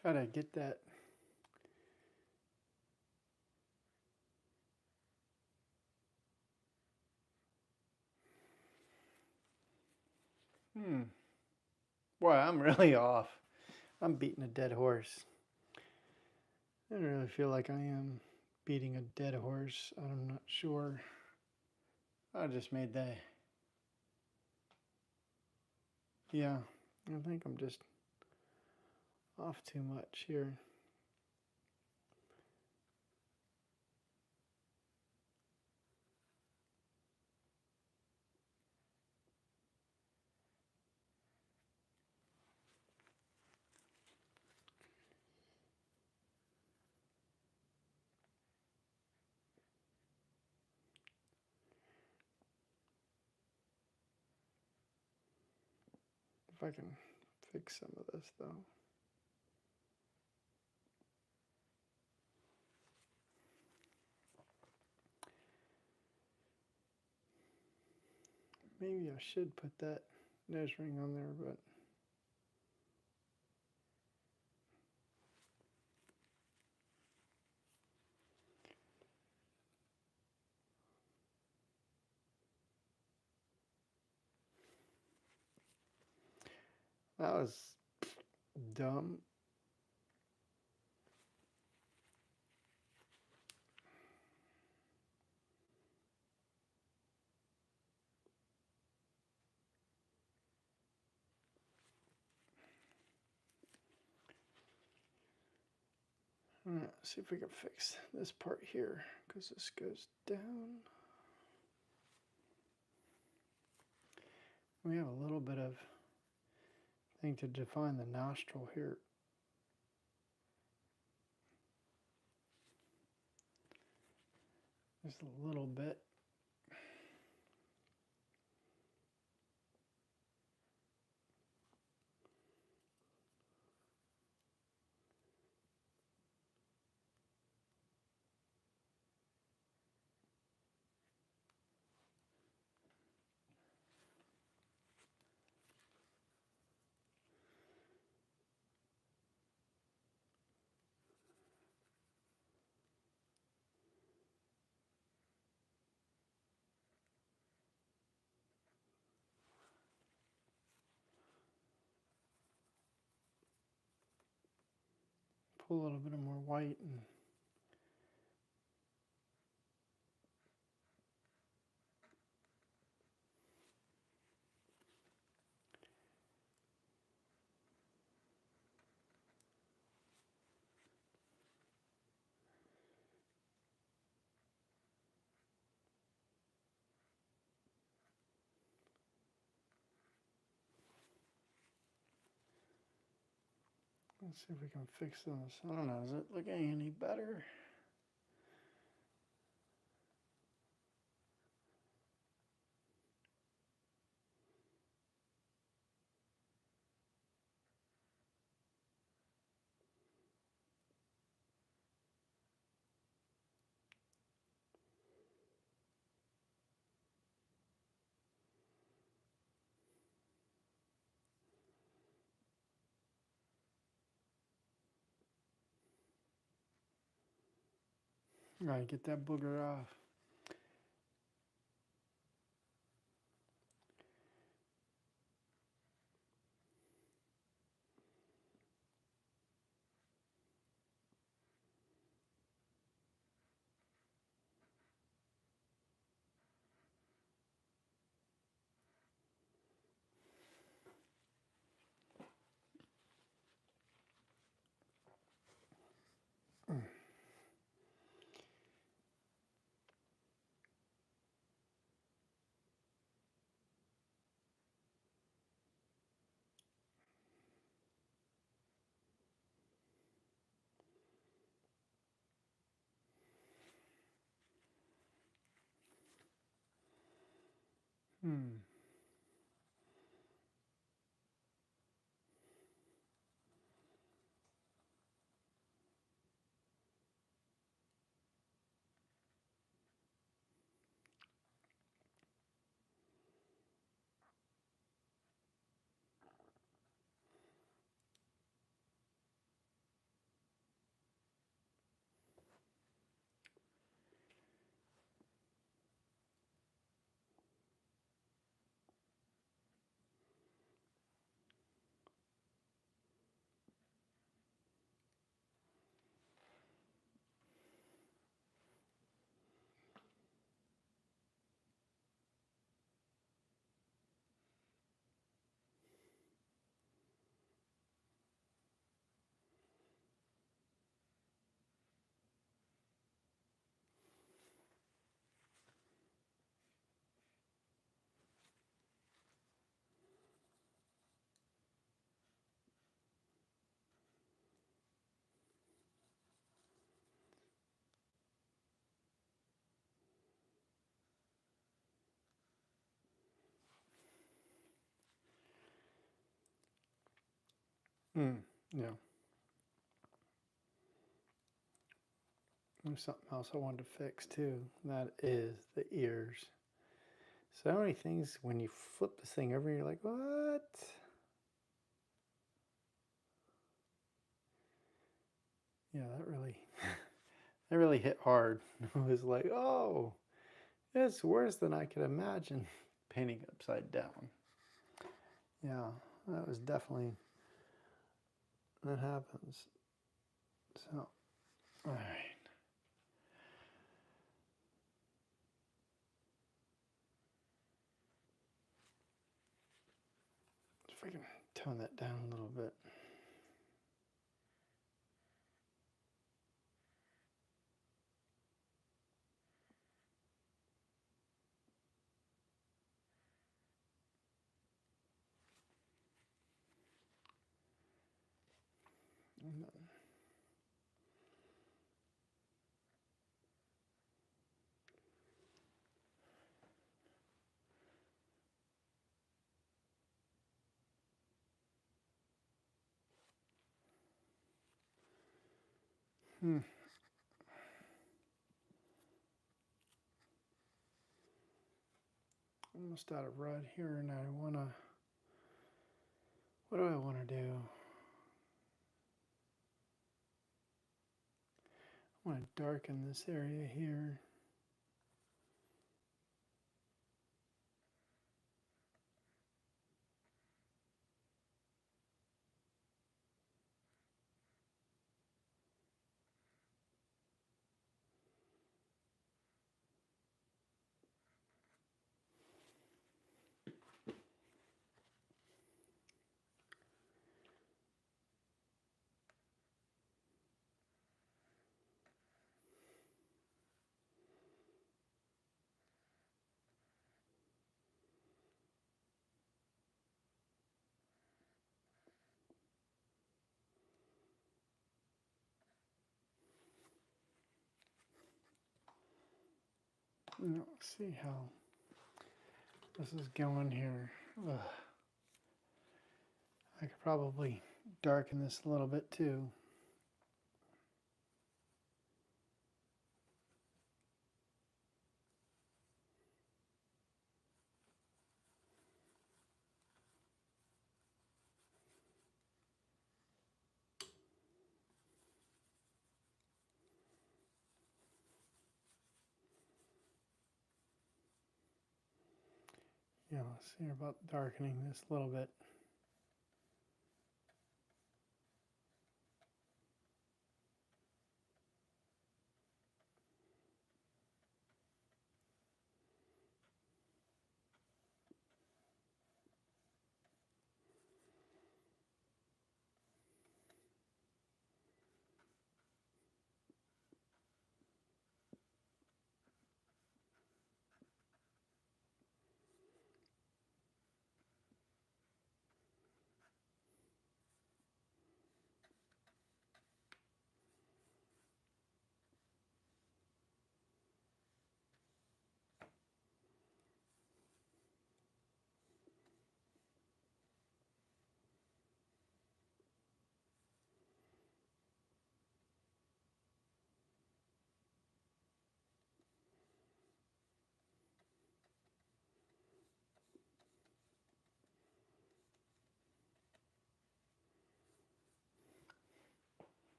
Speaker 1: Try to get that. Boy, I'm really off. I'm beating a dead horse. I don't really feel like I am beating a dead horse. I'm not sure. I just made that. Yeah, I think I'm just off too much here. If I can fix some of this though. Maybe I should put that nose ring on there, but that was dumb. Let's see if we can fix this part here, because this goes down. We have a little bit of thing to define the nostril here. Just a little bit. Pull a little bit more white and let's see if we can fix this. I don't know, is it looking any better? All right, get that booger off. Hmm. Yeah. There's something else I wanted to fix too. That is the ears. So many things when you flip this thing over, you're like, what? Yeah, that really hit hard. It was like, oh, it's worse than I could imagine painting upside down. Yeah, that was definitely, that happens. So, all right. If I can tone that down a little bit. Almost out of red here, and I want to, what do I want to do? I want to darken this area here. Let's see how this is going here. Ugh. I could probably darken this a little bit too. Yeah, let's see about darkening this a little bit.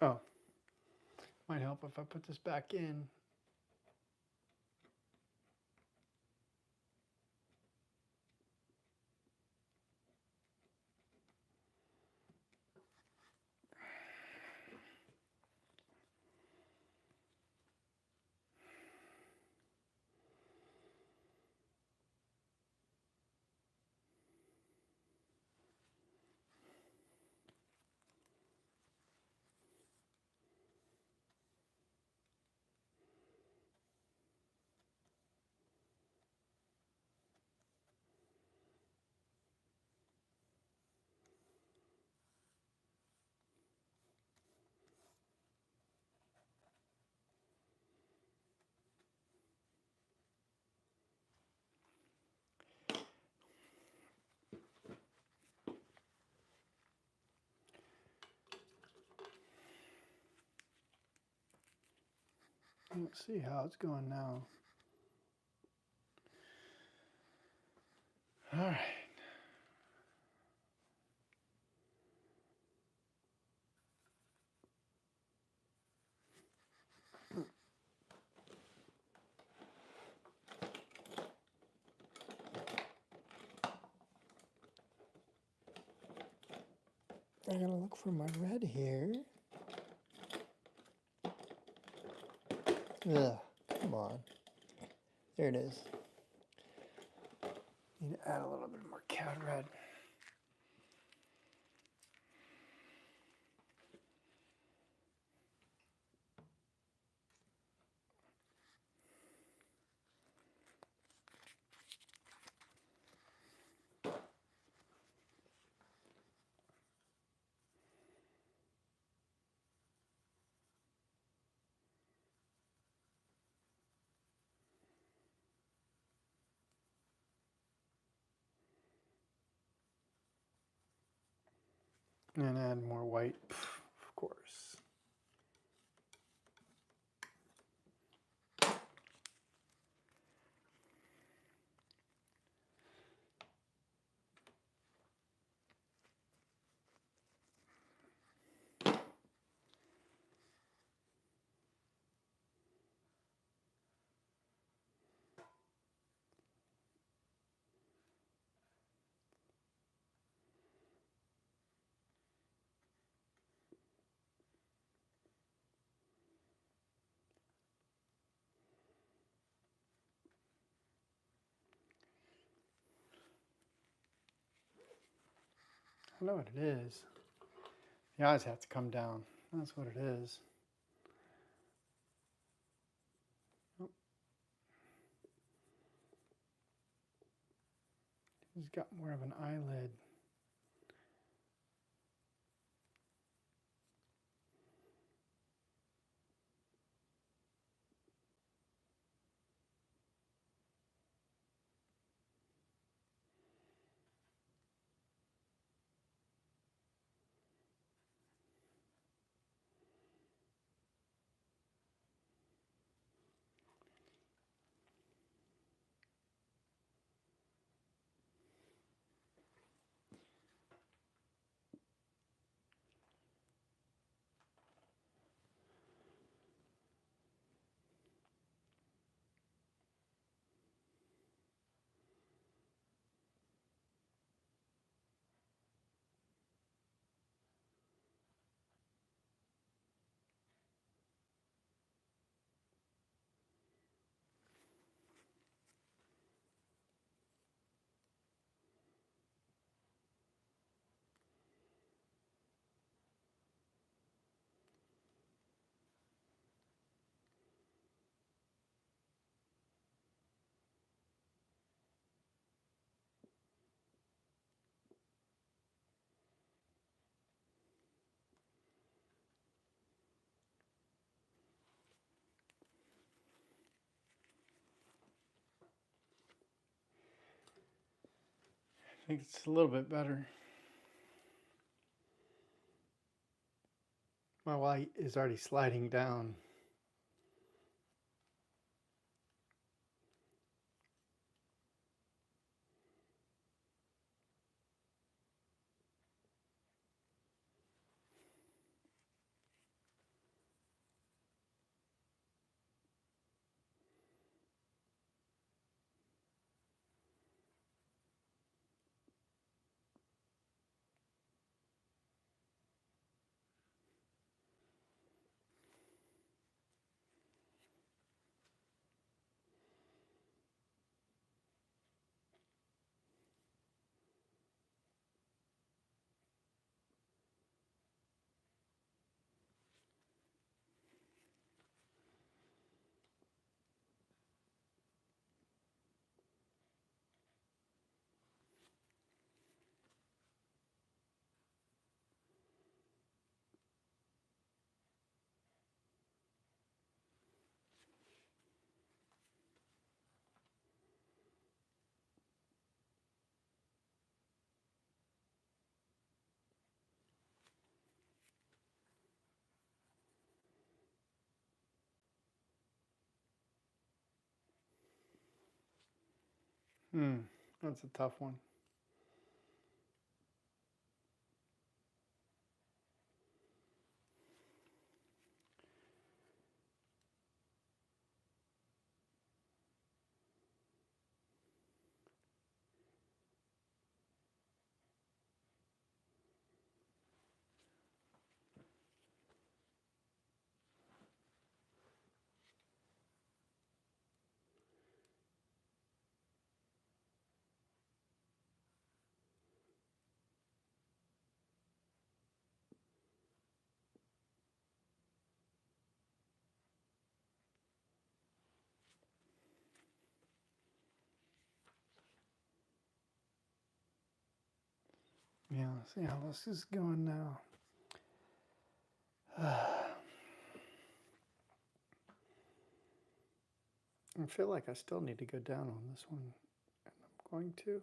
Speaker 1: Oh, might help if I put this back in. Let's see how it's going now. All right. I gotta look for my red here. Ugh, come on. There it is. Need to add a little bit more cad red. And add more white, of course. I know what it is. The eyes have to come down. That's what it is. Oh. He's got more of an eyelid. I think it's a little bit better. My white is already sliding down. That's a tough one. Yeah, let's see how this is going now. I feel like I still need to go down on this one, and I'm going to.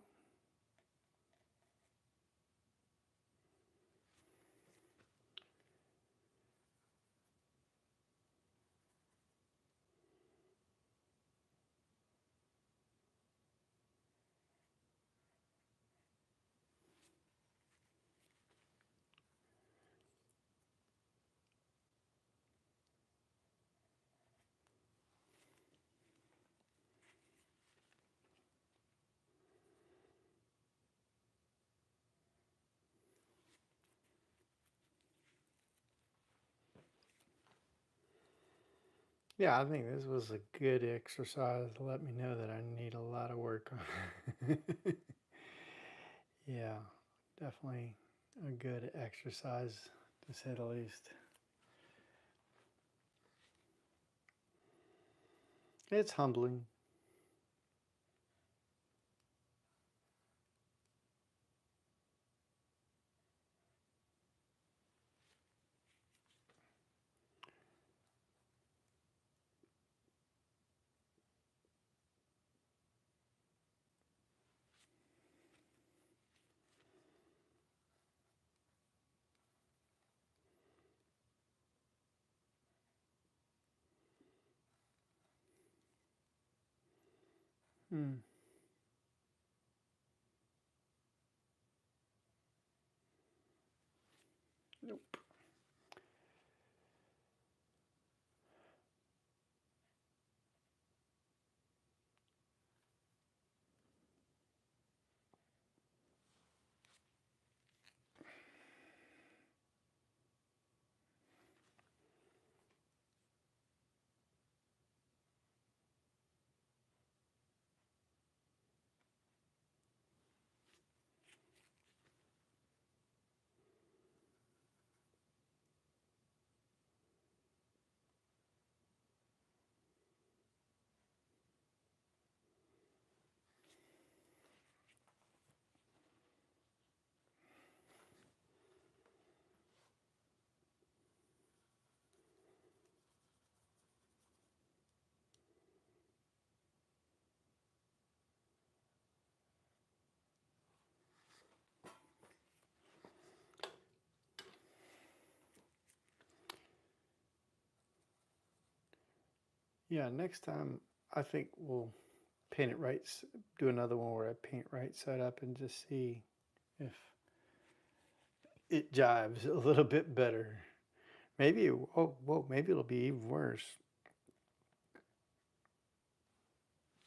Speaker 1: Yeah, I think this was a good exercise to let me know that I need a lot of work on. Yeah, definitely a good exercise to say the least. It's humbling. Hmm. Nope. Yeah, next time I think we'll paint it right, do another one where I paint right side up and just see if it jives a little bit better. Maybe, oh, whoa, maybe it'll be even worse.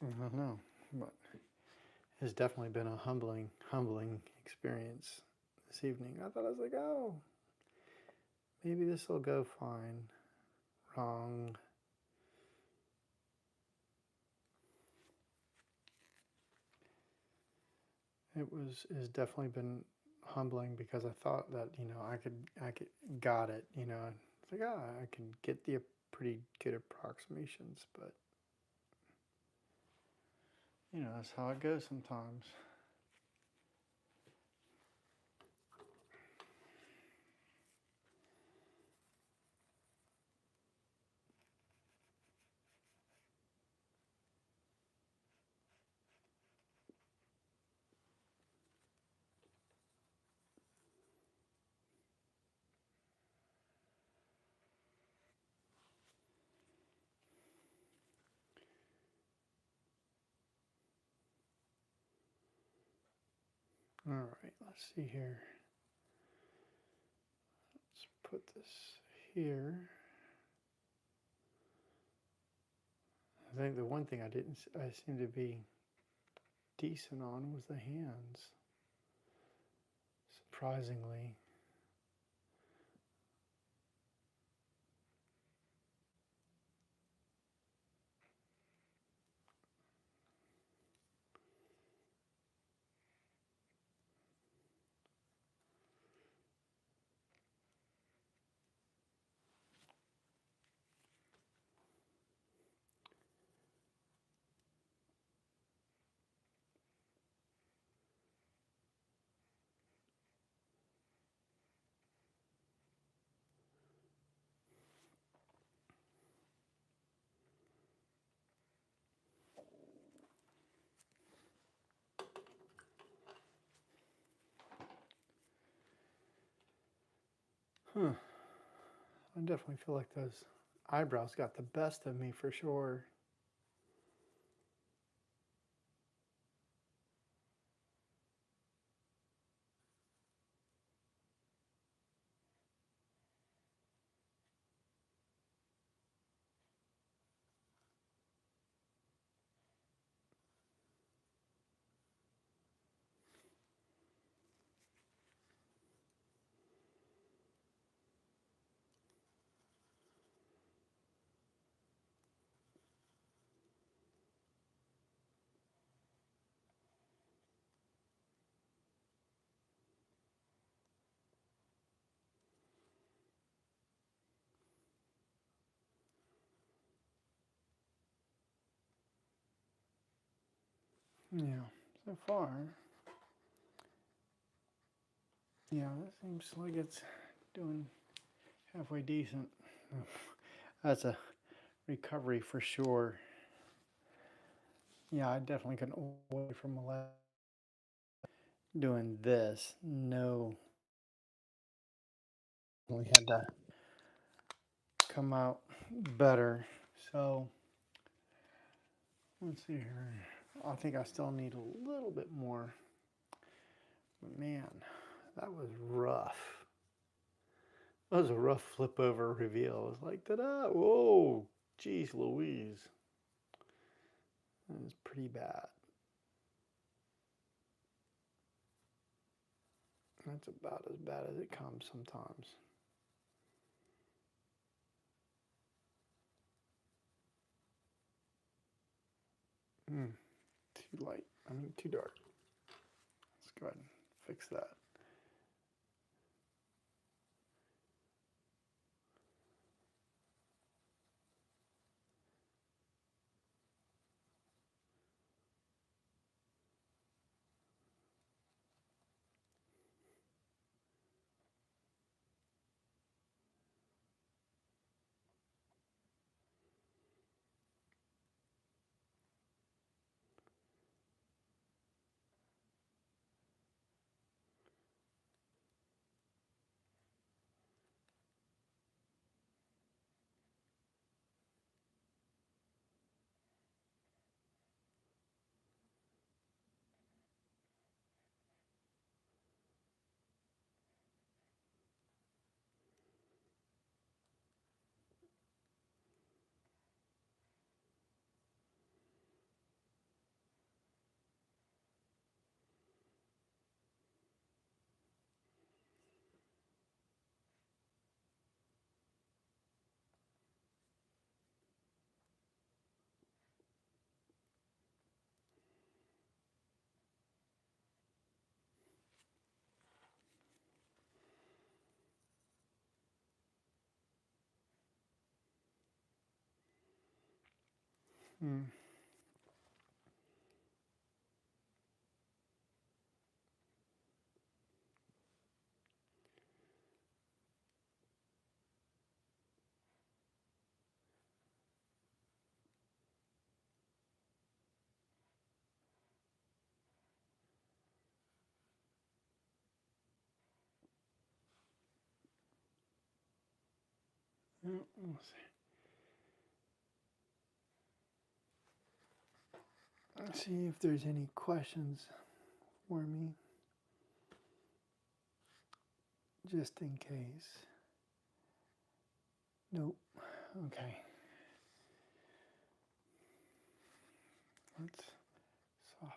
Speaker 1: I don't know, but it's definitely been a humbling experience this evening. I thought I was like, oh, maybe this will go fine. Wrong. It's definitely been humbling because I thought that I could got it. It's like I can get the pretty good approximations, but that's how it goes sometimes. All right, let's see here. Let's put this here. I think the one thing I seem to be decent on was the hands. Surprisingly. Huh. I definitely feel like those eyebrows got the best of me for sure. Yeah, so far, yeah, that seems like it's doing halfway decent. That's a recovery for sure. Yeah, I definitely couldn't away from doing this. No, we had to come out better. So let's see here. I think I still need a little bit more. But man, that was rough. That was a rough flip over reveal. It was like, ta-da! Whoa, geez, Louise. That was pretty bad. That's about as bad as it comes sometimes. Too light. I mean, too dark. Let's go ahead and fix that. Hmm. Let's see. Let's see if there's any questions for me. just in case. Nope. Okay. Let's soften this.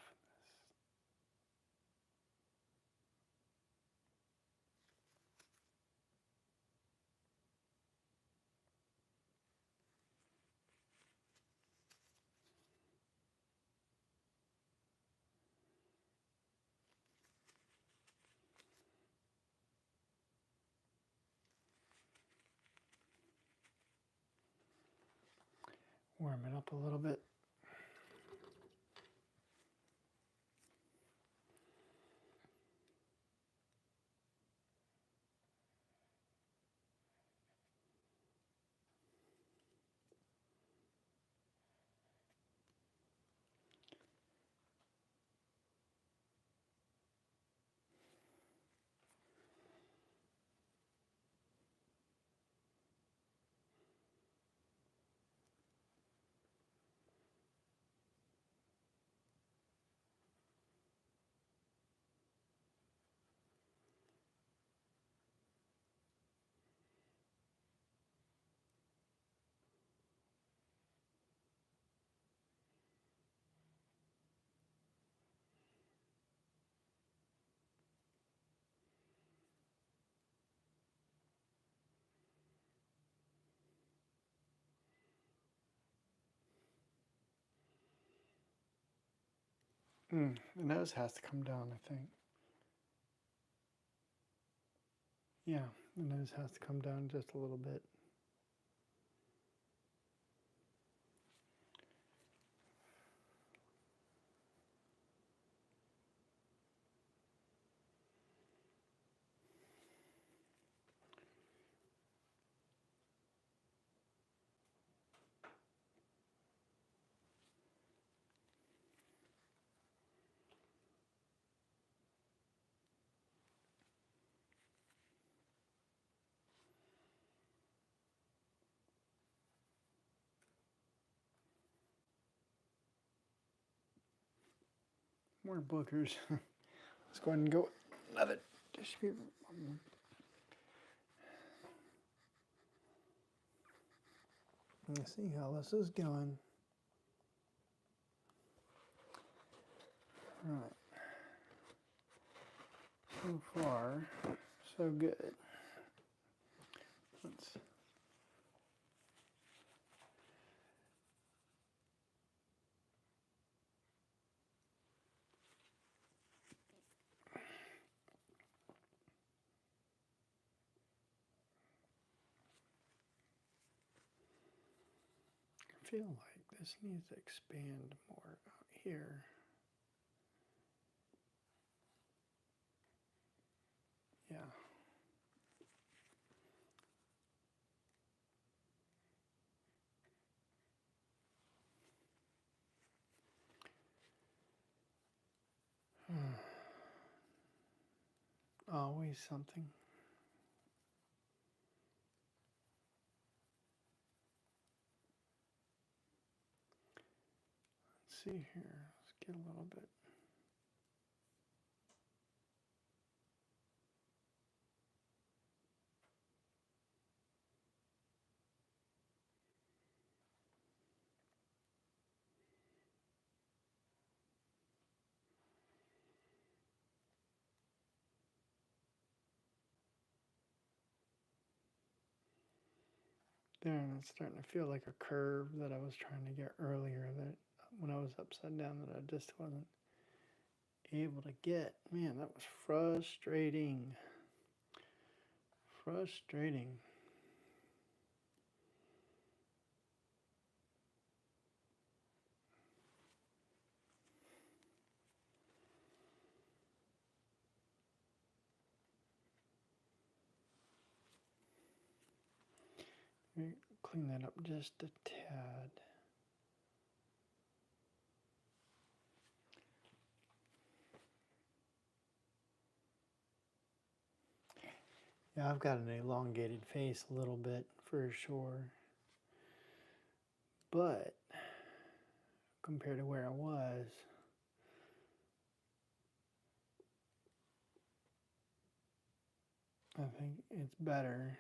Speaker 1: Warm it up a little bit. The nose has to come down, I think. Yeah, the nose has to come down just a little bit. More bookers. Let's go ahead and go another tissue paper. Let's see how this is going. Right. So far, so good. Let's I feel like this needs to expand more out here. Yeah. Always something. Let's see here. Let's get a little bit. There, and it's starting to feel like a curve that I was trying to get earlier, that when I was upside down, that I just wasn't able to get. Man, that was frustrating. Frustrating. Clean that up just a tad. Yeah, I've got an elongated face a little bit for sure. But compared to where I was, I think it's better.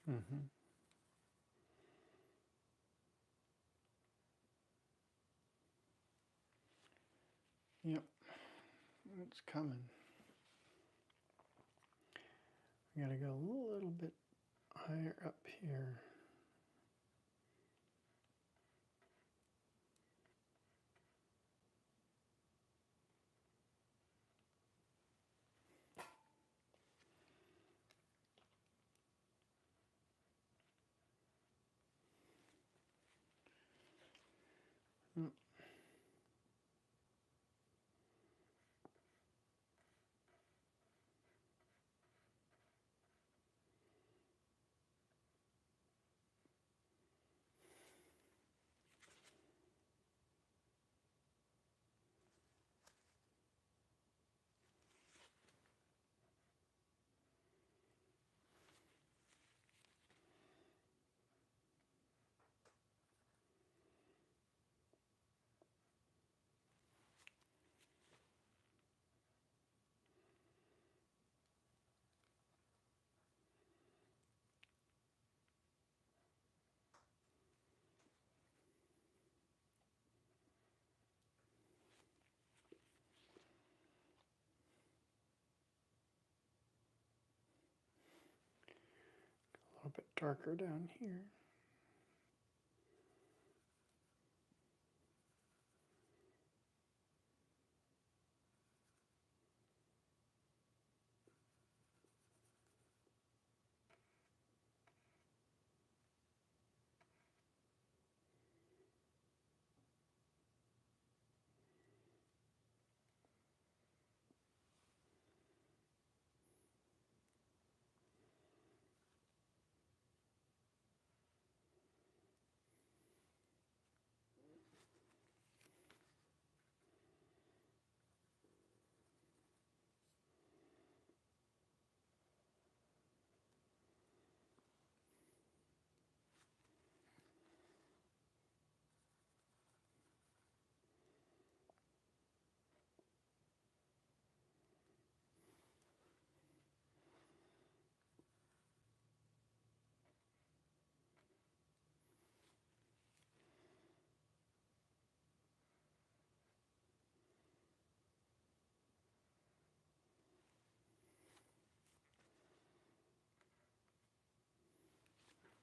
Speaker 1: Mm-hmm. Yep, it's coming. I gotta go a little bit higher up here. Mm. A little bit darker down here.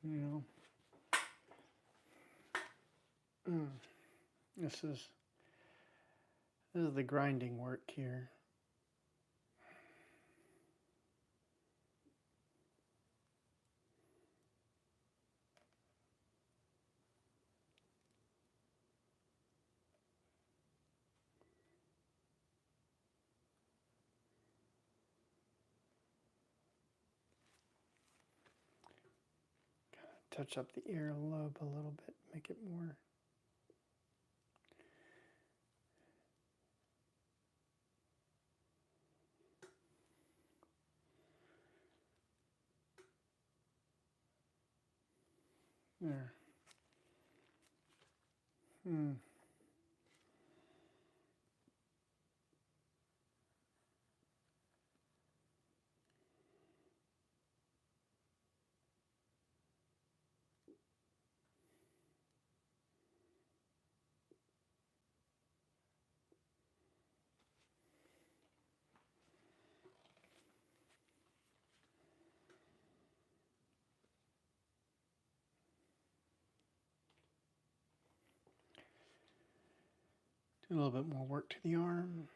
Speaker 1: You know, this is the grinding work here. Touch up the ear lobe a little bit, make it more. There. Do a little bit more work to the arm.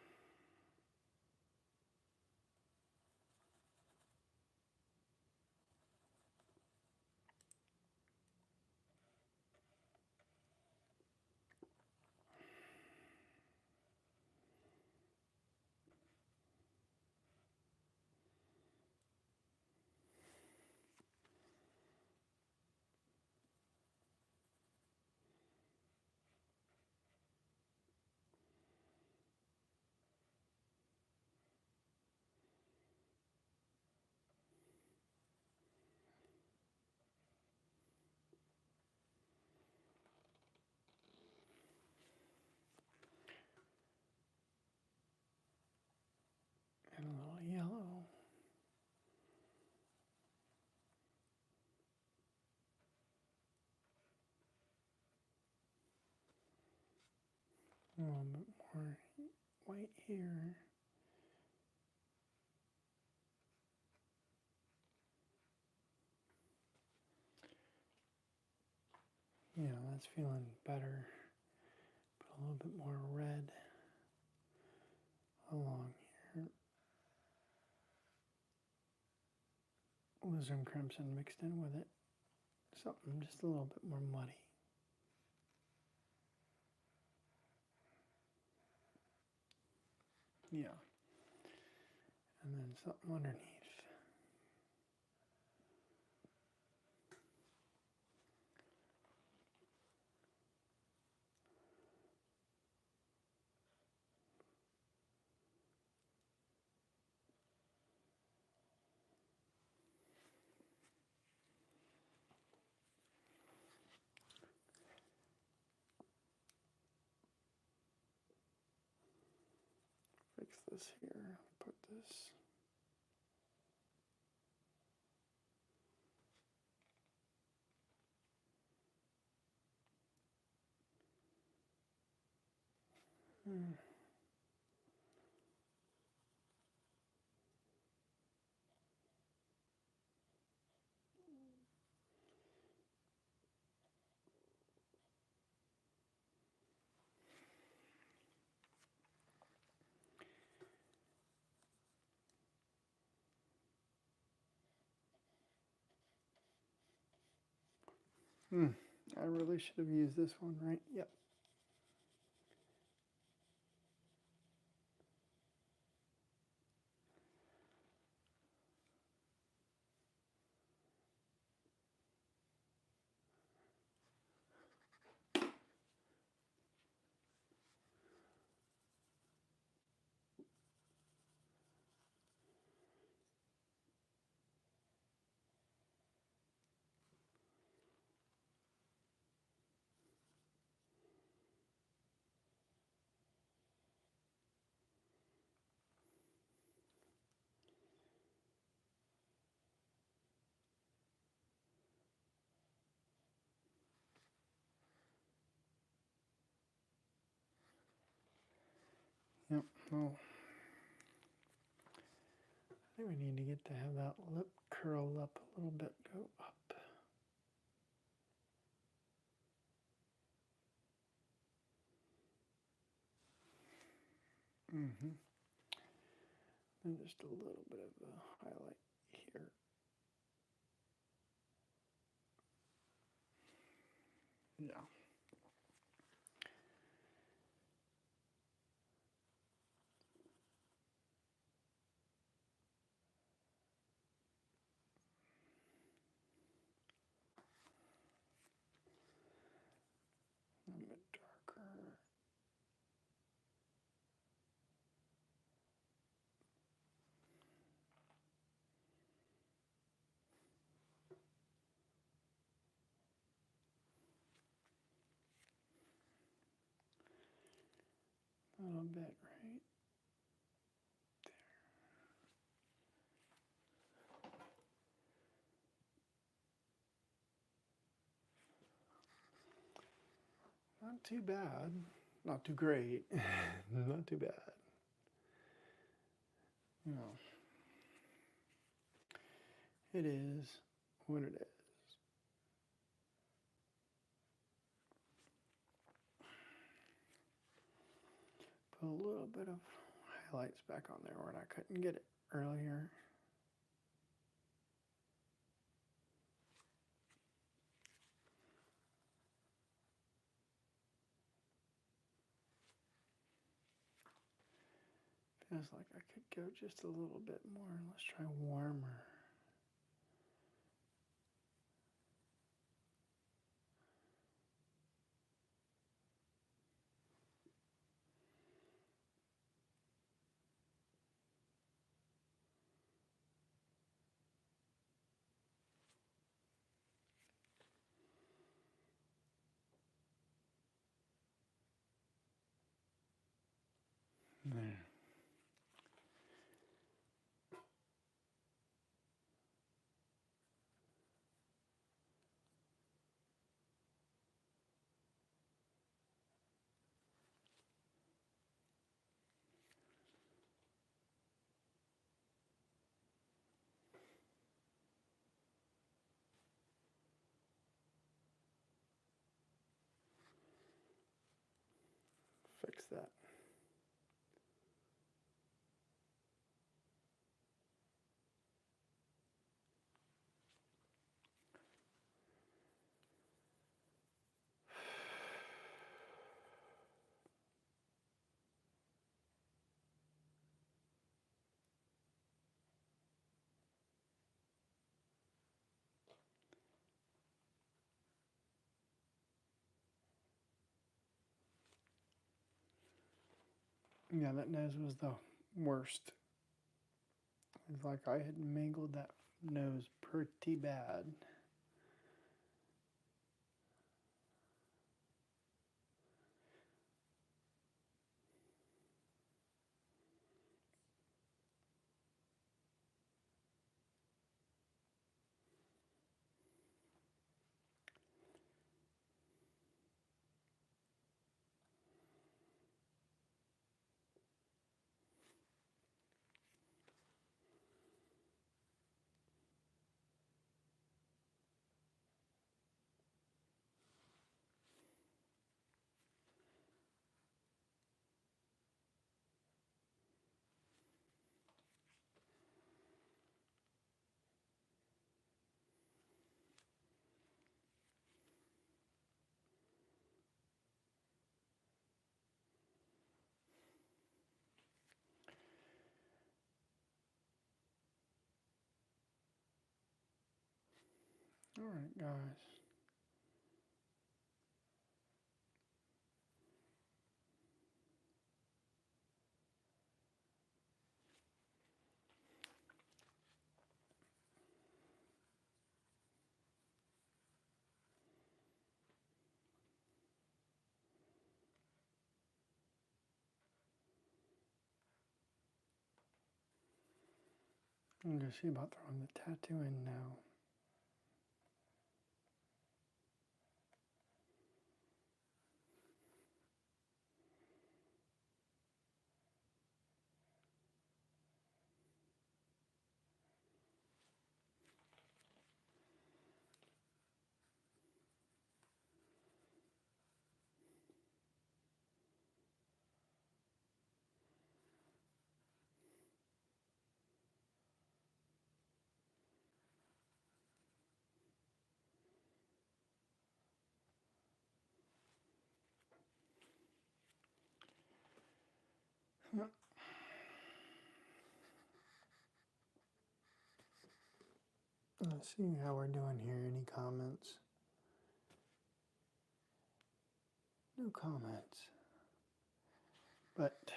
Speaker 1: A little bit more white here. Yeah, that's feeling better. Put a little bit more red along here. Alizarin crimson mixed in with it. Something just a little bit more muddy. Yeah. And then something underneath. Fix this here. Put this. I really should have used this one, right? Yep. Yep. Well, I think we need to get to have that lip curl up a little bit, go up. And just a little bit of a highlight here. Yeah. A little bit darker. A little bit right there. Not too bad. Not too great. Not too bad. You know, it is what it is. Put a little bit of highlights back on there when I couldn't get it earlier. Feels like I could go just a little bit more. Let's try warmer. There. that. Yeah, that nose was the worst. It's like I had mangled that nose pretty bad. All right, guys. I'm going to see about throwing the tattoo in now. Let's see how we're doing here. Any comments? No comments. But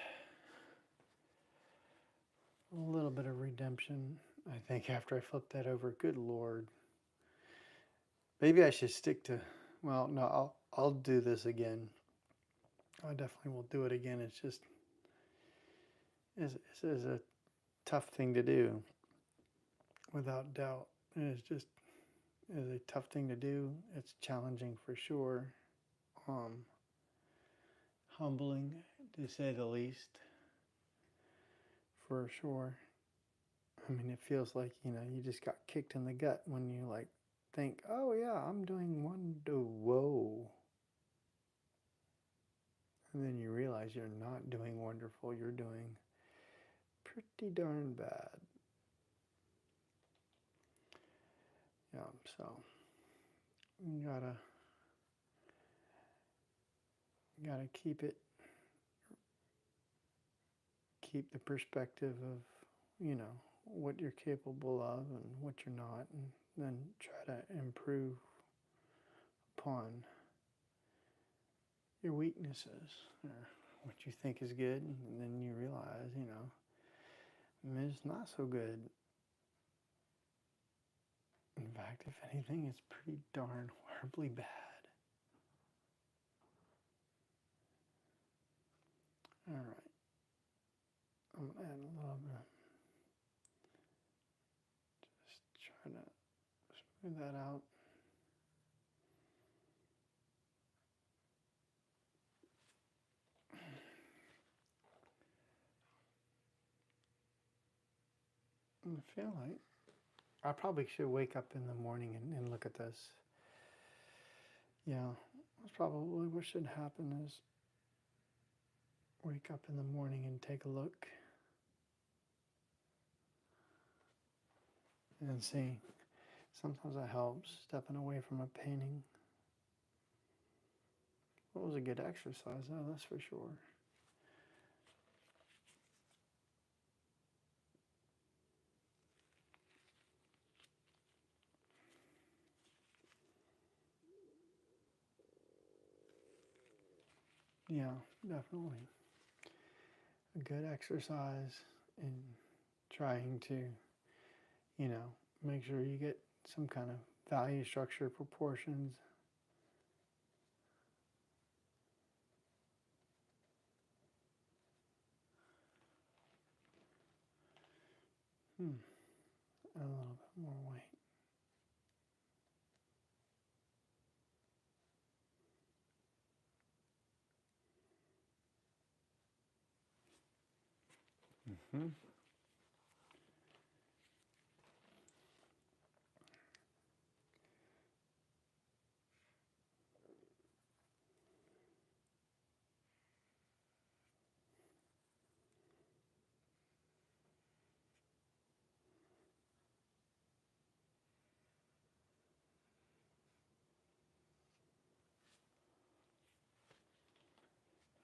Speaker 1: a little bit of redemption, I think, after I flip that over. Good Lord. Maybe I should stick to, well, no, I'll do this again. I definitely will do it again. It's just, it's a tough thing to do, without doubt. It's just, is a tough thing to do. It's challenging for sure. Humbling, to say the least, for sure. I mean, it feels like, you just got kicked in the gut when you like think, oh yeah, I'm doing whoa. And then you realize you're not doing wonderful. You're doing pretty darn bad. Yeah, so you gotta keep the perspective of, what you're capable of and what you're not, and then try to improve upon your weaknesses, or what you think is good, and then you realize, it's not so good. In fact, if anything, it's pretty darn horribly bad. All right. I'm going to add a little bit. Just trying to smooth that out. I feel like I probably should wake up in the morning and look at this. Yeah, that's probably what should happen is wake up in the morning and take a look and see. Sometimes that helps, stepping away from a painting. It was a good exercise, though, that's for sure. Yeah, definitely. A good exercise in trying to, make sure you get some kind of value structure, proportions. A little bit more white.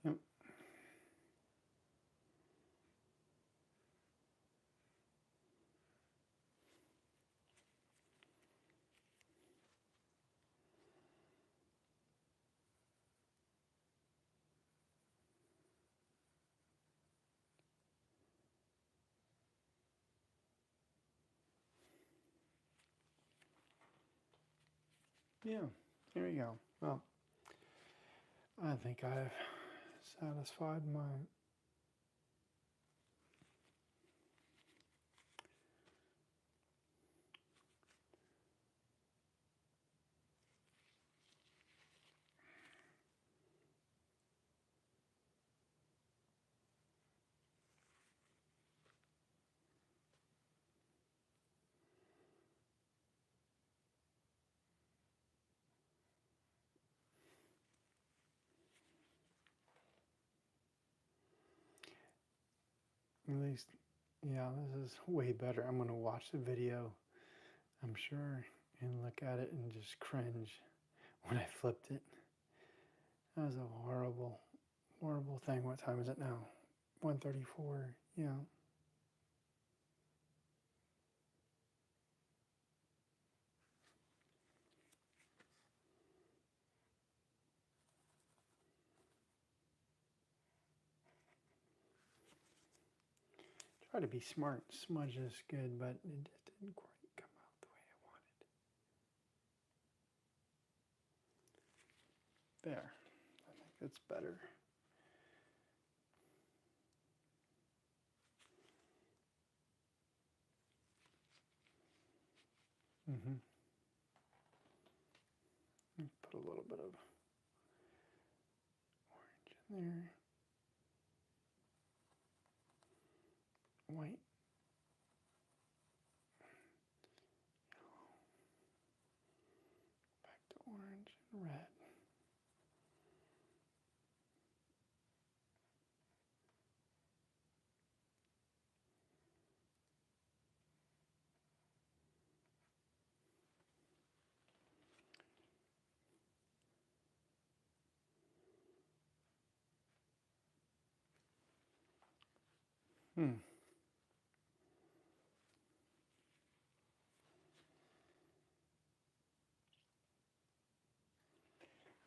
Speaker 1: Yep. Yeah, there you go. Well, I think I've satisfied my at least, yeah, this is way better. I'm going to watch the video, I'm sure, and look at it and just cringe when I flipped it. That was a horrible, horrible thing. What time is it now? 1:34. Yeah. Try to be smart. Smudge is good, but it just didn't quite come out the way I wanted. There. I think that's better. Put a little bit of orange in there. White. Back to orange and red.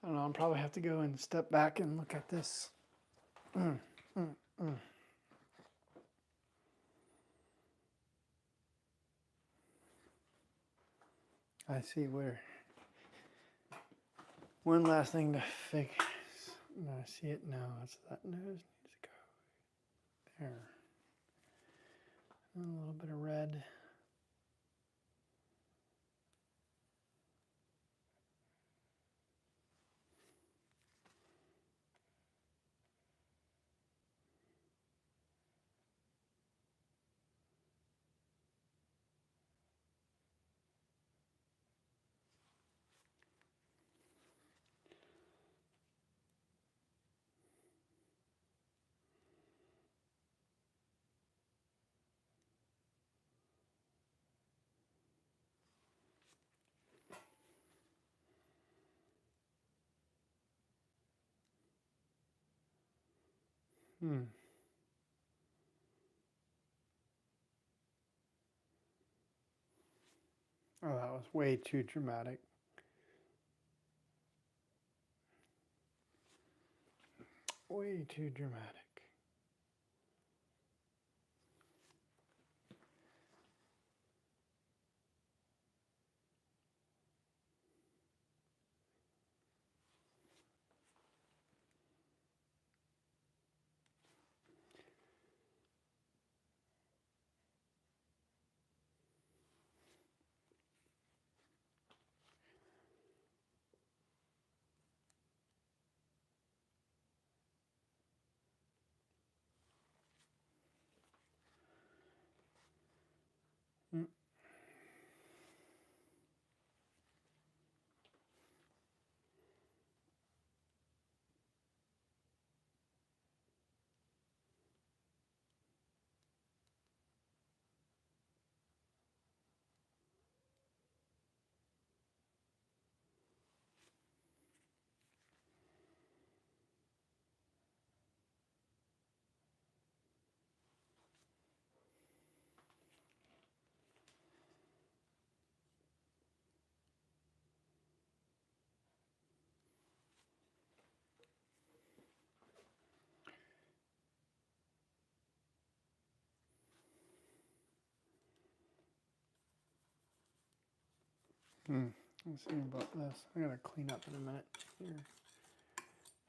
Speaker 1: I don't know, I'll probably have to go and step back and look at this. I see where. One last thing to fix. No, I see it now. It's that nose needs to go there. And a little bit of red. Hmm. Oh, that was way too dramatic. Way too dramatic. Hmm. Let's see about this. I gotta clean up in a minute here.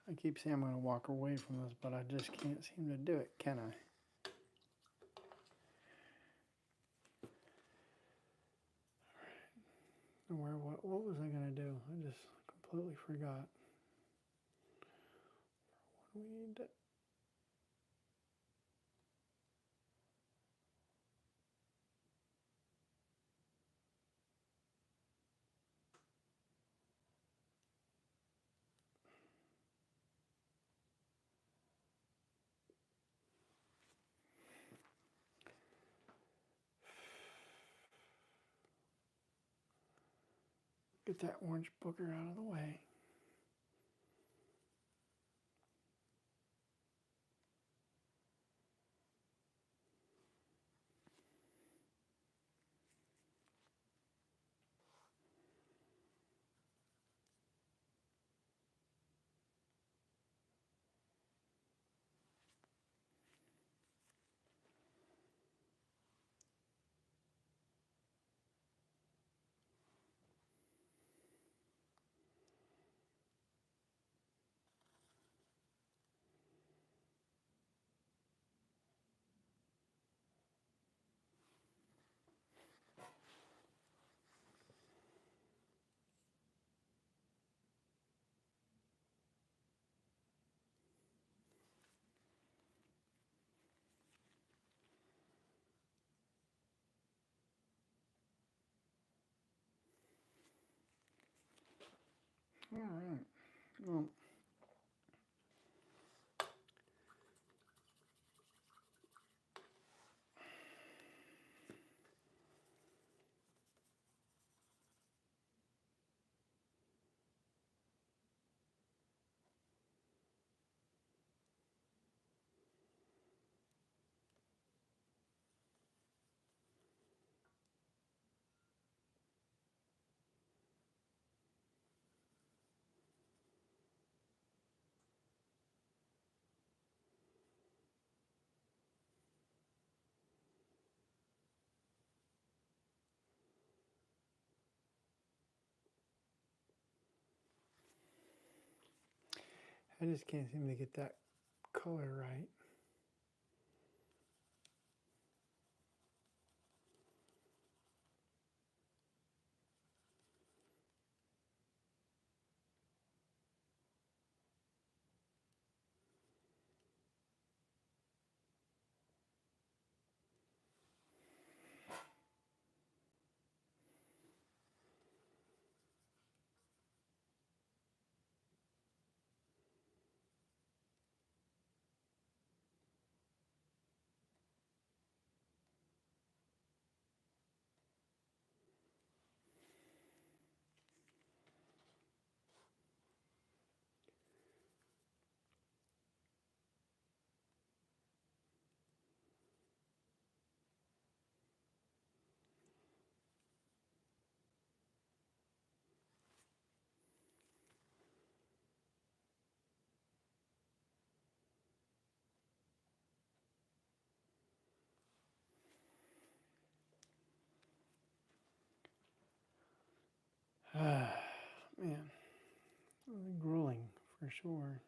Speaker 1: I keep saying I'm gonna walk away from this, but I just can't seem to do it, can I? What was I gonna do? I just completely forgot. What do we need to get that orange booger out of the way? All right. Well, I just can't seem to get that color right. man, really grueling for sure.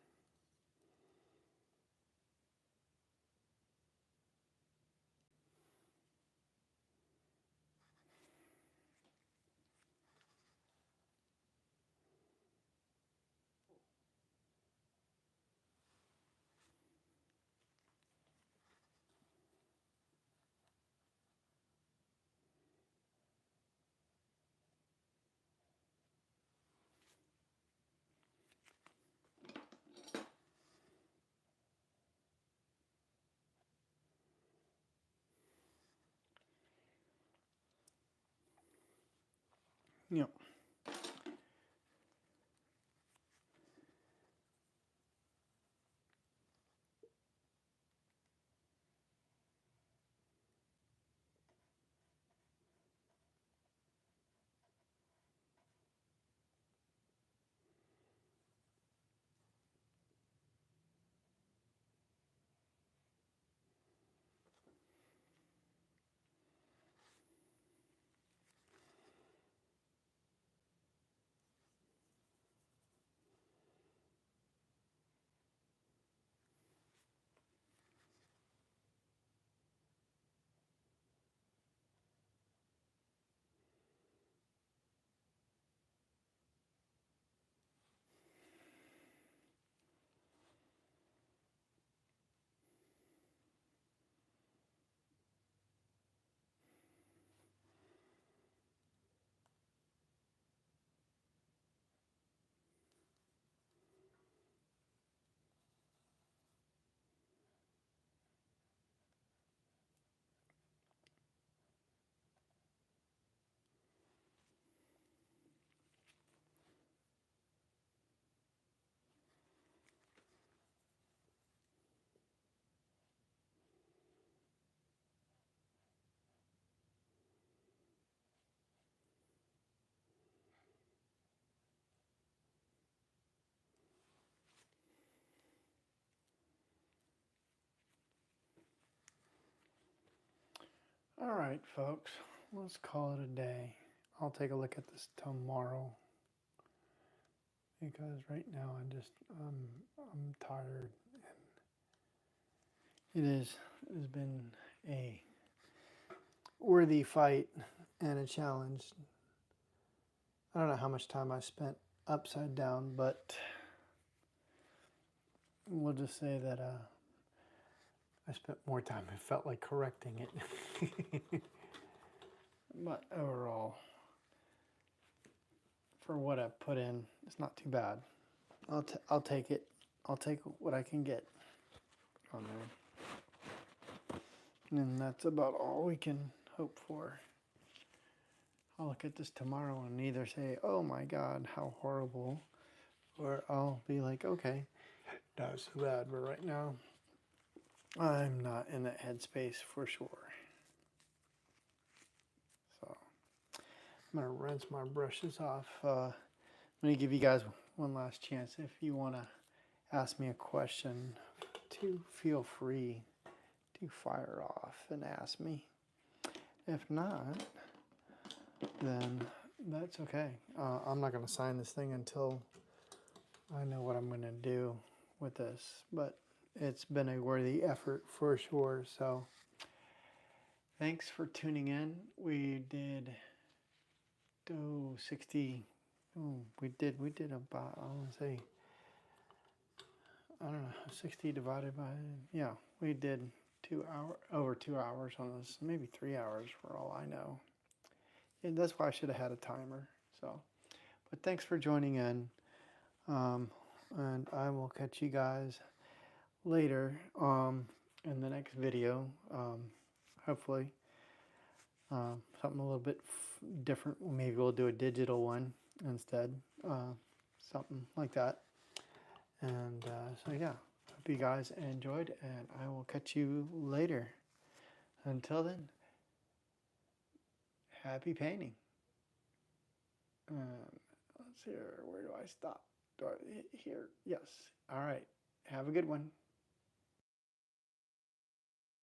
Speaker 1: Yep. All right, folks, let's call it a day. I'll take a look at this tomorrow because right now I'm tired. It has been a worthy fight and a challenge. I don't know how much time I spent upside down, but we'll just say that I spent more time, it felt like, correcting it. But overall, for what I've put in, it's not too bad. I'll take it. I'll take what I can get on there. And that's about all we can hope for. I'll look at this tomorrow and either say, oh my God, how horrible, or I'll be like, okay, not so bad, but right now, I'm not in that headspace for sure. So I'm going to rinse my brushes off. I'm going to give you guys one last chance. If you want to ask me a question, to feel free to fire off and ask me. If not, then that's okay. I'm not going to sign this thing until I know what I'm going to do with this, but it's been a worthy effort for sure. So thanks for tuning in. We did 60. We did about, I want to say, I don't know, 60 divided by, yeah, we did over 2 hours on this, maybe 3 hours for all I know. And that's why I should have had a timer. So, but thanks for joining in. And I will catch you guys later in the next video. Hopefully something a little bit different. Maybe we'll do a digital one instead. Something like that. And so yeah, hope you guys enjoyed, and I will catch you later. Until then, happy painting. Let's see here. Where do I stop? Do I hit here? Yes. All right. Have a good one.